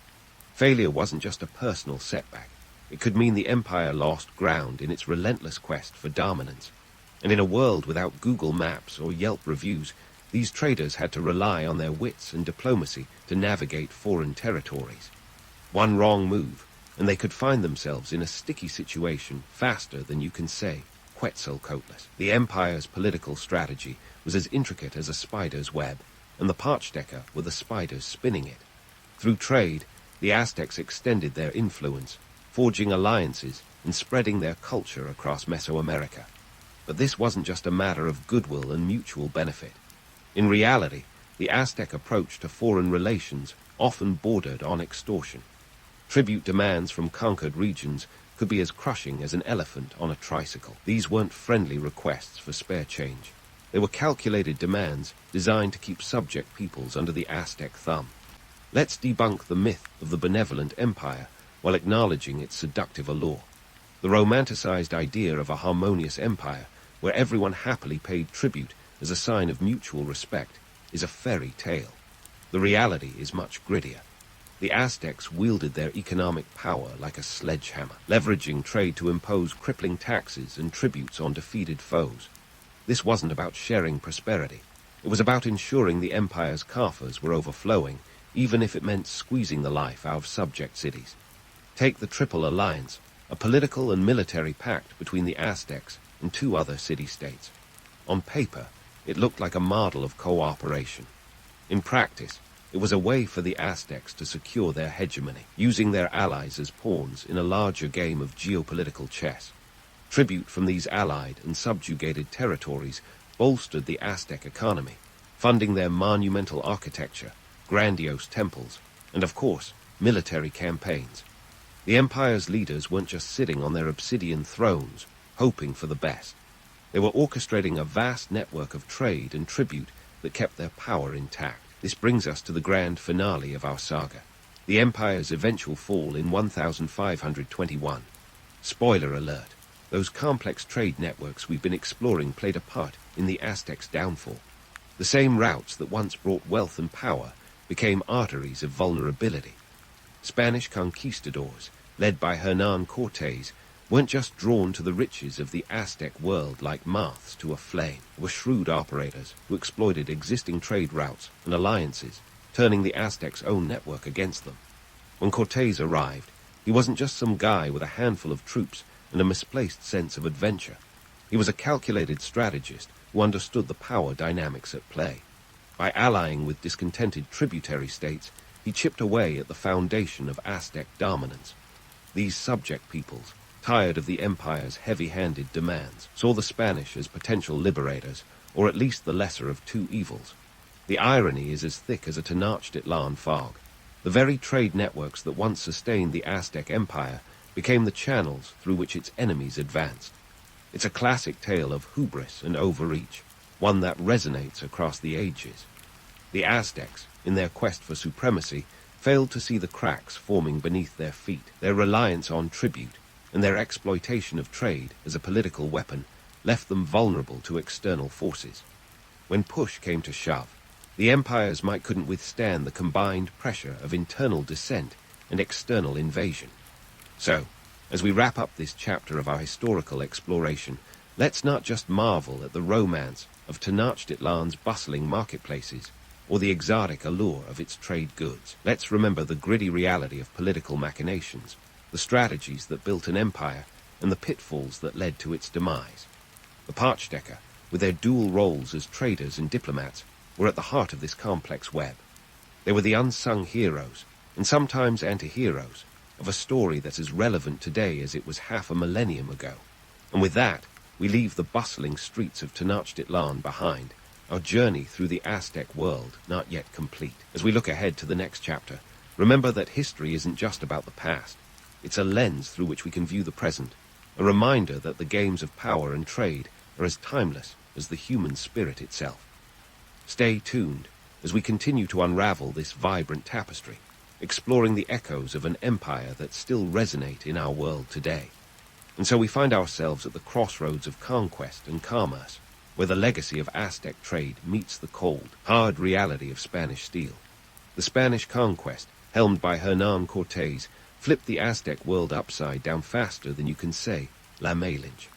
Failure wasn't just a personal setback. It could mean the empire lost ground in its relentless quest for dominance. And in a world without Google Maps or Yelp reviews, these traders had to rely on their wits and diplomacy to navigate foreign territories. One wrong move, and they could find themselves in a sticky situation faster than you can say, Quetzalcoatlus. The empire's political strategy was as intricate as a spider's web, and the Parchdecker were the spiders spinning it. Through trade, the Aztecs extended their influence, forging alliances and spreading their culture across Mesoamerica. But this wasn't just a matter of goodwill and mutual benefit. In reality, the Aztec approach to foreign relations often bordered on extortion. Tribute demands from conquered regions could be as crushing as an elephant on a tricycle. These weren't friendly requests for spare change. They were calculated demands designed to keep subject peoples under the Aztec thumb. Let's debunk the myth of the benevolent empire while acknowledging its seductive allure. The romanticized idea of a harmonious empire where everyone happily paid tribute as a sign of mutual respect is a fairy tale. The reality is much grittier. The Aztecs wielded their economic power like a sledgehammer, leveraging trade to impose crippling taxes and tributes on defeated foes. This wasn't about sharing prosperity. It was about ensuring the empire's coffers were overflowing, even if it meant squeezing the life out of subject cities. Take the Triple Alliance, a political and military pact between the Aztecs and two other city-states. On paper, it looked like a model of cooperation. In practice, it was a way for the Aztecs to secure their hegemony, using their allies as pawns in a larger game of geopolitical chess. Tribute from these allied and subjugated territories bolstered the Aztec economy, funding their monumental architecture, grandiose temples, and of course, military campaigns. The empire's leaders weren't just sitting on their obsidian thrones, hoping for the best. They were orchestrating a vast network of trade and tribute that kept their power intact. This brings us to the grand finale of our saga, the empire's eventual fall in 1521. Spoiler alert, those complex trade networks we've been exploring played a part in the Aztecs' downfall. The same routes that once brought wealth and power became arteries of vulnerability. Spanish conquistadors, led by Hernán Cortés, weren't just drawn to the riches of the Aztec world like moths to a flame. They were shrewd operators who exploited existing trade routes and alliances, turning the Aztecs' own network against them. When Cortés arrived, he wasn't just some guy with a handful of troops and a misplaced sense of adventure. He was a calculated strategist who understood the power dynamics at play. By allying with discontented tributary states, he chipped away at the foundation of Aztec dominance. These subject peoples, tired of the empire's heavy-handed demands, saw the Spanish as potential liberators, or at least the lesser of two evils. The irony is as thick as a Tenochtitlan fog. The very trade networks that once sustained the Aztec empire became the channels through which its enemies advanced. It's a classic tale of hubris and overreach, one that resonates across the ages. The Aztecs, in their quest for supremacy, failed to see the cracks forming beneath their feet. Their reliance on tribute and their exploitation of trade as a political weapon left them vulnerable to external forces. When push came to shove, the empire's might couldn't withstand the combined pressure of internal dissent and external invasion. So, as we wrap up this chapter of our historical exploration, let's not just marvel at the romance of Tenochtitlan's bustling marketplaces or the exotic allure of its trade goods. Let's remember the gritty reality of political machinations, the strategies that built an empire, and the pitfalls that led to its demise. The Parchdecker, with their dual roles as traders and diplomats, were at the heart of this complex web. They were the unsung heroes, and sometimes anti-heroes, of a story that's as relevant today as it was half a millennium ago. And with that, we leave the bustling streets of Tenochtitlan behind, our journey through the Aztec world not yet complete. As we look ahead to the next chapter, remember that history isn't just about the past. It's a lens through which we can view the present, a reminder that the games of power and trade are as timeless as the human spirit itself. Stay tuned as we continue to unravel this vibrant tapestry, exploring the echoes of an empire that still resonate in our world today. And so we find ourselves at the crossroads of conquest and commerce, where the legacy of Aztec trade meets the cold, hard reality of Spanish steel. The Spanish conquest, helmed by Hernán Cortés, flipped the Aztec world upside down faster than you can say La Malinge.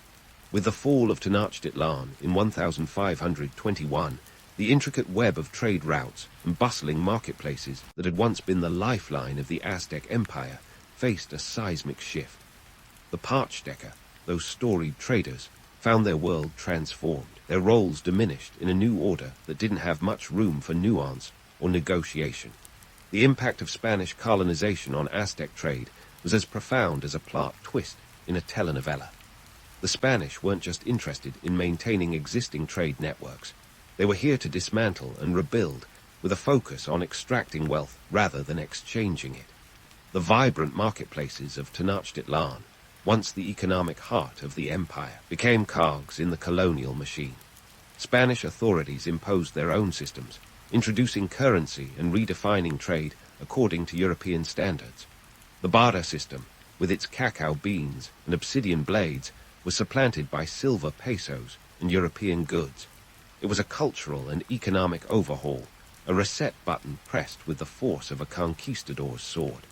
With the fall of Tenochtitlan in 1521, the intricate web of trade routes and bustling marketplaces that had once been the lifeline of the Aztec Empire faced a seismic shift. The Parchdecker, those storied traders, found their world transformed, their roles diminished in a new order that didn't have much room for nuance or negotiation. The impact of Spanish colonization on Aztec trade was as profound as a plot twist in a telenovela. The Spanish weren't just interested in maintaining existing trade networks. They were here to dismantle and rebuild, with a focus on extracting wealth rather than exchanging it. The vibrant marketplaces of Tenochtitlan, once the economic heart of the empire, became cogs in the colonial machine. Spanish authorities imposed their own systems, introducing currency and redefining trade according to European standards. The barter system, with its cacao beans and obsidian blades, was supplanted by silver pesos and European goods. It was a cultural and economic overhaul, a reset button pressed with the force of a conquistador's sword.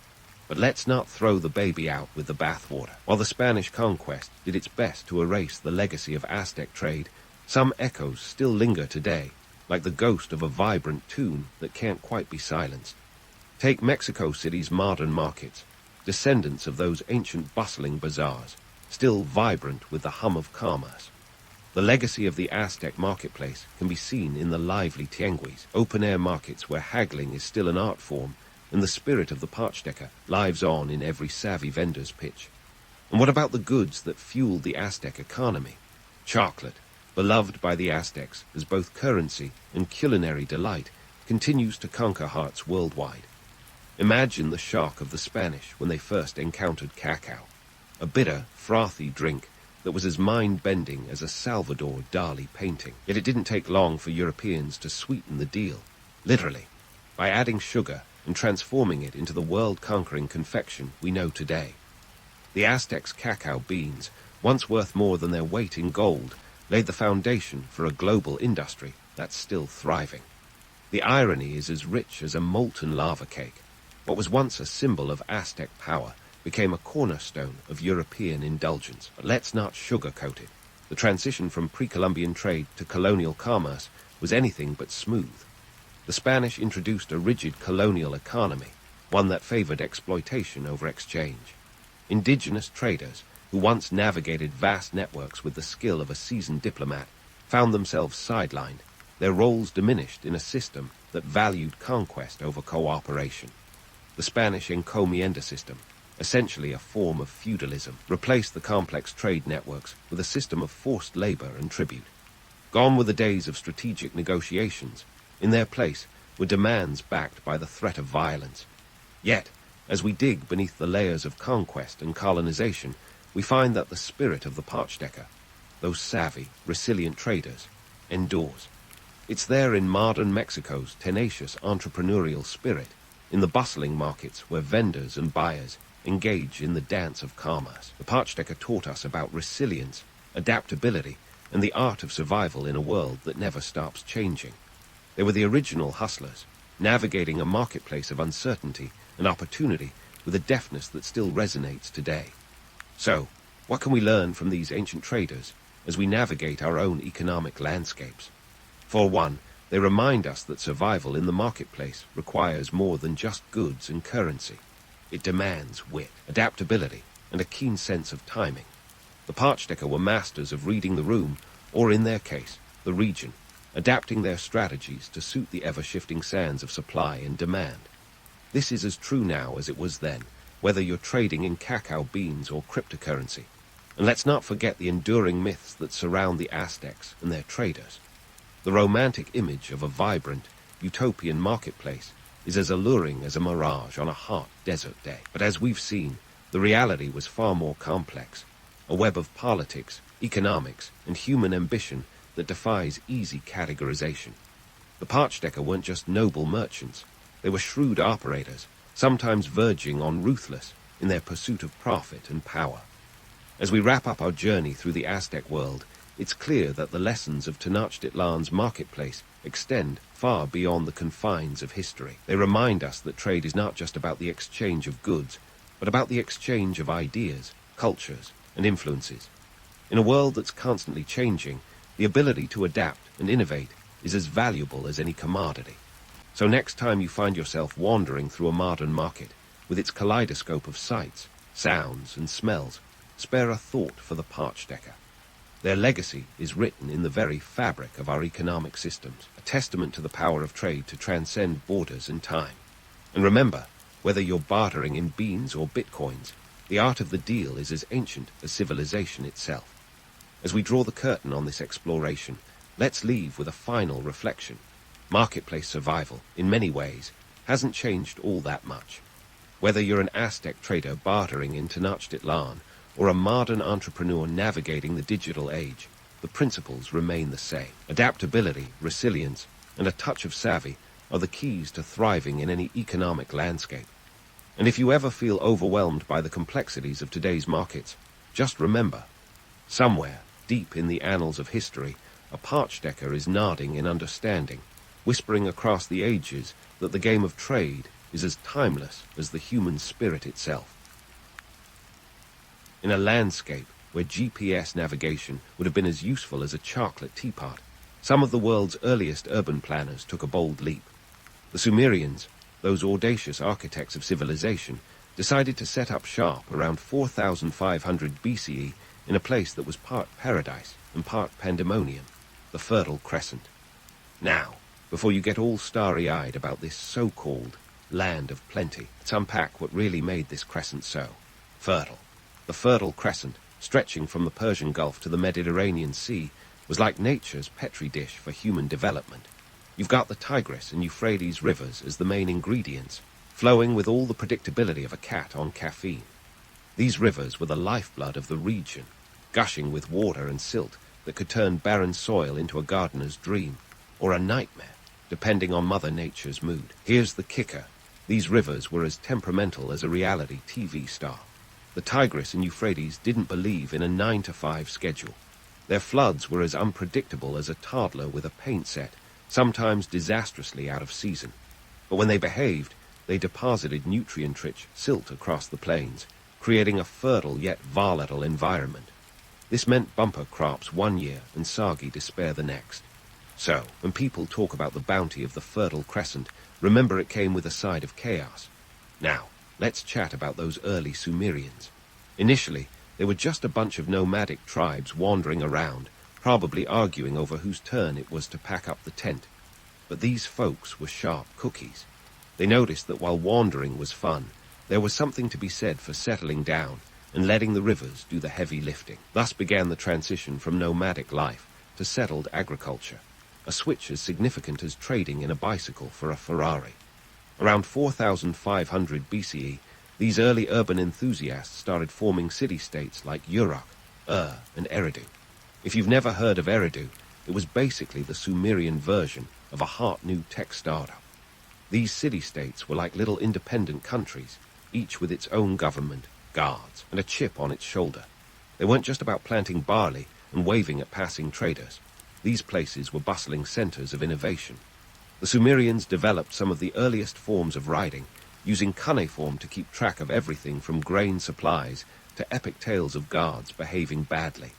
But let's not throw the baby out with the bathwater. While the Spanish conquest did its best to erase the legacy of Aztec trade, some echoes still linger today, like the ghost of a vibrant tune that can't quite be silenced. Take Mexico City's modern markets, descendants of those ancient bustling bazaars, still vibrant with the hum of commerce. The legacy of the Aztec marketplace can be seen in the lively tianguis, open-air markets where haggling is still an art form, and the spirit of the Parchdecker lives on in every savvy vendor's pitch. And what about the goods that fueled the Aztec economy? Chocolate, beloved by the Aztecs as both currency and culinary delight, continues to conquer hearts worldwide. Imagine the shock of the Spanish when they first encountered cacao, a bitter, frothy drink that was as mind-bending as a Salvador Dali painting. Yet it didn't take long for Europeans to sweeten the deal, literally, by adding sugar and transforming it into the world-conquering confection we know today. The Aztecs' cacao beans, once worth more than their weight in gold, laid the foundation for a global industry that's still thriving. The irony is as rich as a molten lava cake. What was once a symbol of Aztec power became a cornerstone of European indulgence. But let's not sugarcoat it. The transition from pre-Columbian trade to colonial commerce was anything but smooth. The Spanish introduced a rigid colonial economy, one that favored exploitation over exchange. Indigenous traders, who once navigated vast networks with the skill of a seasoned diplomat, found themselves sidelined, their roles diminished in a system that valued conquest over cooperation. The Spanish encomienda system, essentially a form of feudalism, replaced the complex trade networks with a system of forced labor and tribute. Gone were the days of strategic negotiations. In their place were demands backed by the threat of violence. Yet, as we dig beneath the layers of conquest and colonization, we find that the spirit of the Parchdecker, those savvy, resilient traders, endures. It's there in modern Mexico's tenacious entrepreneurial spirit, in the bustling markets where vendors and buyers engage in the dance of commerce. The Parchdecker taught us about resilience, adaptability, and the art of survival in a world that never stops changing. They were the original hustlers, navigating a marketplace of uncertainty and opportunity with a deftness that still resonates today. So, what can we learn from these ancient traders as we navigate our own economic landscapes? For one, they remind us that survival in the marketplace requires more than just goods and currency. It demands wit, adaptability, and a keen sense of timing. The Parchdecker were masters of reading the room, or in their case, the region, adapting their strategies to suit the ever-shifting sands of supply and demand. This is as true now as it was then, whether you're trading in cacao beans or cryptocurrency. And let's not forget the enduring myths that surround the Aztecs and their traders. The romantic image of a vibrant, utopian marketplace is as alluring as a mirage on a hot desert day. But as we've seen, the reality was far more complex, a web of politics, economics, and human ambition that defies easy categorization. The Parchdecker weren't just noble merchants. They were shrewd operators, sometimes verging on ruthless in their pursuit of profit and power. As we wrap up our journey through the Aztec world, it's clear that the lessons of Tenochtitlan's marketplace extend far beyond the confines of history. They remind us that trade is not just about the exchange of goods, but about the exchange of ideas, cultures, and influences. In a world that's constantly changing, the ability to adapt and innovate is as valuable as any commodity. So next time you find yourself wandering through a modern market, with its kaleidoscope of sights, sounds, and smells, spare a thought for the Parchdecker. Their legacy is written in the very fabric of our economic systems, a testament to the power of trade to transcend borders and time. And remember, whether you're bartering in beans or bitcoins, the art of the deal is as ancient as civilization itself. As we draw the curtain on this exploration, let's leave with a final reflection. Marketplace survival, in many ways, hasn't changed all that much. Whether you're an Aztec trader bartering in Tenochtitlan or a modern entrepreneur navigating the digital age, the principles remain the same. Adaptability, resilience, and a touch of savvy are the keys to thriving in any economic landscape. And if you ever feel overwhelmed by the complexities of today's markets, just remember, somewhere, deep in the annals of history, a Parchdecker is nodding in understanding, whispering across the ages that the game of trade is as timeless as the human spirit itself. In a landscape where GPS navigation would have been as useful as a chocolate teapot, some of the world's earliest urban planners took a bold leap. The Sumerians, those audacious architects of civilization, decided to set up shop around 4500 BCE in a place that was part paradise and part pandemonium, the Fertile Crescent. Now, before you get all starry-eyed about this so-called land of plenty, let's unpack what really made this crescent so fertile. The Fertile Crescent, stretching from the Persian Gulf to the Mediterranean Sea, was like nature's petri dish for human development. You've got the Tigris and Euphrates rivers as the main ingredients, flowing with all the predictability of a cat on caffeine. These rivers were the lifeblood of the region, gushing with water and silt that could turn barren soil into a gardener's dream, or a nightmare, depending on Mother Nature's mood. Here's the kicker. These rivers were as temperamental as a reality TV star. The Tigris and Euphrates didn't believe in a 9-to-5 schedule. Their floods were as unpredictable as a toddler with a paint set, sometimes disastrously out of season. But when they behaved, they deposited nutrient-rich silt across the plains, creating a fertile yet volatile environment. This meant bumper crops one year and soggy despair the next. So, when people talk about the bounty of the Fertile Crescent, remember it came with a side of chaos. Now, let's chat about those early Sumerians. Initially, they were just a bunch of nomadic tribes wandering around, probably arguing over whose turn it was to pack up the tent. But these folks were sharp cookies. They noticed that while wandering was fun, there was something to be said for settling down and letting the rivers do the heavy lifting. Thus began the transition from nomadic life to settled agriculture, a switch as significant as trading in a bicycle for a Ferrari. Around 4500 BCE, these early urban enthusiasts started forming city-states like Uruk, and Eridu. If you've never heard of Eridu, it was basically the Sumerian version of a hot new tech startup. These city-states were like little independent countries, each with its own government, guards, and a chip on its shoulder. They weren't just about planting barley and waving at passing traders. These places were bustling centers of innovation. The Sumerians developed some of the earliest forms of writing, using cuneiform to keep track of everything from grain supplies to epic tales of gods behaving badly.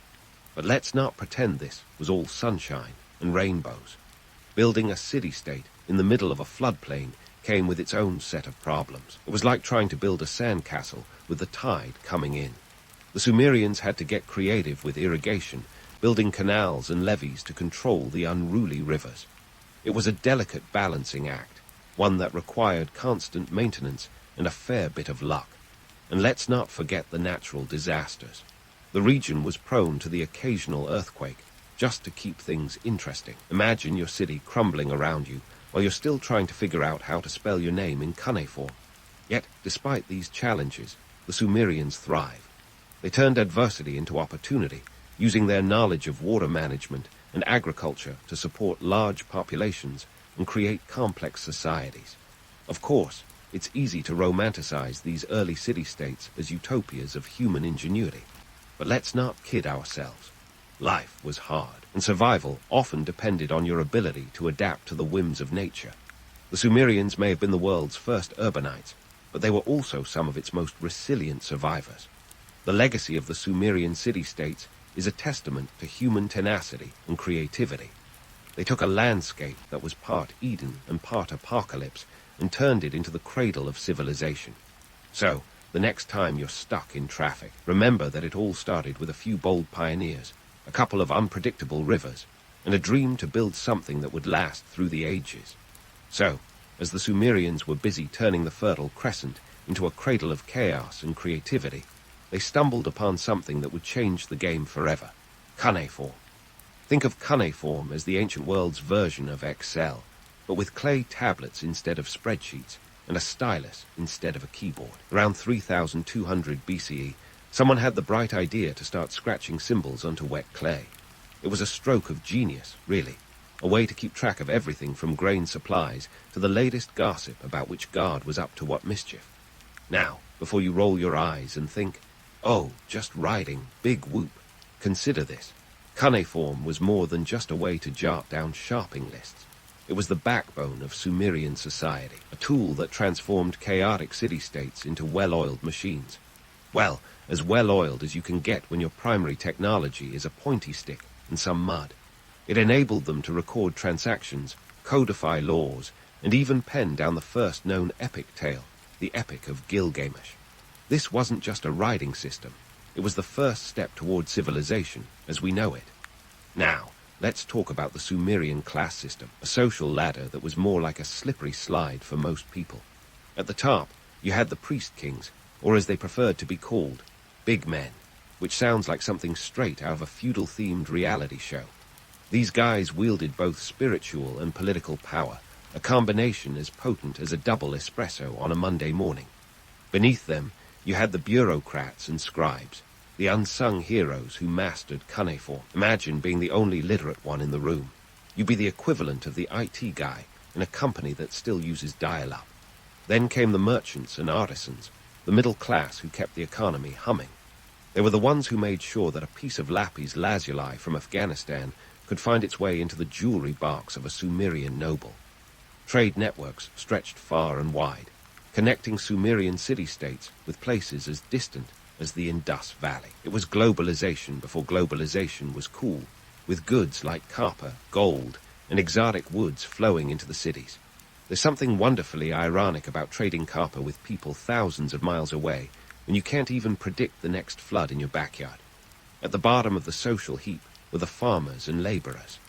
But let's not pretend this was all sunshine and rainbows. Building a city-state in the middle of a floodplain came with its own set of problems. It was like trying to build a sandcastle with the tide coming in. The Sumerians had to get creative with irrigation, building canals and levees to control the unruly rivers. It was a delicate balancing act, one that required constant maintenance and a fair bit of luck. And let's not forget the natural disasters. The region was prone to the occasional earthquake, just to keep things interesting. Imagine your city crumbling around you while you're still trying to figure out how to spell your name in cuneiform. Yet, despite these challenges, the Sumerians thrived. They turned adversity into opportunity, using their knowledge of water management and agriculture to support large populations and create complex societies. Of course, it's easy to romanticize these early city-states as utopias of human ingenuity. But let's not kid ourselves. Life was hard, and survival often depended on your ability to adapt to the whims of nature. The Sumerians may have been the world's first urbanites, but they were also some of its most resilient survivors. The legacy of the Sumerian city-states is a testament to human tenacity and creativity. They took a landscape that was part Eden and part apocalypse and turned it into the cradle of civilization. So, the next time you're stuck in traffic, remember that it all started with a few bold pioneers, a couple of unpredictable rivers, and a dream to build something that would last through the ages. So, as the Sumerians were busy turning the Fertile Crescent into a cradle of chaos and creativity, they stumbled upon something that would change the game forever: cuneiform. Think of cuneiform as the ancient world's version of Excel, but with clay tablets instead of spreadsheets, and a stylus instead of a keyboard. Around 3200 BCE, someone had the bright idea to start scratching symbols onto wet clay. It was a stroke of genius, really, a way to keep track of everything from grain supplies to the latest gossip about which god was up to what mischief. Now, before you roll your eyes and think, oh, just writing, big whoop, consider this. Cuneiform was more than just a way to jot down sharping lists. It was the backbone of Sumerian society, a tool that transformed chaotic city-states into well-oiled machines. Well, as well-oiled as you can get when your primary technology is a pointy stick and some mud. It enabled them to record transactions, codify laws, and even pen down the first known epic tale, the Epic of Gilgamesh. This wasn't just a writing system. It was the first step toward civilization as we know it. Now, let's talk about the Sumerian class system, a social ladder that was more like a slippery slide for most people. At the top, you had the priest kings, or as they preferred to be called, big men, which sounds like something straight out of a feudal-themed reality show. These guys wielded both spiritual and political power, a combination as potent as a double espresso on a Monday morning. Beneath them, you had the bureaucrats and scribes, the unsung heroes who mastered cuneiform. Imagine being the only literate one in the room. You'd be the equivalent of the IT guy in a company that still uses dial-up. Then came the merchants and artisans, the middle class who kept the economy humming. They were the ones who made sure that a piece of lapis lazuli from Afghanistan could find its way into the jewelry box of a Sumerian noble. Trade networks stretched far and wide, connecting Sumerian city-states with places as distant as the Indus Valley. It was globalization before globalization was cool, with goods like copper, gold, and exotic woods flowing into the cities. There's something wonderfully ironic about trading copper with people thousands of miles away when you can't even predict the next flood in your backyard. At the bottom of the social heap were the farmers and laborers.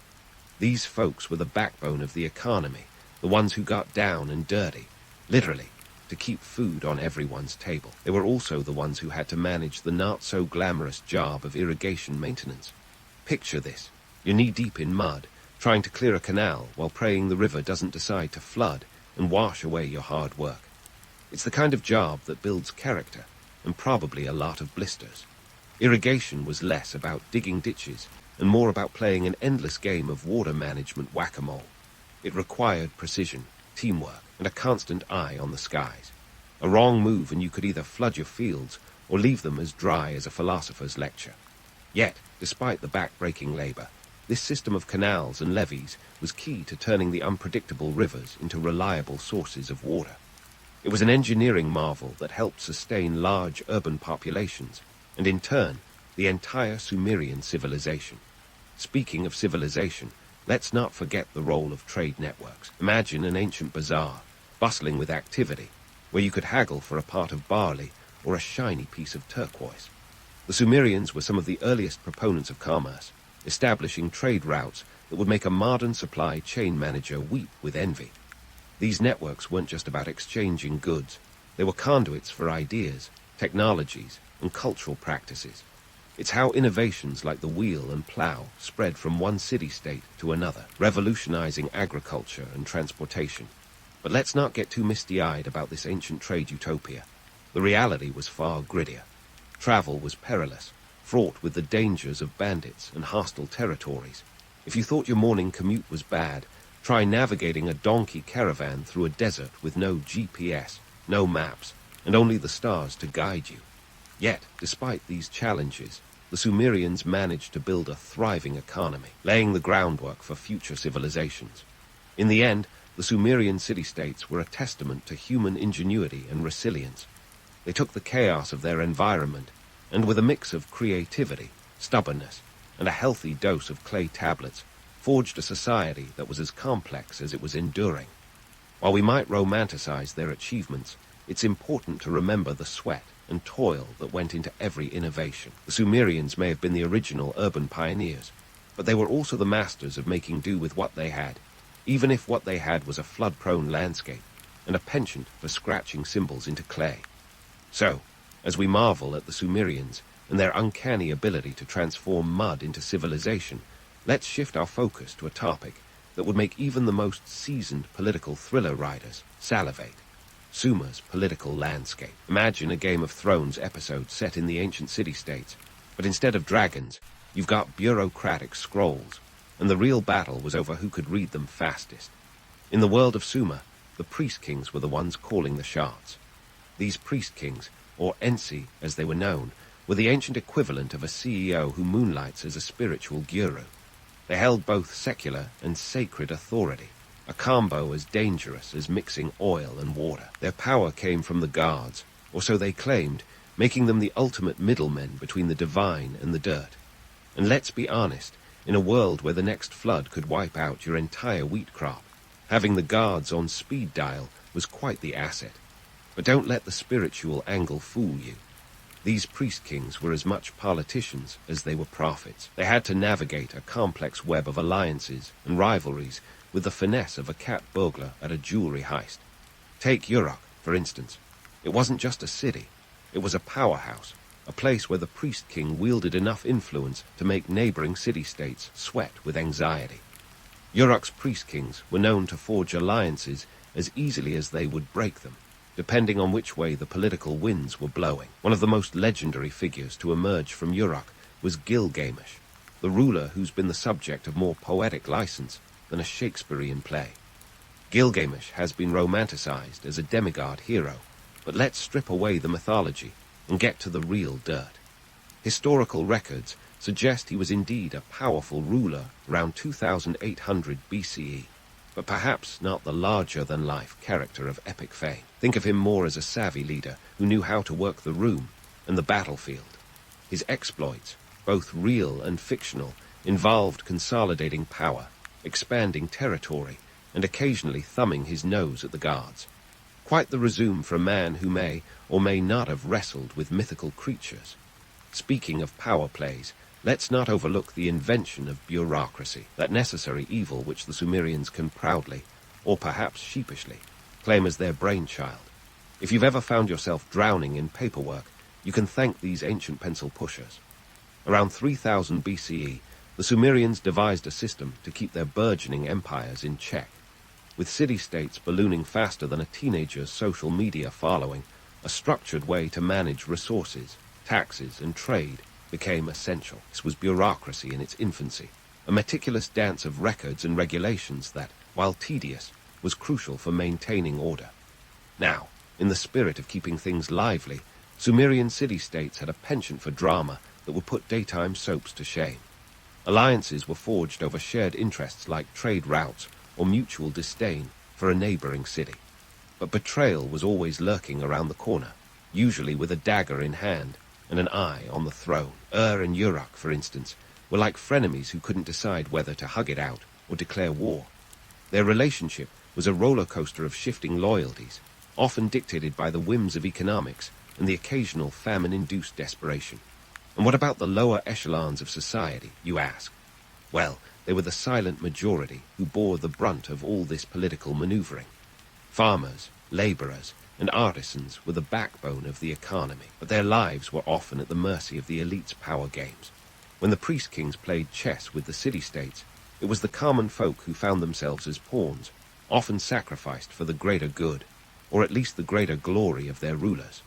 These folks were the backbone of the economy, the ones who got down and dirty, literally, to keep food on everyone's table. They were also the ones who had to manage the not-so-glamorous job of irrigation maintenance. Picture this. You're knee-deep in mud, trying to clear a canal while praying the river doesn't decide to flood and wash away your hard work. It's the kind of job that builds character, and probably a lot of blisters. Irrigation was less about digging ditches and more about playing an endless game of water management whack-a-mole. It required precision, teamwork, and a constant eye on the skies. A wrong move and you could either flood your fields or leave them as dry as a philosopher's lecture. Yet, despite the back-breaking labor, this system of canals and levees was key to turning the unpredictable rivers into reliable sources of water. It was an engineering marvel that helped sustain large urban populations, and in turn, the entire Sumerian civilization. Speaking of civilization, let's not forget the role of trade networks. Imagine an ancient bazaar, bustling with activity, where you could haggle for a pot of barley or a shiny piece of turquoise. The Sumerians were some of the earliest proponents of commerce, establishing trade routes that would make a modern supply chain manager weep with envy. These networks weren't just about exchanging goods. They were conduits for ideas, technologies, and cultural practices. It's how innovations like the wheel and plow spread from one city-state to another, revolutionizing agriculture and transportation. But let's not get too misty-eyed about this ancient trade utopia. The reality was far grittier. Travel was perilous, fraught with the dangers of bandits and hostile territories. If you thought your morning commute was bad, try navigating a donkey caravan through a desert with no GPS, no maps, and only the stars to guide you. Yet, despite these challenges, the Sumerians managed to build a thriving economy, laying the groundwork for future civilizations. In the end, the Sumerian city-states were a testament to human ingenuity and resilience. They took the chaos of their environment, and with a mix of creativity, stubbornness, and a healthy dose of clay tablets, forged a society that was as complex as it was enduring. While we might romanticize their achievements, it's important to remember the sweat and toil that went into every innovation. The Sumerians may have been the original urban pioneers, but they were also the masters of making do with what they had, even if what they had was a flood-prone landscape and a penchant for scratching symbols into clay. So, as we marvel at the Sumerians and their uncanny ability to transform mud into civilization, let's shift our focus to a topic that would make even the most seasoned political thriller writers salivate: Sumer's political landscape. Imagine a Game of Thrones episode set in the ancient city-states, but instead of dragons, you've got bureaucratic scrolls, and the real battle was over who could read them fastest. In the world of Sumer, the priest-kings were the ones calling the shots. These priest-kings, or Ensi as they were known, were the ancient equivalent of a CEO who moonlights as a spiritual guru. They held both secular and sacred authority, a combo as dangerous as mixing oil and water. Their power came from the gods, or so they claimed, making them the ultimate middlemen between the divine and the dirt. And let's be honest, in a world where the next flood could wipe out your entire wheat crop, having the gods on speed dial was quite the asset. But don't let the spiritual angle fool you. These priest-kings were as much politicians as they were prophets. They had to navigate a complex web of alliances and rivalries with the finesse of a cat burglar at a jewelry heist. Take Uruk, for instance. It wasn't just a city. It was a powerhouse, a place where the priest-king wielded enough influence to make neighboring city-states sweat with anxiety. Uruk's priest-kings were known to forge alliances as easily as they would break them, depending on which way the political winds were blowing. One of the most legendary figures to emerge from Uruk was Gilgamesh, the ruler who's been the subject of more poetic license than a Shakespearean play. Gilgamesh has been romanticized as a demigod hero, but let's strip away the mythology and get to the real dirt. Historical records suggest he was indeed a powerful ruler around 2800 BCE, but perhaps not the larger-than-life character of epic fame. Think of him more as a savvy leader who knew how to work the room and the battlefield. His exploits, both real and fictional, involved consolidating power, expanding territory, and occasionally thumbing his nose at the gods. Quite the resume for a man who may or may not have wrestled with mythical creatures. Speaking of power plays, let's not overlook the invention of bureaucracy, that necessary evil which the Sumerians can proudly, or perhaps sheepishly, claim as their brainchild. If you've ever found yourself drowning in paperwork, you can thank these ancient pencil pushers. Around 3000 BCE, the Sumerians devised a system to keep their burgeoning empires in check. With city-states ballooning faster than a teenager's social media following, a structured way to manage resources, taxes, and trade became essential. This was bureaucracy in its infancy, a meticulous dance of records and regulations that, while tedious, was crucial for maintaining order. Now, in the spirit of keeping things lively, Sumerian city-states had a penchant for drama that would put daytime soaps to shame. Alliances were forged over shared interests like trade routes or mutual disdain for a neighboring city. But betrayal was always lurking around the corner, usually with a dagger in hand and an eye on the throne. And Uruk, for instance, were like frenemies who couldn't decide whether to hug it out or declare war. Their relationship was a roller coaster of shifting loyalties, often dictated by the whims of economics and the occasional famine-induced desperation. And what about the lower echelons of society, you ask? Well, they were the silent majority who bore the brunt of all this political maneuvering. Farmers, laborers, and artisans were the backbone of the economy, but their lives were often at the mercy of the elite's power games. When the priest-kings played chess with the city-states, it was the common folk who found themselves as pawns, often sacrificed for the greater good, or at least the greater glory of their rulers.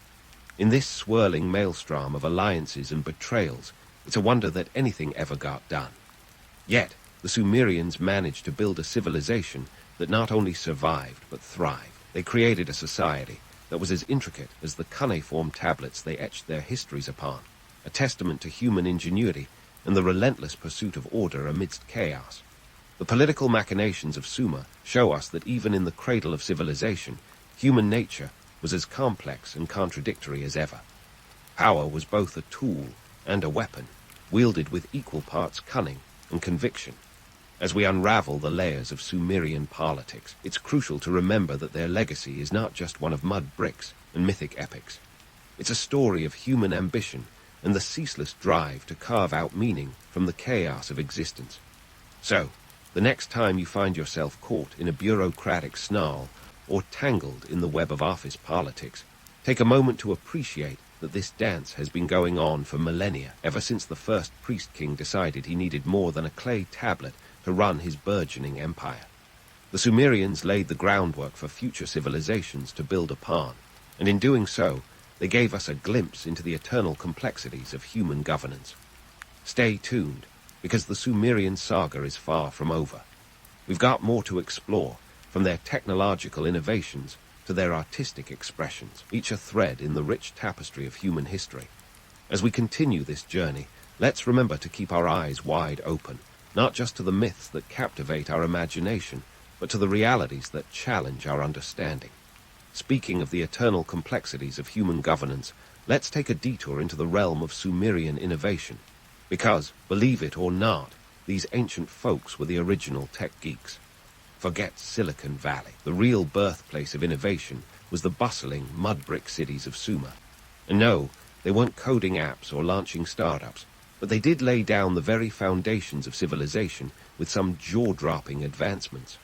In this swirling maelstrom of alliances and betrayals, it's a wonder that anything ever got done. Yet, the Sumerians managed to build a civilization that not only survived but thrived. They created a society that was as intricate as the cuneiform tablets they etched their histories upon. a testament to human ingenuity and the relentless pursuit of order amidst chaos. The political machinations of Sumer show us that even in the cradle of civilization, human nature was as complex and contradictory as ever. Power was both a tool and a weapon, wielded with equal parts cunning and conviction. As we unravel the layers of Sumerian politics, it's crucial to remember that their legacy is not just one of mud bricks and mythic epics. It's a story of human ambition and the ceaseless drive to carve out meaning from the chaos of existence. So, the next time you find yourself caught in a bureaucratic snarl or tangled in the web of office politics, take a moment to appreciate that this dance has been going on for millennia, ever since the first priest-king decided he needed more than a clay tablet to run his burgeoning empire. The Sumerians laid the groundwork for future civilizations to build upon, and in doing so, they gave us a glimpse into the eternal complexities of human governance. Stay tuned, because the Sumerian saga is far from over. We've got more to explore, from their technological innovations to their artistic expressions, each a thread in the rich tapestry of human history. As we continue this journey, let's remember to keep our eyes wide open, not just to the myths that captivate our imagination, but to the realities that challenge our understanding. Speaking of the eternal complexities of human governance, let's take a detour into the realm of Sumerian innovation. Because, believe it or not, these ancient folks were the original tech geeks. Forget Silicon Valley. The real birthplace of innovation was the bustling, mud-brick cities of Sumer. And no, they weren't coding apps or launching startups, but they did lay down the very foundations of civilization with some jaw-dropping advancements.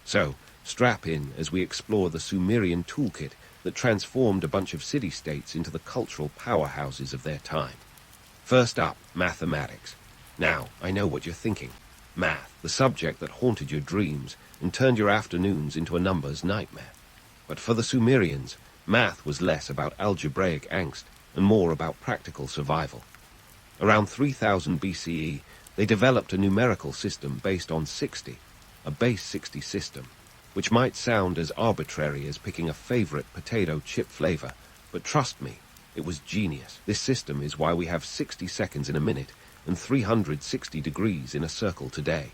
So, strap in as we explore the Sumerian toolkit that transformed a bunch of city-states into the cultural powerhouses of their time. First up, mathematics. Now, I know what you're thinking. Math, the subject that haunted your dreams and turned your afternoons into a numbers nightmare. But for the Sumerians, math was less about algebraic angst and more about practical survival. Around 3000 BCE, they developed a numerical system based on 60, a base 60 system, which might sound as arbitrary as picking a favorite potato chip flavor, but trust me, it was genius. This system is why we have 60 seconds in a minute and 360 degrees in a circle today.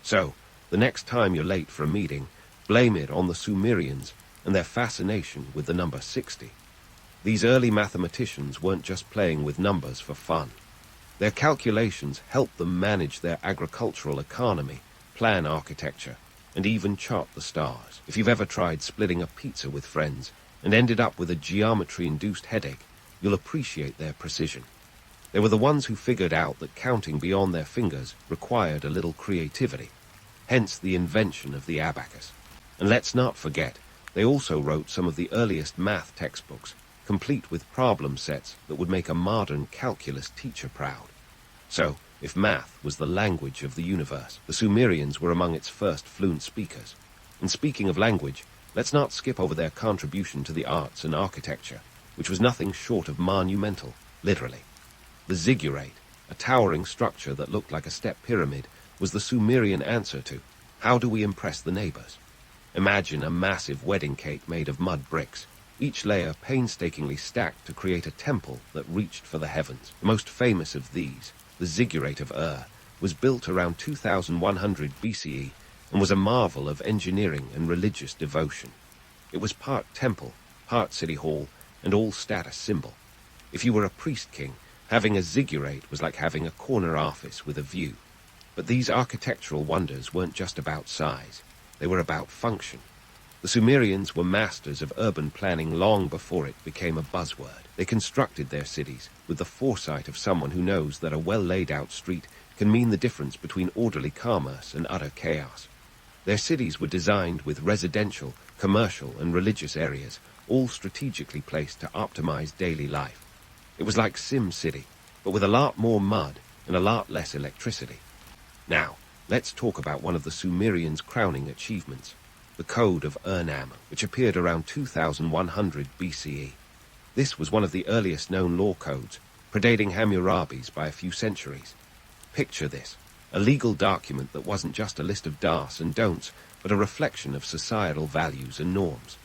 So, the next time you're late for a meeting, blame it on the Sumerians and their fascination with the number 60. These early mathematicians weren't just playing with numbers for fun. Their calculations helped them manage their agricultural economy, plan architecture, and even chart the stars. If you've ever tried splitting a pizza with friends and ended up with a geometry-induced headache, you'll appreciate their precision. They were the ones who figured out that counting beyond their fingers required a little creativity, hence the invention of the abacus. And let's not forget, they also wrote some of the earliest math textbooks, complete with problem sets that would make a modern calculus teacher proud. So, if math was the language of the universe, the Sumerians were among its first fluent speakers. And speaking of language, let's not skip over their contribution to the arts and architecture, which was nothing short of monumental, literally. The ziggurat, a towering structure that looked like a step pyramid, was the Sumerian answer to, how do we impress the neighbors? Imagine a massive wedding cake made of mud bricks, each layer painstakingly stacked to create a temple that reached for the heavens. The most famous of these, the ziggurat of was built around 2100 BCE and was a marvel of engineering and religious devotion. It was part temple, part city hall, and all status symbol. If you were a priest king, having a ziggurat was like having a corner office with a view. But these architectural wonders weren't just about size. They were about function. The Sumerians were masters of urban planning long before it became a buzzword. They constructed their cities with the foresight of someone who knows that a well-laid-out street can mean the difference between orderly commerce and utter chaos. Their cities were designed with residential, commercial, and religious areas, all strategically placed to optimize daily life. It was like Sim City, but with a lot more mud and a lot less electricity. Now, let's talk about one of the Sumerians' crowning achievements, the Code of Urnam, which appeared around 2100 BCE. This was one of the earliest known law codes, predating Hammurabi's by a few centuries. Picture this, a legal document that wasn't just a list of do's and don'ts, but a reflection of societal values and norms.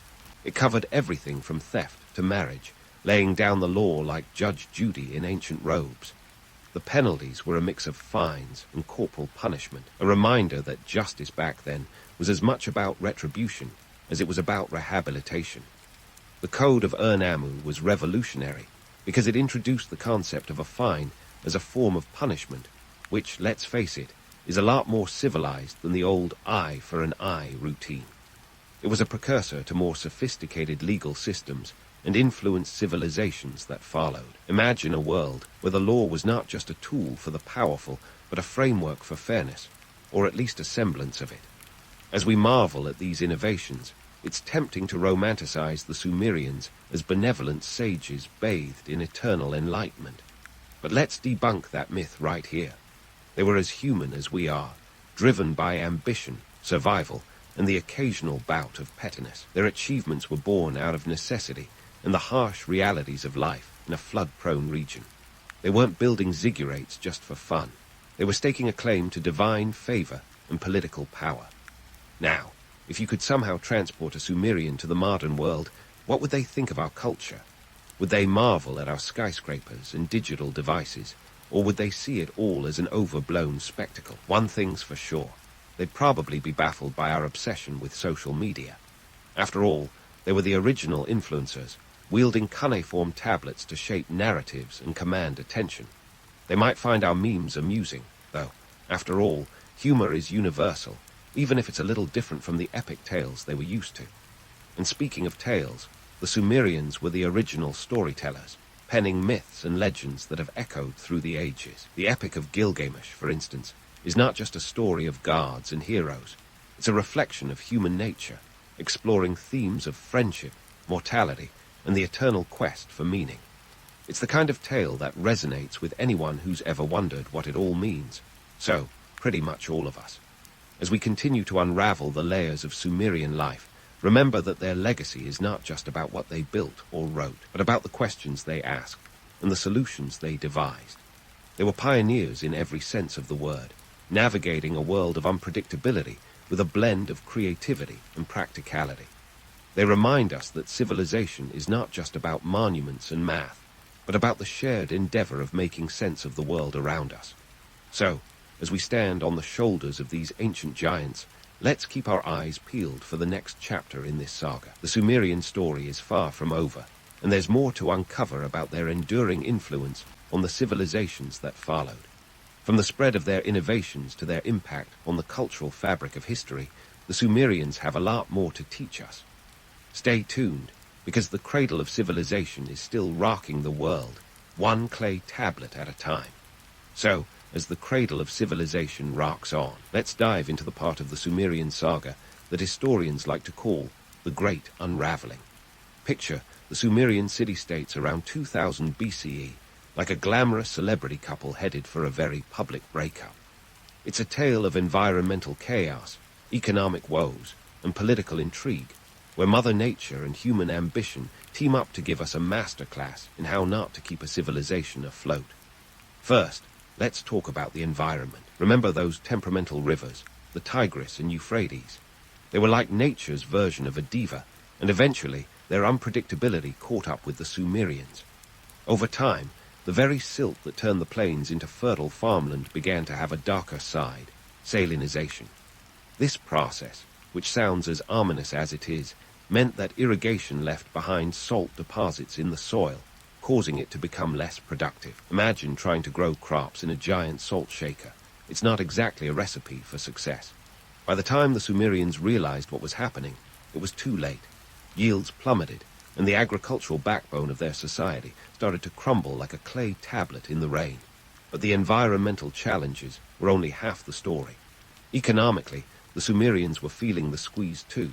It covered everything from theft to marriage, laying down the law like Judge Judy in ancient robes. The penalties were a mix of fines and corporal punishment, a reminder that justice back then was as much about retribution as it was about rehabilitation. The Code of Urnammu was revolutionary because it introduced the concept of a fine as a form of punishment, which, let's face it, is a lot more civilized than the old eye for an eye routine. It was a precursor to more sophisticated legal systems and influenced civilizations that followed. Imagine a world where the law was not just a tool for the powerful, but a framework for fairness, or at least a semblance of it. As we marvel at these innovations, it's tempting to romanticize the Sumerians as benevolent sages bathed in eternal enlightenment. But let's debunk that myth right here. They were as human as we are, driven by ambition, survival, and the occasional bout of pettiness. Their achievements were born out of necessity and the harsh realities of life in a flood-prone region. They weren't building ziggurats just for fun. They were staking a claim to divine favor and political power. Now, if you could somehow transport a Sumerian to the modern world, what would they think of our culture? Would they marvel at our skyscrapers and digital devices, or would they see it all as an overblown spectacle? One thing's for sure. They'd probably be baffled by our obsession with social media. After all, they were the original influencers, wielding cuneiform tablets to shape narratives and command attention. They might find our memes amusing, though, after all, humor is universal, even if it's a little different from the epic tales they were used to. And speaking of tales, the Sumerians were the original storytellers, penning myths and legends that have echoed through the ages. The Epic of Gilgamesh, for instance, is not just a story of gods and heroes. It's a reflection of human nature, exploring themes of friendship, mortality, and the eternal quest for meaning. It's the kind of tale that resonates with anyone who's ever wondered what it all means. So, pretty much all of us. As we continue to unravel the layers of Sumerian life, remember that their legacy is not just about what they built or wrote, but about the questions they asked and the solutions they devised. They were pioneers in every sense of the word, navigating a world of unpredictability with a blend of creativity and practicality. They remind us that civilization is not just about monuments and math, but about the shared endeavor of making sense of the world around us. So, as we stand on the shoulders of these ancient giants, let's keep our eyes peeled for the next chapter in this saga. The Sumerian story is far from over, and there's more to uncover about their enduring influence on the civilizations that followed. From the spread of their innovations to their impact on the cultural fabric of history, the Sumerians have a lot more to teach us. Stay tuned, because the cradle of civilization is still rocking the world, one clay tablet at a time. So, as the cradle of civilization rocks on, let's dive into the part of the Sumerian saga that historians like to call the Great Unraveling. Picture the Sumerian city-states around 2000 BCE, like a glamorous celebrity couple headed for a very public breakup. It's a tale of environmental chaos, economic woes, and political intrigue, where Mother Nature and human ambition team up to give us a masterclass in how not to keep a civilization afloat. First, let's talk about the environment. Remember those temperamental rivers, the Tigris and Euphrates? They were like nature's version of a diva, and eventually their unpredictability caught up with the Sumerians. Over time, the very silt that turned the plains into fertile farmland began to have a darker side, salinization. This process, which sounds as ominous as it is, meant that irrigation left behind salt deposits in the soil, causing it to become less productive. Imagine trying to grow crops in a giant salt shaker. It's not exactly a recipe for success. By the time the Sumerians realized what was happening, it was too late. Yields plummeted, and the agricultural backbone of their society started to crumble like a clay tablet in the rain. But the environmental challenges were only half the story. Economically, the Sumerians were feeling the squeeze too.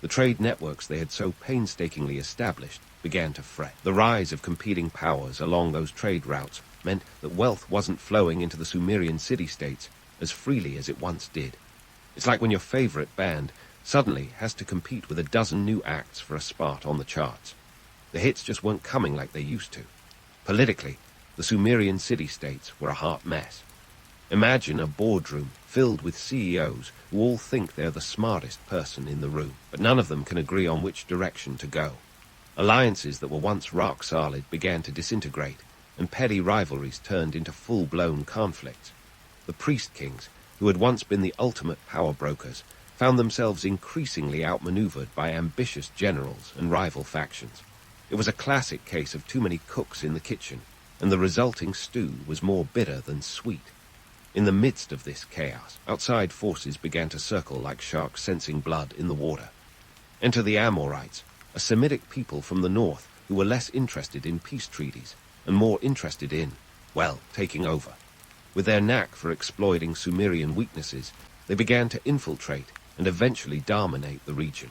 The trade networks they had so painstakingly established began to fret. The rise of competing powers along those trade routes meant that wealth wasn't flowing into the Sumerian city-states as freely as it once did. It's like when your favorite band suddenly has to compete with a dozen new acts for a spot on the charts. The hits just weren't coming like they used to. Politically, the Sumerian city-states were a hot mess. Imagine a boardroom filled with CEOs who all think they're the smartest person in the room, but none of them can agree on which direction to go. Alliances that were once rock-solid began to disintegrate, and petty rivalries turned into full-blown conflicts. The priest-kings, who had once been the ultimate power brokers, found themselves increasingly outmaneuvered by ambitious generals and rival factions. It was a classic case of too many cooks in the kitchen, and the resulting stew was more bitter than sweet. In the midst of this chaos, outside forces began to circle like sharks sensing blood in the water. Enter the Amorites, a Semitic people from the north who were less interested in peace treaties and more interested in, well, taking over. With their knack for exploiting Sumerian weaknesses, they began to infiltrate and eventually dominate the region.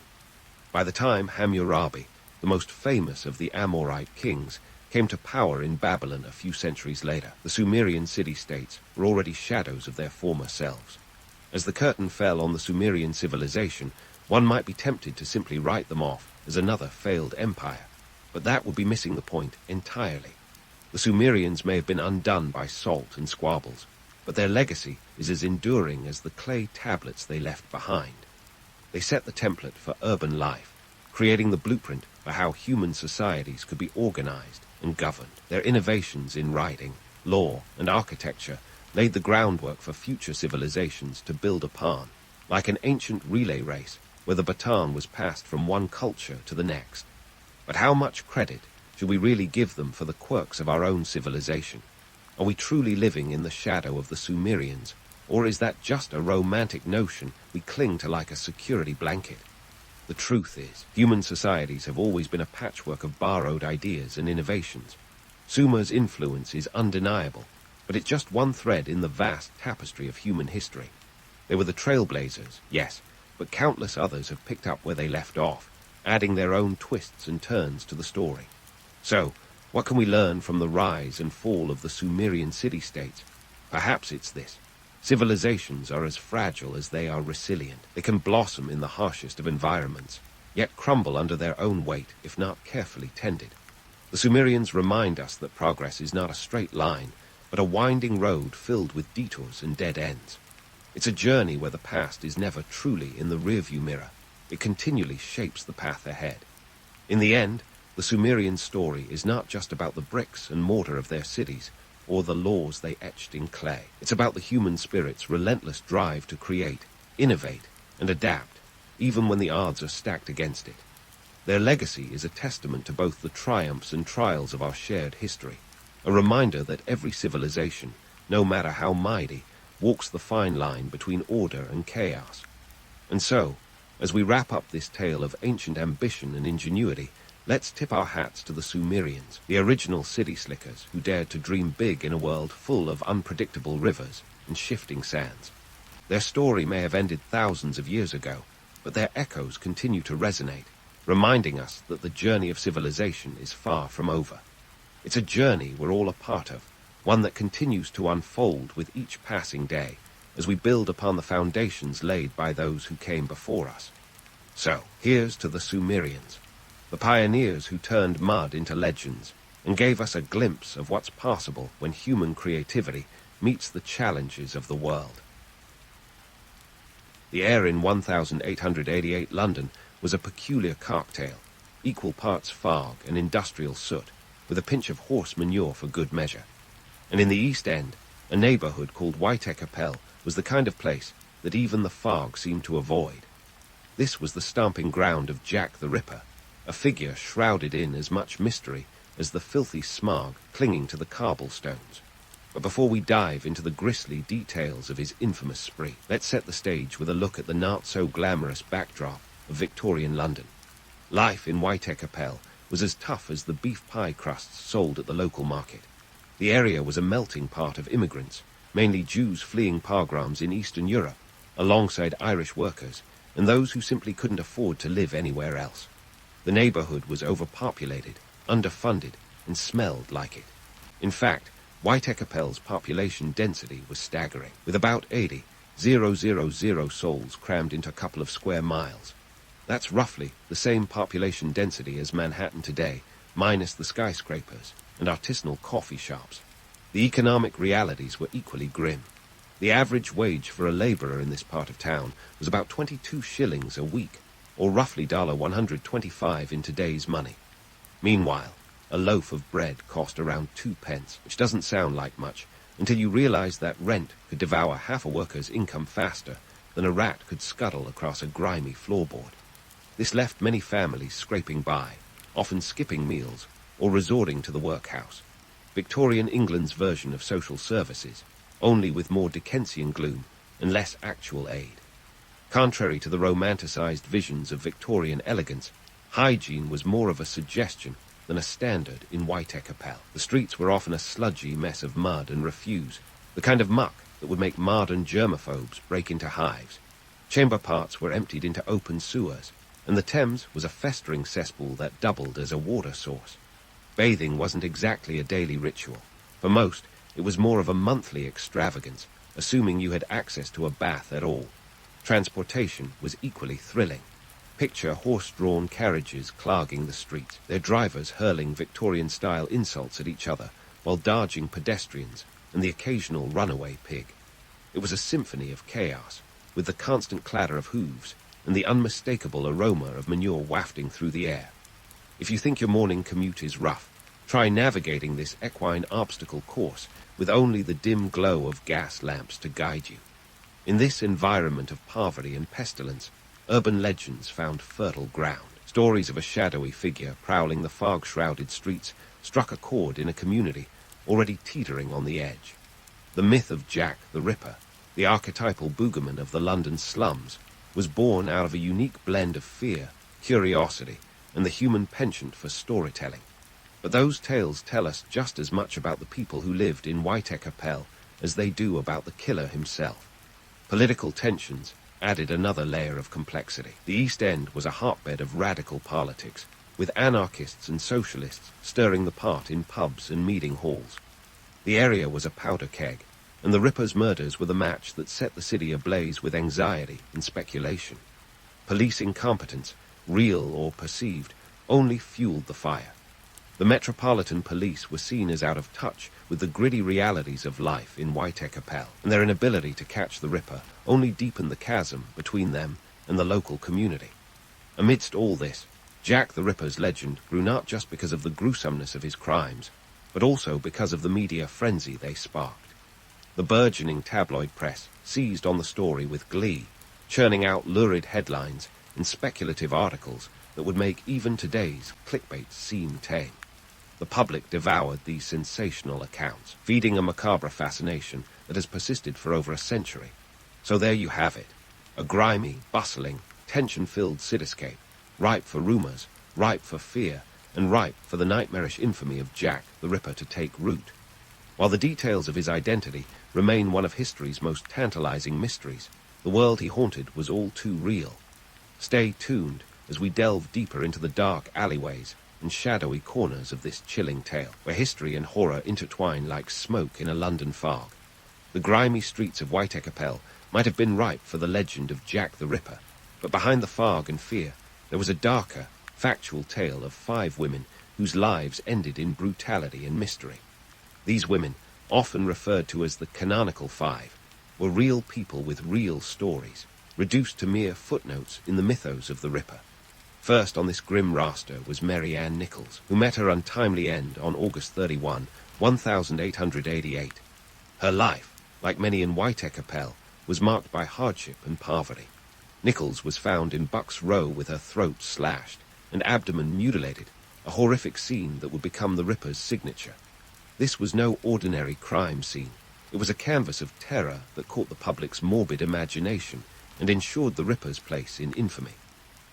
By the time Hammurabi, the most famous of the Amorite kings, came to power in Babylon a few centuries later, the Sumerian city-states were already shadows of their former selves. As the curtain fell on the Sumerian civilization, one might be tempted to simply write them off as another failed empire, but that would be missing the point entirely. The Sumerians may have been undone by salt and squabbles, but their legacy is as enduring as the clay tablets they left behind. They set the template for urban life, creating the blueprint for how human societies could be organized and governed. Their innovations in writing, law, and architecture laid the groundwork for future civilizations to build upon, like an ancient relay race where the baton was passed from one culture to the next. But how much credit should we really give them for the quirks of our own civilization? Are we truly living in the shadow of the Sumerians, or is that just a romantic notion we cling to like a security blanket? The truth is, human societies have always been a patchwork of borrowed ideas and innovations. Sumer's influence is undeniable, but it's just one thread in the vast tapestry of human history. They were the trailblazers, yes, but countless others have picked up where they left off, adding their own twists and turns to the story. So, what can we learn from the rise and fall of the Sumerian city-states? Perhaps it's this. Civilizations are as fragile as they are resilient. They can blossom in the harshest of environments, yet crumble under their own weight if not carefully tended. The Sumerians remind us that progress is not a straight line, but a winding road filled with detours and dead ends. It's a journey where the past is never truly in the rearview mirror. It continually shapes the path ahead. In the end, the Sumerian story is not just about the bricks and mortar of their cities, or the laws they etched in clay. It's about the human spirit's relentless drive to create, innovate, and adapt, even when the odds are stacked against it. Their legacy is a testament to both the triumphs and trials of our shared history, a reminder that every civilization, no matter how mighty, walks the fine line between order and chaos. And so, as we wrap up this tale of ancient ambition and ingenuity, let's tip our hats to the Sumerians, the original city slickers who dared to dream big in a world full of unpredictable rivers and shifting sands. Their story may have ended thousands of years ago, but their echoes continue to resonate, reminding us that the journey of civilization is far from over. It's a journey we're all a part of, one that continues to unfold with each passing day as we build upon the foundations laid by those who came before us. So, here's to the Sumerians, the pioneers who turned mud into legends and gave us a glimpse of what's possible when human creativity meets the challenges of the world. The air in 1888 London was a peculiar cocktail, equal parts fog and industrial soot, with a pinch of horse manure for good measure. And in the East End, a neighborhood called Whitechapel was the kind of place that even the fog seemed to avoid. This was the stomping ground of Jack the Ripper, a figure shrouded in as much mystery as the filthy smog clinging to the cobblestones. But before we dive into the grisly details of his infamous spree, let's set the stage with a look at the not-so-glamorous backdrop of Victorian London. Life in Whitechapel was as tough as the beef pie crusts sold at the local market. The area was a melting pot of immigrants, mainly Jews fleeing pogroms in Eastern Europe, alongside Irish workers and those who simply couldn't afford to live anywhere else. The neighborhood was overpopulated, underfunded, and smelled like it. In fact, Whitechapel's population density was staggering, with about 80,000 souls crammed into a couple of square miles. That's roughly the same population density as Manhattan today, minus the skyscrapers and artisanal coffee shops. The economic realities were equally grim. The average wage for a laborer in this part of town was about 22 shillings a week, or roughly $125 in today's money. Meanwhile, a loaf of bread cost around 2 pence, which doesn't sound like much until you realize that rent could devour half a worker's income faster than a rat could scuttle across a grimy floorboard. This left many families scraping by, often skipping meals or resorting to the workhouse. Victorian England's version of social services, only with more Dickensian gloom and less actual aid. Contrary to the romanticized visions of Victorian elegance, hygiene was more of a suggestion than a standard in White-Capel. The streets were often a sludgy mess of mud and refuse, the kind of muck that would make modern germaphobes break into hives. Chamber parts were emptied into open sewers, and the Thames was a festering cesspool that doubled as a water source. Bathing wasn't exactly a daily ritual. For most, it was more of a monthly extravagance, assuming you had access to a bath at all. Transportation was equally thrilling. Picture horse-drawn carriages clogging the streets, their drivers hurling Victorian-style insults at each other while dodging pedestrians and the occasional runaway pig. It was a symphony of chaos, with the constant clatter of hooves and the unmistakable aroma of manure wafting through the air. If you think your morning commute is rough, try navigating this equine obstacle course with only the dim glow of gas lamps to guide you. In this environment of poverty and pestilence, urban legends found fertile ground. Stories of a shadowy figure prowling the fog-shrouded streets struck a chord in a community already teetering on the edge. The myth of Jack the Ripper, the archetypal boogeyman of the London slums, was born out of a unique blend of fear, curiosity, and the human penchant for storytelling. But those tales tell us just as much about the people who lived in White-Capel as they do about the killer himself. Political tensions added another layer of complexity. The East End was a hotbed of radical politics, with anarchists and socialists stirring the pot in pubs and meeting halls. The area was a powder keg, and the Ripper's murders were the match that set the city ablaze with anxiety and speculation. Police incompetence, real or perceived, only fueled the fire. The Metropolitan Police were seen as out of touch with the gritty realities of life in White-Capel, and their inability to catch the Ripper only deepened the chasm between them and the local community. Amidst all this, Jack the Ripper's legend grew not just because of the gruesomeness of his crimes, but also because of the media frenzy they sparked. The burgeoning tabloid press seized on the story with glee, churning out lurid headlines and speculative articles that would make even today's clickbait seem tame. The public devoured these sensational accounts, feeding a macabre fascination that has persisted for over a century. So there you have it, a grimy, bustling, tension-filled cityscape, ripe for rumors, ripe for fear, and ripe for the nightmarish infamy of Jack the Ripper to take root. While the details of his identity remain one of history's most tantalizing mysteries, the world he haunted was all too real. Stay tuned as we delve deeper into the dark alleyways and shadowy corners of this chilling tale, where history and horror intertwine like smoke in a London fog. The grimy streets of White-Capel might have been ripe for the legend of Jack the Ripper, but behind the fog and fear there was a darker, factual tale of 5 women whose lives ended in brutality and mystery. These women, often referred to as the canonical 5, were real people with real stories, reduced to mere footnotes in the mythos of the Ripper. First on this grim roster was Mary Ann Nichols, who met her untimely end on August 31, 1888. Her life, like many in White-Capel, was marked by hardship and poverty. Nichols was found in Buck's Row with her throat slashed and abdomen mutilated, a horrific scene that would become the Ripper's signature. This was no ordinary crime scene. It was a canvas of terror that caught the public's morbid imagination and ensured the Ripper's place in infamy.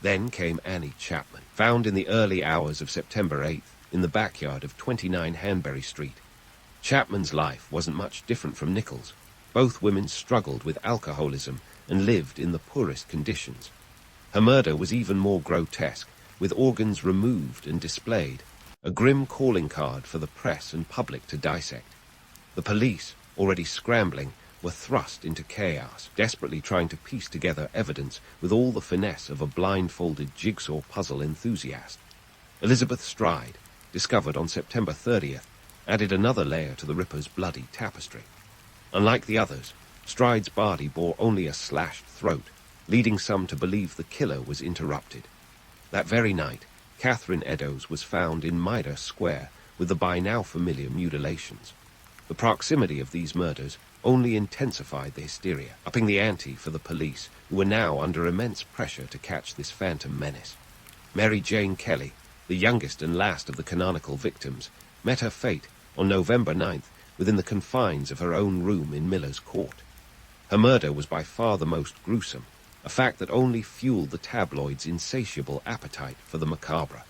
Then came Annie Chapman, found in the early hours of September 8th in the backyard of 29 Hanbury Street. Chapman's life wasn't much different from Nichols. Both women struggled with alcoholism and lived in the poorest conditions. Her murder was even more grotesque, with organs removed and displayed, a grim calling card for the press and public to dissect. The police, already scrambling, were thrust into chaos, desperately trying to piece together evidence with all the finesse of a blindfolded jigsaw puzzle enthusiast. Elizabeth Stride, discovered on September 30th, added another layer to the Ripper's bloody tapestry. Unlike the others, Stride's body bore only a slashed throat, leading some to believe the killer was interrupted. That very night, Catherine Eddowes was found in Mitre Square with the by now familiar mutilations. The proximity of these murders only intensified the hysteria, upping the ante for the police, who were now under immense pressure to catch this phantom menace. Mary Jane Kelly, the youngest and last of the canonical victims, met her fate on November 9th within the confines of her own room in Miller's Court. Her murder was by far the most gruesome, a fact that only fueled the tabloids' insatiable appetite for the macabre.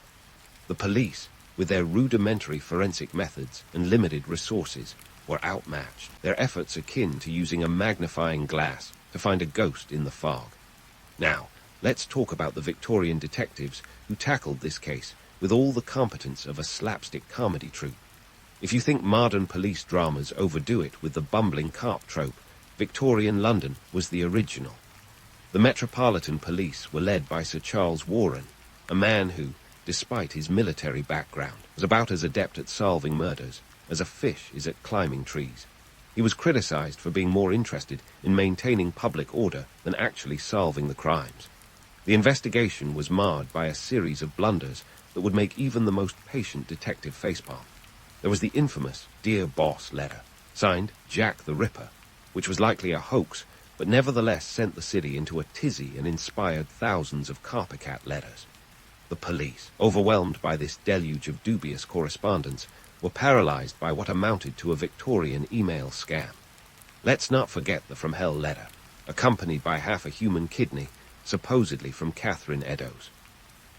The police, with their rudimentary forensic methods and limited resources, were outmatched, their efforts akin to using a magnifying glass to find a ghost in the fog. Now, let's talk about the Victorian detectives who tackled this case with all the competence of a slapstick comedy troupe. If you think modern police dramas overdo it with the bumbling cop trope, Victorian London was the original. The Metropolitan Police were led by Sir Charles Warren, a man who, despite his military background, was about as adept at solving murders as a fish is at climbing trees. He was criticized for being more interested in maintaining public order than actually solving the crimes. The investigation was marred by a series of blunders that would make even the most patient detective facepalm. There was the infamous Dear Boss letter, signed Jack the Ripper, which was likely a hoax, but nevertheless sent the city into a tizzy and inspired thousands of copycat letters. The police, overwhelmed by this deluge of dubious correspondence, were paralyzed by what amounted to a Victorian email scam. Let's not forget the From Hell letter, accompanied by half a human kidney, supposedly from Catherine Eddowes.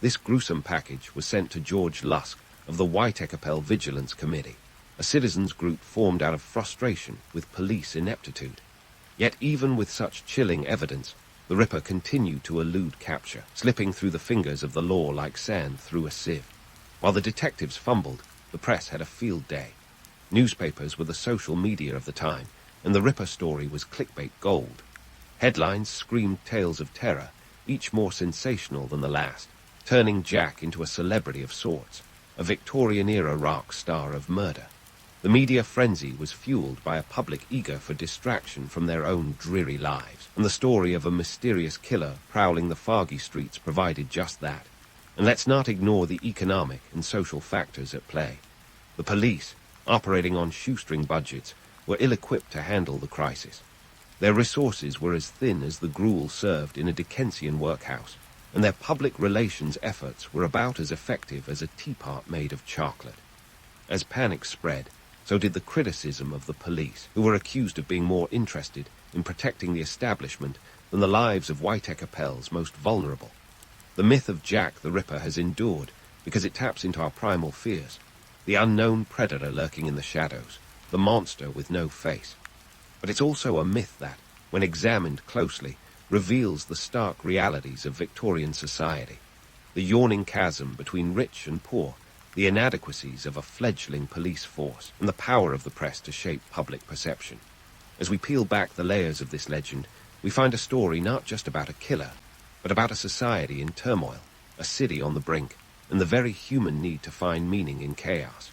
This gruesome package was sent to George Lusk of the Whitechapel Vigilance Committee, a citizens' group formed out of frustration with police ineptitude. Yet even with such chilling evidence, the Ripper continued to elude capture, slipping through the fingers of the law like sand through a sieve. While the detectives fumbled, the press had a field day. Newspapers were the social media of the time, and the Ripper story was clickbait gold. Headlines screamed tales of terror, each more sensational than the last, turning Jack into a celebrity of sorts, a Victorian-era rock star of murder. The media frenzy was fueled by a public eager for distraction from their own dreary lives, and the story of a mysterious killer prowling the foggy streets provided just that. And let's not ignore the economic and social factors at play. The police, operating on shoestring budgets, were ill-equipped to handle the crisis. Their resources were as thin as the gruel served in a Dickensian workhouse, and their public relations efforts were about as effective as a teapot made of chocolate. As panic spread, so did the criticism of the police, who were accused of being more interested in protecting the establishment than the lives of Whitechapel's most vulnerable. The myth of Jack the Ripper has endured because it taps into our primal fears, the unknown predator lurking in the shadows, the monster with no face. But it's also a myth that, when examined closely, reveals the stark realities of Victorian society, the yawning chasm between rich and poor, the inadequacies of a fledgling police force, and the power of the press to shape public perception. As we peel back the layers of this legend, we find a story not just about a killer, but about a society in turmoil, a city on the brink, and the very human need to find meaning in chaos.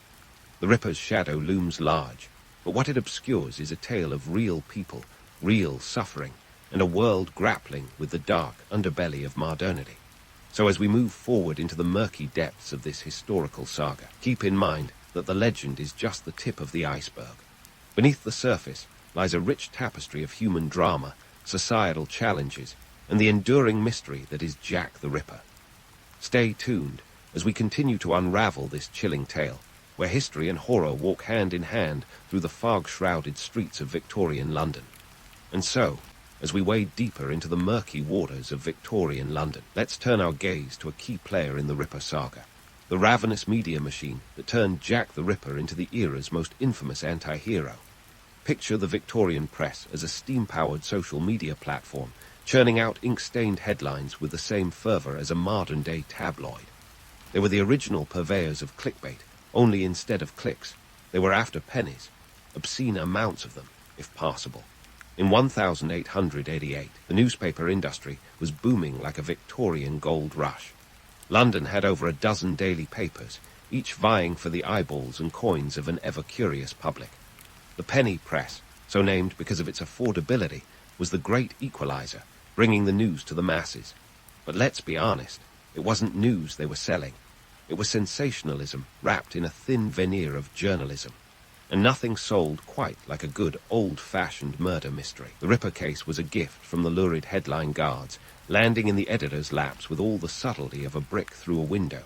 The Ripper's shadow looms large, but what it obscures is a tale of real people, real suffering, and a world grappling with the dark underbelly of modernity. So as we move forward into the murky depths of this historical saga, keep in mind that the legend is just the tip of the iceberg. Beneath the surface lies a rich tapestry of human drama, societal challenges, and the enduring mystery that is Jack the Ripper. Stay tuned as we continue to unravel this chilling tale, where history and horror walk hand in hand through the fog-shrouded streets of Victorian London. And so, as we wade deeper into the murky waters of Victorian London, let's turn our gaze to a key player in the Ripper saga, the ravenous media machine that turned Jack the Ripper into the era's most infamous anti-hero. Picture the Victorian press as a steam-powered social media platform, churning out ink-stained headlines with the same fervor as a modern-day tabloid. They were the original purveyors of clickbait, only instead of clicks, they were after pennies, obscene amounts of them, if possible. In 1888, the newspaper industry was booming like a Victorian gold rush. London had over a dozen daily papers, each vying for the eyeballs and coins of an ever-curious public. The penny press, so named because of its affordability, was the great equalizer, bringing the news to the masses. But let's be honest, it wasn't news they were selling. It was sensationalism wrapped in a thin veneer of journalism. And nothing sold quite like a good old-fashioned murder mystery. The Ripper case was a gift from the lurid headline guards, landing in the editor's laps with all the subtlety of a brick through a window.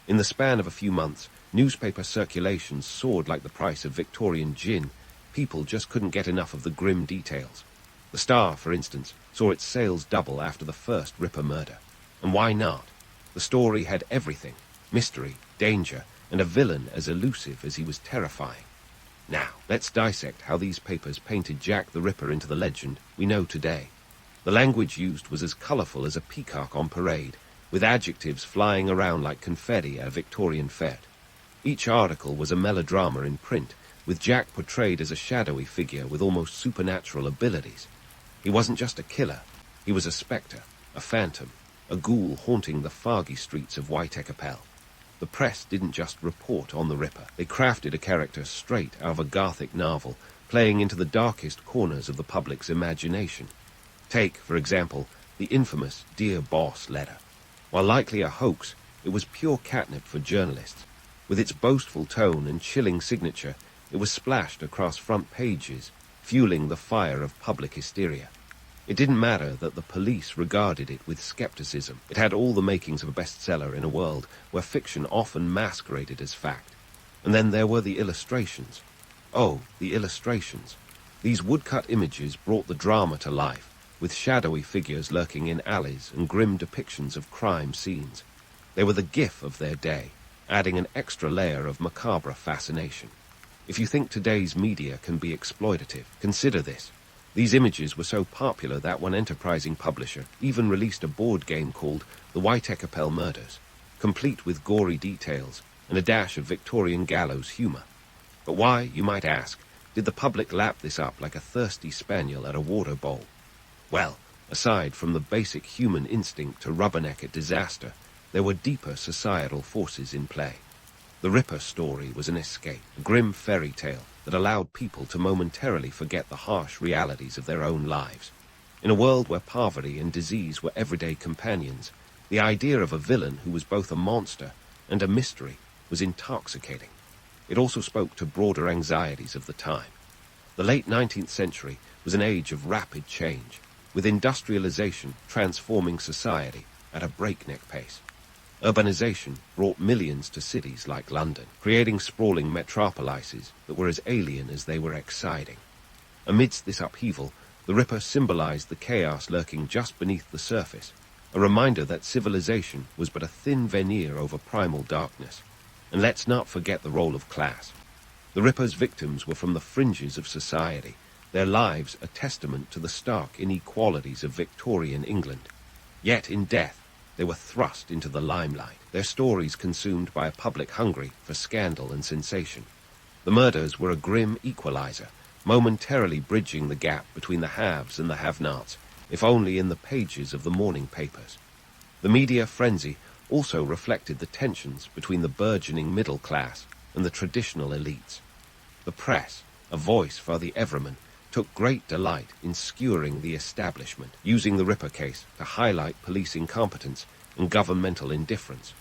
In the span of a few months, newspaper circulations soared like the price of Victorian gin. People just couldn't get enough of the grim details. The Star, for instance, saw its sales double after the first Ripper murder. And why not? The story had everything: mystery, danger, and a villain as elusive as he was terrifying. Now, let's dissect how these papers painted Jack the Ripper into the legend we know today. The language used was as colourful as a peacock on parade, with adjectives flying around like confetti at a Victorian fete. Each article was a melodrama in print, with Jack portrayed as a shadowy figure with almost supernatural abilities. He wasn't just a killer, he was a spectre, a phantom, a ghoul haunting the foggy streets of Whitecapel. The press didn't just report on the Ripper. They crafted a character straight out of a Gothic novel, playing into the darkest corners of the public's imagination. Take, for example, the infamous Dear Boss letter. While likely a hoax, it was pure catnip for journalists. With its boastful tone and chilling signature, it was splashed across front pages, fueling the fire of public hysteria. It didn't matter that the police regarded it with skepticism. It had all the makings of a bestseller in a world where fiction often masqueraded as fact. And then there were the illustrations. Oh, the illustrations. These woodcut images brought the drama to life, with shadowy figures lurking in alleys and grim depictions of crime scenes. They were the gif of their day, adding an extra layer of macabre fascination. If you think today's media can be exploitative, consider this. These images were so popular that one enterprising publisher even released a board game called The Whitecapel Murders, complete with gory details and a dash of Victorian gallows humour. But why, you might ask, did the public lap this up like a thirsty spaniel at a water bowl? Well, aside from the basic human instinct to rubberneck at disaster, there were deeper societal forces in play. The Ripper story was an escape, a grim fairy tale that allowed people to momentarily forget the harsh realities of their own lives. In a world where poverty and disease were everyday companions, the idea of a villain who was both a monster and a mystery was intoxicating. It also spoke to broader anxieties of the time. The late 19th century was an age of rapid change, with industrialization transforming society at a breakneck pace. Urbanization brought millions to cities like London, creating sprawling metropolises that were as alien as they were exciting. Amidst this upheaval, the Ripper symbolized the chaos lurking just beneath the surface, a reminder that civilization was but a thin veneer over primal darkness. And let's not forget the role of class. The Ripper's victims were from the fringes of society, their lives a testament to the stark inequalities of Victorian England. Yet in death, they were thrust into the limelight, their stories consumed by a public hungry for scandal and sensation. The murders were a grim equalizer, momentarily bridging the gap between the haves and the have-nots, if only in the pages of the morning papers. The media frenzy also reflected the tensions between the burgeoning middle class and the traditional elites. The press, a voice for the everyman, took great delight in skewering the establishment, using the Ripper case to highlight police incompetence and governmental indifference.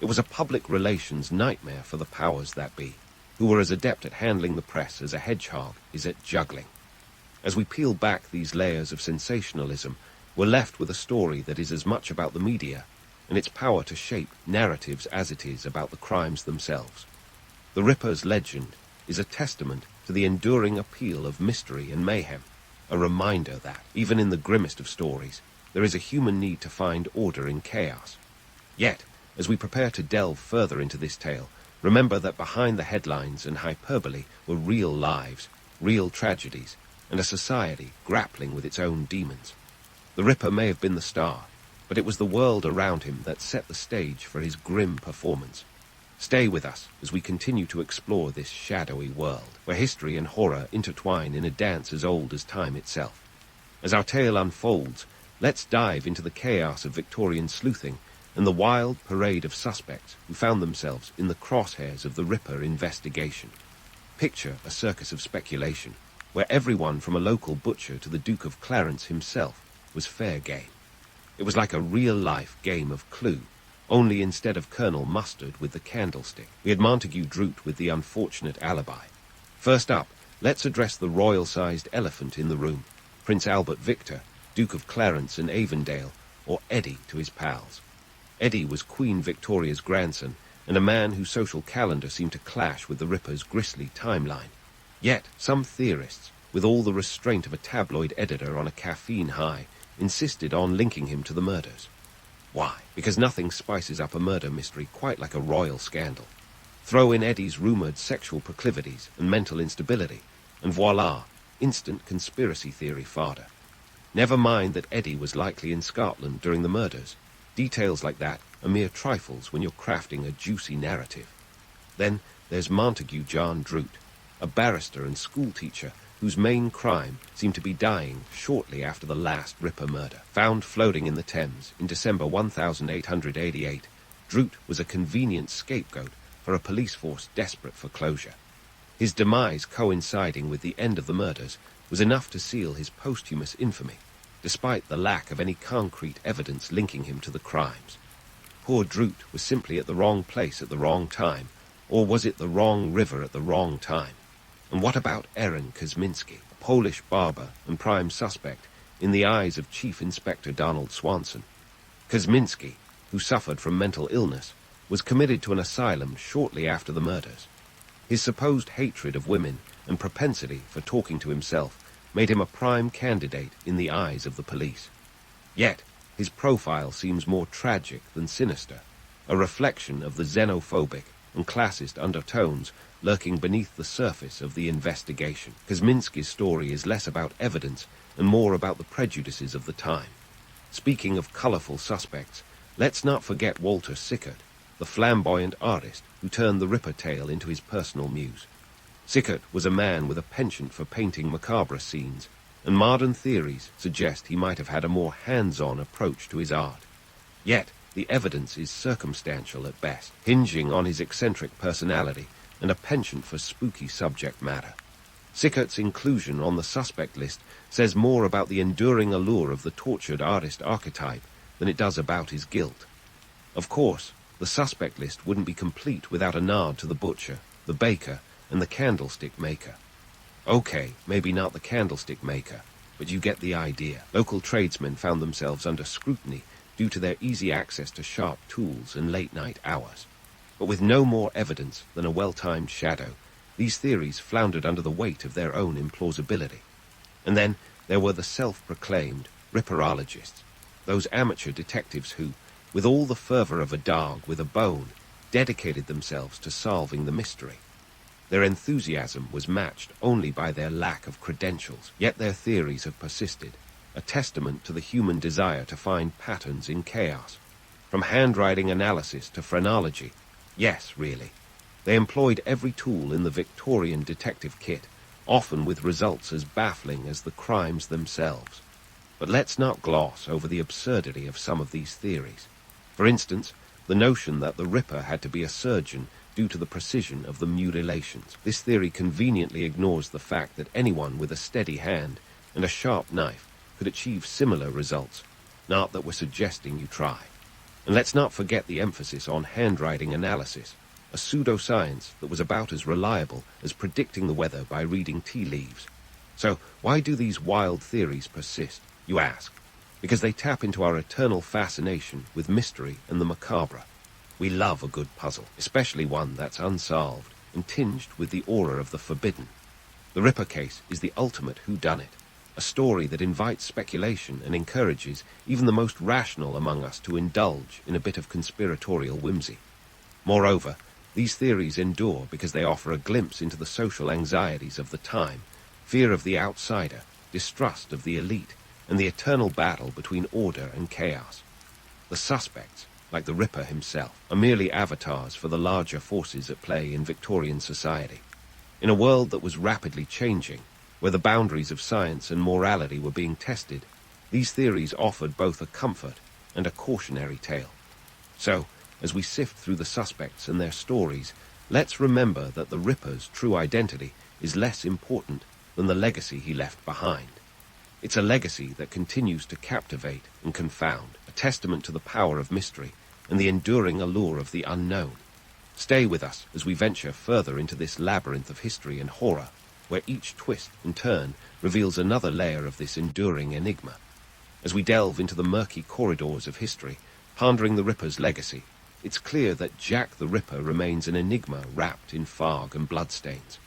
It was a public relations nightmare for the powers that be, who were as adept at handling the press as a hedgehog is at juggling. As we peel back these layers of sensationalism, we're left with a story that is as much about the media and its power to shape narratives as it is about the crimes themselves. The Ripper's legend is a testament to the enduring appeal of mystery and mayhem, a reminder that, even in the grimmest of stories, there is a human need to find order in chaos. Yet, as we prepare to delve further into this tale, remember that behind the headlines and hyperbole were real lives, real tragedies, and a society grappling with its own demons. The Ripper may have been the star, but it was the world around him that set the stage for his grim performance. Stay with us as we continue to explore this shadowy world, where history and horror intertwine in a dance as old as time itself. As our tale unfolds, let's dive into the chaos of Victorian sleuthing and the wild parade of suspects who found themselves in the crosshairs of the Ripper investigation. Picture a circus of speculation, where everyone from a local butcher to the Duke of Clarence himself was fair game. It was like a real-life game of Clue, only instead of Colonel Mustard with the candlestick, we had Montague Droot with the unfortunate alibi. First up, let's address the royal-sized elephant in the room, Prince Albert Victor, Duke of Clarence and Avondale, or Eddie to his pals. Eddie was Queen Victoria's grandson, and a man whose social calendar seemed to clash with the Ripper's grisly timeline. Yet some theorists, with all the restraint of a tabloid editor on a caffeine high, insisted on linking him to the murders. Why? Because nothing spices up a murder mystery quite like a royal scandal. Throw in Eddie's rumoured sexual proclivities and mental instability, and voila, instant conspiracy theory fodder. Never mind that Eddie was likely in Scotland during the murders. Details like that are mere trifles when you're crafting a juicy narrative. Then there's Montague John Droot, a barrister and schoolteacher whose main crime seemed to be dying shortly after the last Ripper murder. Found floating in the Thames in December 1888, Droot was a convenient scapegoat for a police force desperate for closure. His demise coinciding with the end of the murders was enough to seal his posthumous infamy, despite the lack of any concrete evidence linking him to the crimes. Poor Droot was simply at the wrong place at the wrong time, or was it the wrong river at the wrong time? And what about Aaron Kosminski, a Polish barber and prime suspect in the eyes of Chief Inspector Donald Swanson? Kosminski, who suffered from mental illness, was committed to an asylum shortly after the murders. His supposed hatred of women and propensity for talking to himself made him a prime candidate in the eyes of the police. Yet, his profile seems more tragic than sinister, a reflection of the xenophobic and classist undertones lurking beneath the surface of the investigation. Kosminski's story is less about evidence and more about the prejudices of the time. Speaking of colourful suspects, let's not forget Walter Sickert, the flamboyant artist who turned the Ripper tale into his personal muse. Sickert was a man with a penchant for painting macabre scenes, and modern theories suggest he might have had a more hands-on approach to his art. Yet, the evidence is circumstantial at best, hinging on his eccentric personality and a penchant for spooky subject matter. Sickert's inclusion on the suspect list says more about the enduring allure of the tortured artist archetype than it does about his guilt. Of course, the suspect list wouldn't be complete without a nod to the butcher, the baker, and the candlestick maker. Okay, maybe not the candlestick maker, but you get the idea. Local tradesmen found themselves under scrutiny due to their easy access to sharp tools and late-night hours. But with no more evidence than a well-timed shadow, these theories floundered under the weight of their own implausibility. And then there were the self-proclaimed Ripperologists, those amateur detectives who, with all the fervour of a dog with a bone, dedicated themselves to solving the mystery. Their enthusiasm was matched only by their lack of credentials, yet their theories have persisted, a testament to the human desire to find patterns in chaos. From handwriting analysis to phrenology, yes, really. They employed every tool in the Victorian detective kit, often with results as baffling as the crimes themselves. But let's not gloss over the absurdity of some of these theories. For instance, the notion that the Ripper had to be a surgeon due to the precision of the mutilations. This theory conveniently ignores the fact that anyone with a steady hand and a sharp knife could achieve similar results, not that we're suggesting you try. And let's not forget the emphasis on handwriting analysis, a pseudoscience that was about as reliable as predicting the weather by reading tea leaves. So why do these wild theories persist, you ask? Because they tap into our eternal fascination with mystery and the macabre. We love a good puzzle, especially one that's unsolved and tinged with the aura of the forbidden. The Ripper case is the ultimate whodunit, a story that invites speculation and encourages even the most rational among us to indulge in a bit of conspiratorial whimsy. Moreover, these theories endure because they offer a glimpse into the social anxieties of the time, fear of the outsider, distrust of the elite, and the eternal battle between order and chaos. The suspects, like the Ripper himself, are merely avatars for the larger forces at play in Victorian society. In a world that was rapidly changing, where the boundaries of science and morality were being tested, these theories offered both a comfort and a cautionary tale. So, as we sift through the suspects and their stories, let's remember that the Ripper's true identity is less important than the legacy he left behind. It's a legacy that continues to captivate and confound, a testament to the power of mystery and the enduring allure of the unknown. Stay with us as we venture further into this labyrinth of history and horror, where each twist and turn reveals another layer of this enduring enigma. As we delve into the murky corridors of history, pondering the Ripper's legacy, it's clear that Jack the Ripper remains an enigma wrapped in fog and bloodstains.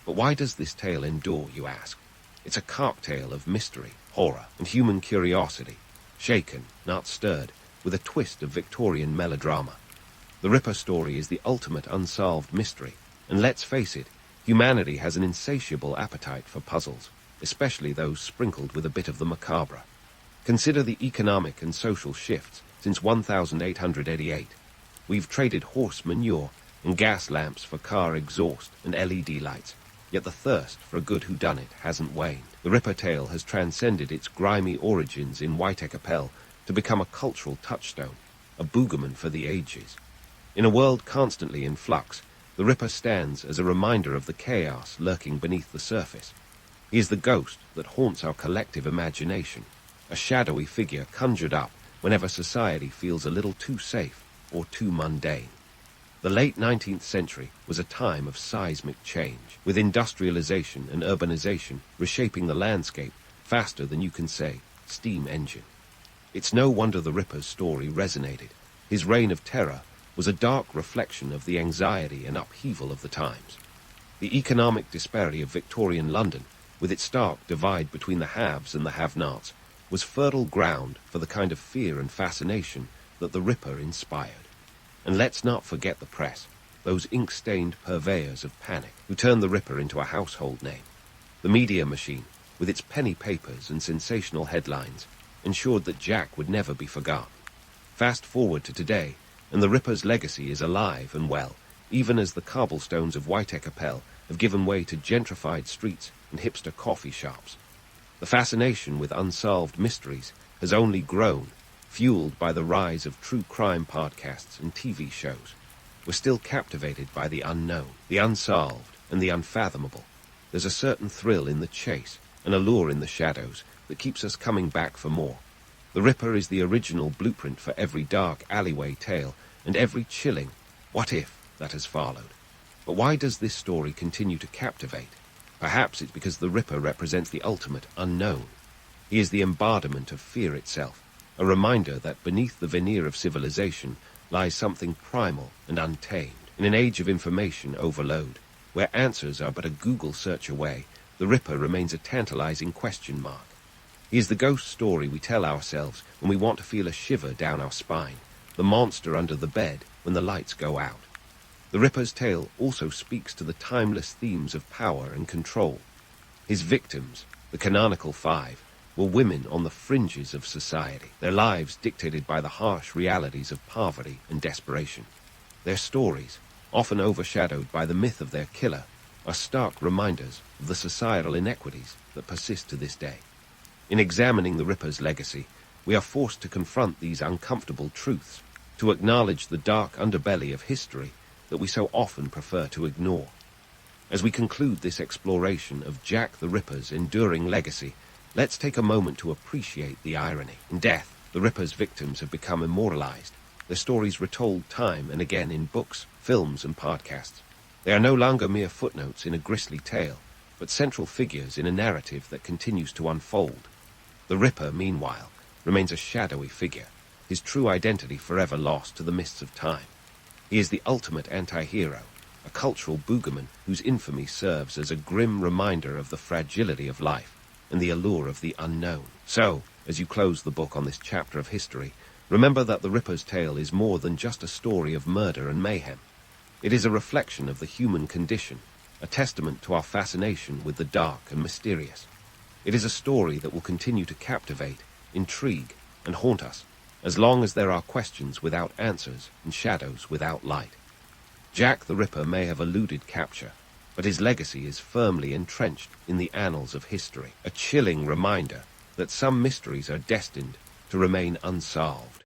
But why does this tale endure, you ask? It's a cocktail of mystery, horror, and human curiosity, shaken, not stirred, with a twist of Victorian melodrama. The Ripper story is the ultimate unsolved mystery, and let's face it, humanity has an insatiable appetite for puzzles, especially those sprinkled with a bit of the macabre. Consider the economic and social shifts since 1888. We've traded horse manure and gas lamps for car exhaust and LED lights, yet the thirst for a good whodunit hasn't waned. The Ripper tale has transcended its grimy origins in White-Capel to become a cultural touchstone, a boogeyman for the ages. In a world constantly in flux, the Ripper stands as a reminder of the chaos lurking beneath the surface. He is the ghost that haunts our collective imagination, a shadowy figure conjured up whenever society feels a little too safe or too mundane. The late 19th century was a time of seismic change, with industrialization and urbanization reshaping the landscape faster than you can say steam engine. It's no wonder the Ripper's story resonated. His reign of terror was a dark reflection of the anxiety and upheaval of the times. The economic disparity of Victorian London, with its stark divide between the haves and the have-nots, was fertile ground for the kind of fear and fascination that the Ripper inspired. And let's not forget the press, those ink-stained purveyors of panic who turned the Ripper into a household name. The media machine, with its penny papers and sensational headlines, ensured that Jack would never be forgotten. Fast forward to today, and the Ripper's legacy is alive and well, even as the cobblestones of White-Capel have given way to gentrified streets and hipster coffee shops. The fascination with unsolved mysteries has only grown, fueled by the rise of true crime podcasts and TV shows. We're still captivated by the unknown, the unsolved, and the unfathomable. There's a certain thrill in the chase, an allure in the shadows that keeps us coming back for more. The Ripper is the original blueprint for every dark alleyway tale and every chilling what if that has followed. But why does this story continue to captivate? Perhaps it's because the Ripper represents the ultimate unknown. He is the embodiment of fear itself, a reminder that beneath the veneer of civilization lies something primal and untamed. In an age of information overload, where answers are but a Google search away, the Ripper remains a tantalizing question mark. He is the ghost story we tell ourselves when we want to feel a shiver down our spine, the monster under the bed when the lights go out. The Ripper's tale also speaks to the timeless themes of power and control. His victims, the canonical five, were women on the fringes of society, their lives dictated by the harsh realities of poverty and desperation. Their stories, often overshadowed by the myth of their killer, are stark reminders of the societal inequities that persist to this day. In examining the Ripper's legacy, we are forced to confront these uncomfortable truths, to acknowledge the dark underbelly of history that we so often prefer to ignore. As we conclude this exploration of Jack the Ripper's enduring legacy, let's take a moment to appreciate the irony. In death, the Ripper's victims have become immortalized, their stories retold time and again in books, films, and podcasts. They are no longer mere footnotes in a grisly tale, but central figures in a narrative that continues to unfold. The Ripper, meanwhile, remains a shadowy figure, his true identity forever lost to the mists of time. He is the ultimate anti-hero, a cultural boogeyman whose infamy serves as a grim reminder of the fragility of life and the allure of the unknown. So, as you close the book on this chapter of history, remember that the Ripper's tale is more than just a story of murder and mayhem. It is a reflection of the human condition, a testament to our fascination with the dark and mysterious. It is a story that will continue to captivate, intrigue, and haunt us, as long as there are questions without answers and shadows without light. Jack the Ripper may have eluded capture, but his legacy is firmly entrenched in the annals of history, a chilling reminder that some mysteries are destined to remain unsolved.